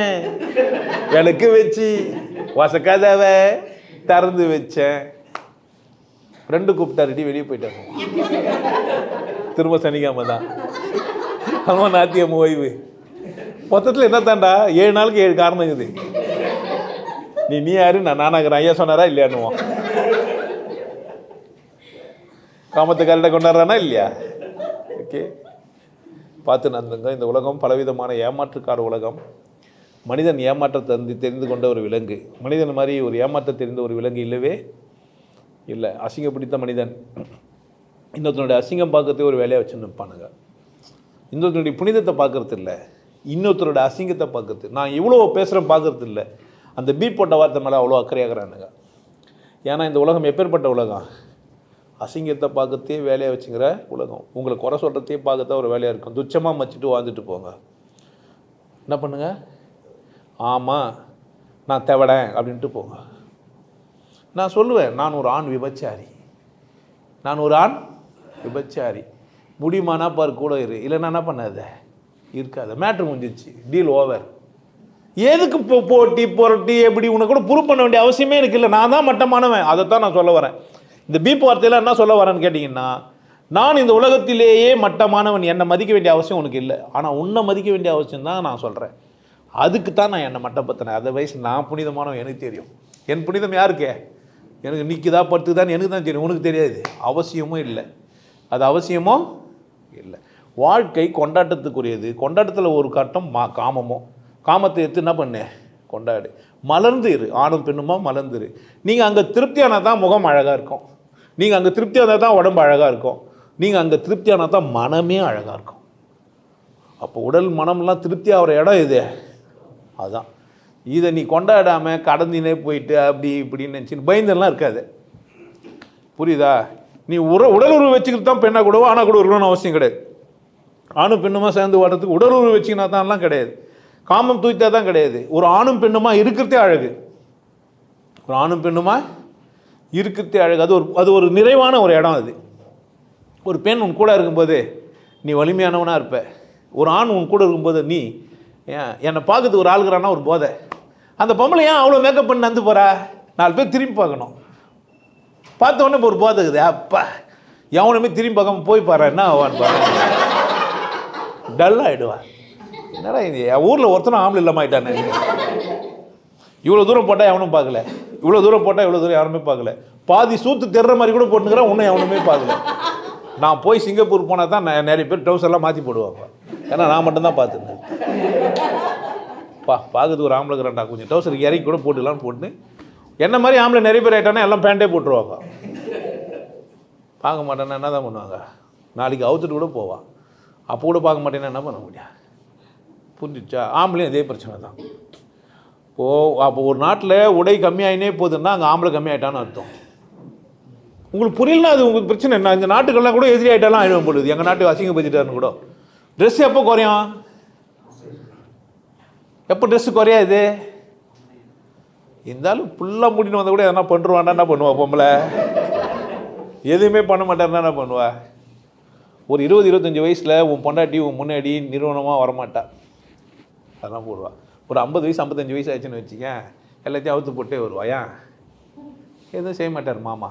விளக்கு வச்சு வசக்கதவை திறந்து வச்சேன். ஃப்ரெண்டு கூப்பிட்டாருடி, வெளியே போயிட்டாங்க. திரும்ப சனிக்கிழமை தான். ஆமாம், நாத்தியம் ஓய்வு. மொத்தத்தில் என்ன தாண்டா 7 நாளுக்கு 7 காரணம் இருக்குது. நீ யாரு, நான் நானாகிறேன், ஐயா சொன்னாரா இல்லையானுவோம். காமத்தை கரெக்டாக கொண்டாடுறானா இல்லையா? ஓகே, பார்த்து நந்துங்க. இந்த உலகம் பலவிதமான ஏமாற்றுக்கார உலகம். மனிதன் ஏமாற்றத்தை தெரிந்து கொண்ட ஒரு விலங்கு. மனிதன் மாதிரி ஒரு ஏமாற்ற தெரிந்த ஒரு விலங்கு இல்லவே இல்லை. அசிங்கம் பிடித்த மனிதன் இன்னொருத்தனுடைய அசிங்கம் பார்க்கறதே ஒரு வேலையாக வச்சு நிற்பானுங்க. இன்னொருத்தனுடைய புனிதத்தை பார்க்கறது இல்லை, இன்னொருத்தருடைய அசிங்கத்தை பார்க்கறது. நான் இவ்வளோ பேசுகிறேன் பார்க்கறது இல்லை. அந்த பீப் போட்ட வார்த்தை மேலே அவ்வளோ அக்கறையாகிறானுங்க. ஏன்னா இந்த உலகம் எப்பேற்பட்ட உலகம், அசிங்கத்தை பார்க்கறதே வேலையாக வச்சுக்கிற உலகம். உங்களை குறை சொல்கிறதே பார்க்கத்தான் ஒரு வேலையாக இருக்கும். துச்சமாக மச்சிட்டு வாழ்ந்துட்டு போங்க. என்ன பண்ணுங்க, ஆமாம் நான் தேவடேன் அப்படின்ட்டு போங்க. நான் சொல்லுவேன், நான் ஒரு ஆண் விபச்சாரி, நான் ஒரு ஆண் விபச்சாரி. முடியுமானா பாரு, கூட இரு, இல்லைன்னா என்ன பண்ணாத, இருக்காது. மேட்ரு முடிஞ்சிச்சு, டீல் ஓவர். எதுக்கு போட்டி புரட்டி எப்படி உனக்கு கூட ப்ரூவ் பண்ண வேண்டிய அவசியமே எனக்கு இல்லை. நான் தான் மட்டமானவன். அதைத்தான் நான் சொல்ல வரேன். இந்த பீப் வார்த்தையில் என்ன சொல்ல வரேன்னு கேட்டிங்கன்னா, நான் இந்த உலகத்திலேயே மட்டமானவன், என்னை மதிக்க வேண்டிய அவசியம் உனக்கு இல்லை. ஆனால் உன்னை மதிக்க வேண்டிய அவசியம் தான் நான் சொல்கிறேன். அதுக்கு தான் நான் என்னை மட்டப்படுத்தினேன். அதை வயசு நான் புனிதமானவன், எனக்கு தெரியும். என் புனிதம் யாருக்கே? எனக்கு நிற்குதா படுத்துதான் எனக்கு தான் தெரியும், உனக்கு தெரியாது. அவசியமும் இல்லை, அது அவசியமோ இல்லை. வாழ்க்கை கொண்டாட்டத்துக்குரியது. கொண்டாட்டத்தில் ஒரு கட்டம் காமமோ. காமத்தை எடுத்து என்ன பண்ணு, கொண்டாடு, மலர்ந்து இரு. ஆணும் பெண்ணுமா மலர்ந்துரு. நீங்கள் அங்கே திருப்தியானால் தான் முகம் அழகாக இருக்கும். நீங்கள் அங்கே திருப்தியானால் தான் உடம்பு அழகாக இருக்கும். நீங்கள் அங்கே திருப்தியானால் தான் மனமே அழகாக இருக்கும். அப்போ உடல் மனம்லாம் திருப்தி ஆகிற இடம் இது. அதுதான். இதை நீ கொண்டாடாமல் கடந்தினே போயிட்டு அப்படி இப்படின்னு நினச்சின்னு பயந்தெல்லாம் இருக்காது. புரியுதா? நீ உடல் உறவு வச்சுக்கிட்டு தான் பெண்ணாக கூடவோ ஆனால் கூட இருக்கணும்னு அவசியம் கிடையாது. ஆணும் பெண்ணுமா சேர்ந்து வாடுறதுக்கு உடல் உறவு வச்சுக்கினா தான்லாம் கிடையாது. காமம் தூய்த்தா தான் கிடையாது. ஒரு ஆணும் பெண்ணுமா இருக்கிறதே அழகு. ஒரு ஆணும் பெண்ணுமா இருக்கிறதே அழகு. அது ஒரு நிறைவான ஒரு இடம். அது ஒரு பெண் உன் கூட இருக்கும்போது நீ வலிமையானவனாக இருப்ப. ஒரு ஆண் உன் கூட இருக்கும்போது நீ என்னை பார்க்கறதுக்கு ஒரு ஆளுகிறான்னா ஒரு போதை. அந்த பொம்பளை ஏன் அவ்வளோ மேக்கப் பண்ணி நந்து போகிறா? 4 பேர் திரும்பி பார்க்கணும். பார்த்தோன்னே இப்போ ஒரு போதை இருக்குது. அப்பா எவனுமே திரும்பி பார்க்காம போய் பாரு, என்ன ஆவான்னு பாரு, டல்லாகிடுவா. என்னடா இது, என் ஊரில் ஒருத்தனும் ஆம்பளை இல்லாமல் ஆகிட்டானே. இவ்வளோ தூரம் போட்டால் எவனும் பார்க்கல, இவ்வளோ தூரம் போட்டால் இவ்வளோ தூரம் யாருமே பார்க்கல. பாதி சூத்து தெர்ற மாதிரி கூட போட்டுக்கிறேன், ஒன்றும் எவனுமே பார்க்கல. நான் போய் சிங்கப்பூர் போனால் தான் நிறைய பேர் ட்ரவுஸ் எல்லாம் மாற்றி போடுவாங்க. ஏன்னா நான் மட்டும்தான் பார்த்துருந்தேன். பார்க்கறதுக்கு ஒரு ஆம்பளை இருக்கிறான்டா, கொஞ்சம் ட்ரவுசருக்கு இறக்கி கூட போட்டுக்கலான்னு போட்டு, என்ன மாதிரி ஆம்பளை நிறைய பேர் ஆகிட்டானா எல்லாம் பேண்ட்டே போட்டுருவாங்க. பார்க்க மாட்டேன்னா என்ன தான் பண்ணுவாங்க? நாளைக்கு அவுத்துட்டு கூட போவான். அப்போ கூட பார்க்க மாட்டேன்னா என்ன பண்ண முடியும்? புரிஞ்சிச்சா? ஆம்பளையும் அதே பிரச்சனை தான். அப்போ ஒரு நாட்டில் உடை கம்மியாகினே போகுதுன்னா அங்கே ஆம்பளை கம்மியாயிட்டான்னு அர்த்தம். உங்களுக்கு புரியலனா அது உங்களுக்கு பிரச்சனை என்ன? இந்த நாட்டுக்கெல்லாம் கூட எதிரி ஆகிட்டாலாம் ஆயிடும் போடுது. எங்கள் நாட்டு அசிங்கப்படுத்திட்டாருன்னு கூட. ட்ரெஸ் எப்போ குறையும்? எப்போ ட்ரெஸ்ஸு குறையாது? இருந்தாலும் ஃபுல்லாக மூடின்னு வந்தால் கூட எதனா பண்ணுவான்னா என்ன பண்ணுவா பொம்பளை? எதுவுமே பண்ண மாட்டாருன்னா என்ன பண்ணுவா? ஒரு 20-25 வயசில் உன் பொண்டாட்டி உன் முன்னாடி நிறுவனமாக வரமாட்டா, அதெல்லாம் போடுவா. ஒரு 50 வயசு 55 வயசு ஆச்சுன்னு வச்சுக்க, எல்லாத்தையும் அவுத்து போட்டே வருவா. ஏன்? எதுவும் செய்ய மாட்டார் மாமா.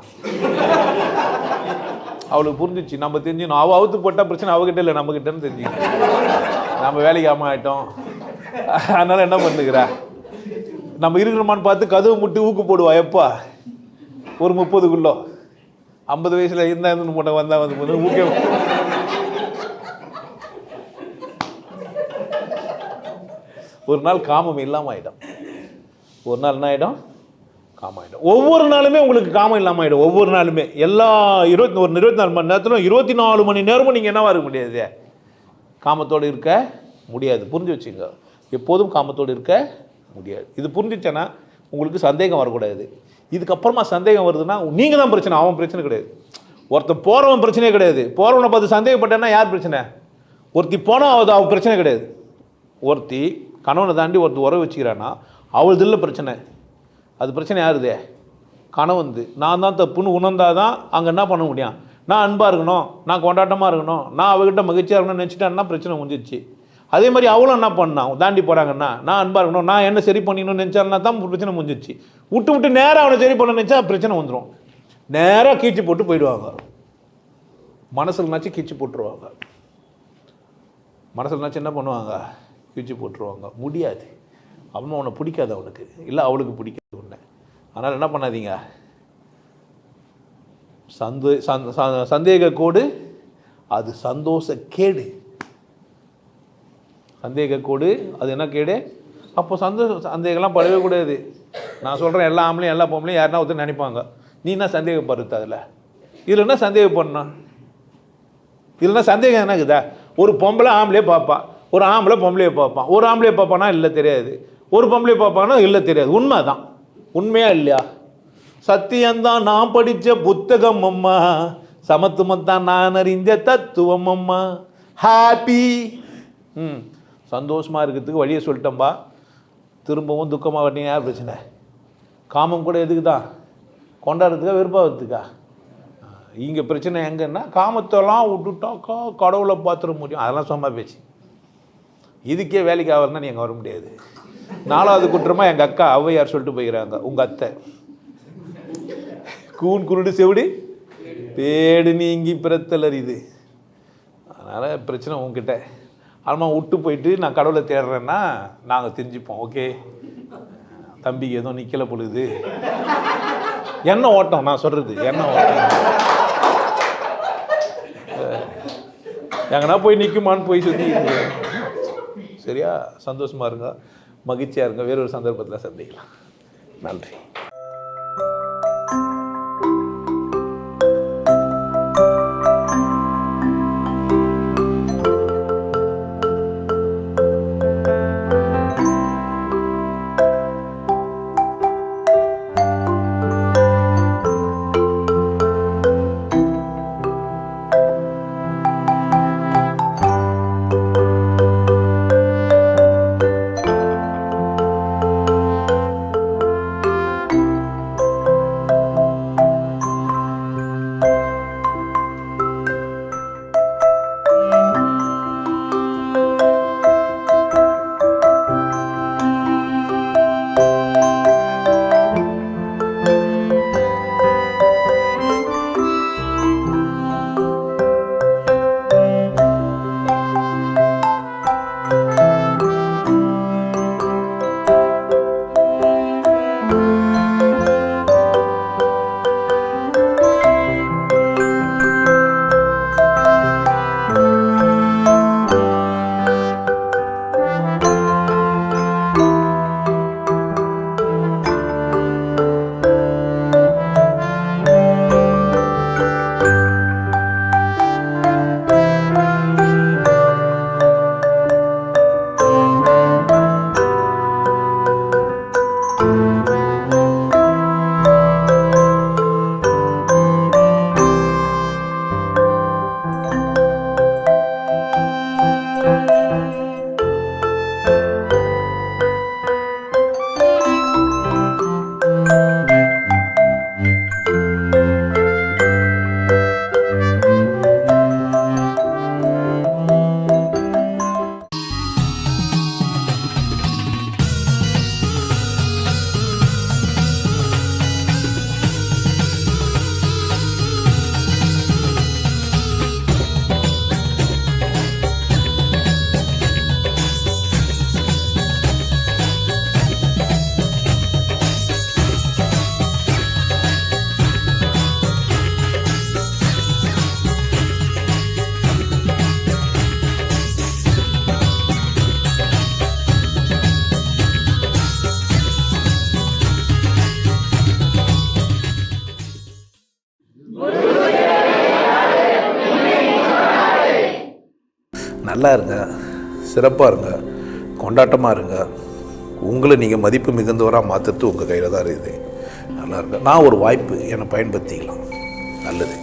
அவளுக்கு புரிஞ்சிச்சு, நம்ம தெரிஞ்சுக்கணும். அவள் அவுத்து போட்டால் பிரச்சனை அவகிட்ட இல்லை, நம்மக்கிட்டன்னு தெரிஞ்சுக்கணும். நம்ம வேலைக்கு ஆமாம் ஆகிட்டோம், அதனால் என்ன பண்ணுகிறா, நம்ம இருக்கிறோமான்னு பார்த்து கதவு முட்டி ஊக்கு போடுவா. எப்பா? ஒரு 30 50 வயசில் இருந்தால் போட்ட வந்தால் வந்து ஊக்கே. ஒரு நாள் காமம் இல்லாமல் ஆகிடும். ஒரு நாள் என்ன ஆகிடும்? காமம் ஆகிடும். ஒவ்வொரு நாளுமே உங்களுக்கு காமம் இல்லாமல் ஆகிடும். ஒவ்வொரு நாளுமே எல்லா 24 மணி நேரத்திலும் 24 மணி நேரமும் நீங்கள் என்னவா இருக்க முடியாது? காமத்தோடு இருக்க முடியாது. புரிஞ்சு வச்சுங்க, எப்போதும் காமத்தோடு இருக்க முடியாது. இது புரிஞ்சிச்சேன்னா உங்களுக்கு சந்தேகம் வரக்கூடாது. இதுக்கப்புறமா சந்தேகம் வருதுன்னா நீங்கள் தான் பிரச்சனை, அவன் பிரச்சனை கிடையாது. ஒருத்தன் போகிறவன் பிரச்சனையே கிடையாது. போகிறவனை பார்த்து சந்தேகப்பட்டேன்னா யார் பிரச்சனை? ஒருத்தி போனால் அவள் பிரச்சனை கிடையாது. ஒருத்தி கணவனை தாண்டி ஒருத்தர் உறவு வச்சுக்கிறான்னா அவள் இல்லை பிரச்சனை. அது பிரச்சனை யாருது? கணவன். நான் தான் தப்புன்னு உணர்ந்தால் தான் அங்கே என்ன பண்ண முடியும்? நான் அன்பாக இருக்கணும், நான் கொண்டாட்டமாக இருக்கணும், நான் அவகிட்ட மகிழ்ச்சியாக இருக்கணும்னு நினச்சிட்டேன்னா பிரச்சனை முடிஞ்சிச்சு. அதே மாதிரி அவளும் என்ன பண்ணான், தாண்டி போகிறாங்கன்னா நான் அன்பாக இருக்கணும், நான் என்ன சரி பண்ணிக்கணும்னு நினச்சாருன்னா தான் பிரச்சனை முடிஞ்சிச்சு. விட்டு நேராக அவனை சரி பண்ண நினச்சா பிரச்சனை வந்துடும். நேராக கீழ்ச்சி போட்டு போயிடுவாங்க. மனசுலனாச்சும் கீழ்ச்சி போட்டுருவாங்க. மனசுலனாச்சும் என்ன பண்ணுவாங்க, கீழ்ச்சி போட்டுருவாங்க. முடியாது, அவனும் அவனை பிடிக்காது, அவனுக்கு இல்லை அவளுக்கு பிடிக்காது ஒன்று. அதனால் என்ன பண்ணாதீங்க, சந்தேக கோடு அது சந்தோஷ கேடு. சந்தேக கோடு அது என்ன கேடு? அப்போ சந்தேகம்லாம் படவே கூடாது. நான் சொல்கிறேன், எல்லா ஆம்பளையும் எல்லா பொம்பளையும் யாருன்னா ஒருத்தர் நினைப்பாங்க, நீ என்ன சந்தேகப்படுறது அதில்? இதில் என்ன சந்தேகப்படணும்? இல்லைன்னா சந்தேகம் என்ன இருக்குதா? ஒரு பொம்பளை ஆம்பளையே பார்ப்பா, ஒரு ஆம்பளை பொம்பளையை பார்ப்பான். ஒரு ஆம்பளையை பார்ப்பானா இல்லை தெரியாது, ஒரு பொம்பளையை பார்ப்பானா இல்லை தெரியாது. உண்மை தான், உண்மையா இல்லையா? சத்தியம்தான் நான் படித்த புத்தகம் அம்மா, சமத்துவம்தான் நான் அறிந்த தத்துவம் அம்மா. ஹாப்பி. சந்தோஷமாக இருக்கிறதுக்கு வழியை சொல்லிட்டோம்பா. திரும்பவும் துக்கமாக வட்டிங்க, யார் பிரச்சனை? காமம் கூட எதுக்கு தான்? கொண்டாடுறதுக்கா வெறுப்பாகிறதுக்கா? இங்கே பிரச்சனை எங்கன்னா காமத்தெல்லாம் விட்டுட்டாக்கா கடவுளை பார்த்துட முடியும். அதெல்லாம் சும்மா பேச்சு. இதுக்கே வேலைக்கு ஆகிறதுனா நீ அங்கே வர முடியாது. 4வது குற்றமாக எங்கள் அக்கா ஔவையார் சொல்லிட்டு போய்கிறாங்க, உங்கள் அத்தை கூன் குருடு செவிடு பேடு நீங்கி பிறத்தலர் இது. அதனால் பிரச்சனை உங்ககிட்ட. ஆமாம், விட்டு போயிட்டு நான் கடவுளை தேடுறேன்னா நாங்கள் தெரிஞ்சுப்போம். ஓகே, தம்பிக்கு எதுவும் நிற்கலை பொழுது என்ன ஓட்டம், நான் சொல்கிறது என்ன ஓட்டம், எங்கன்னா போய் நிற்குமான்னு போய் சுற்றி. சரியா? சந்தோஷமாக இருங்க, மகிழ்ச்சியாக இருங்க. வேறொரு சந்தர்ப்பத்தில் சந்திக்கலாம். நன்றி. நல்லா இருங்க, சிறப்பாக இருங்க, கொண்டாட்டமாக இருங்க. உங்களை நீங்கள் மதிப்பு மிகுந்தவராக மாற்றுறது உங்கள் கையில் தான் இருக்குது. நல்லா இருங்க. நான் ஒரு வாய்ப்பு என்னை பயன்படுத்திக்கலாம். நல்லது.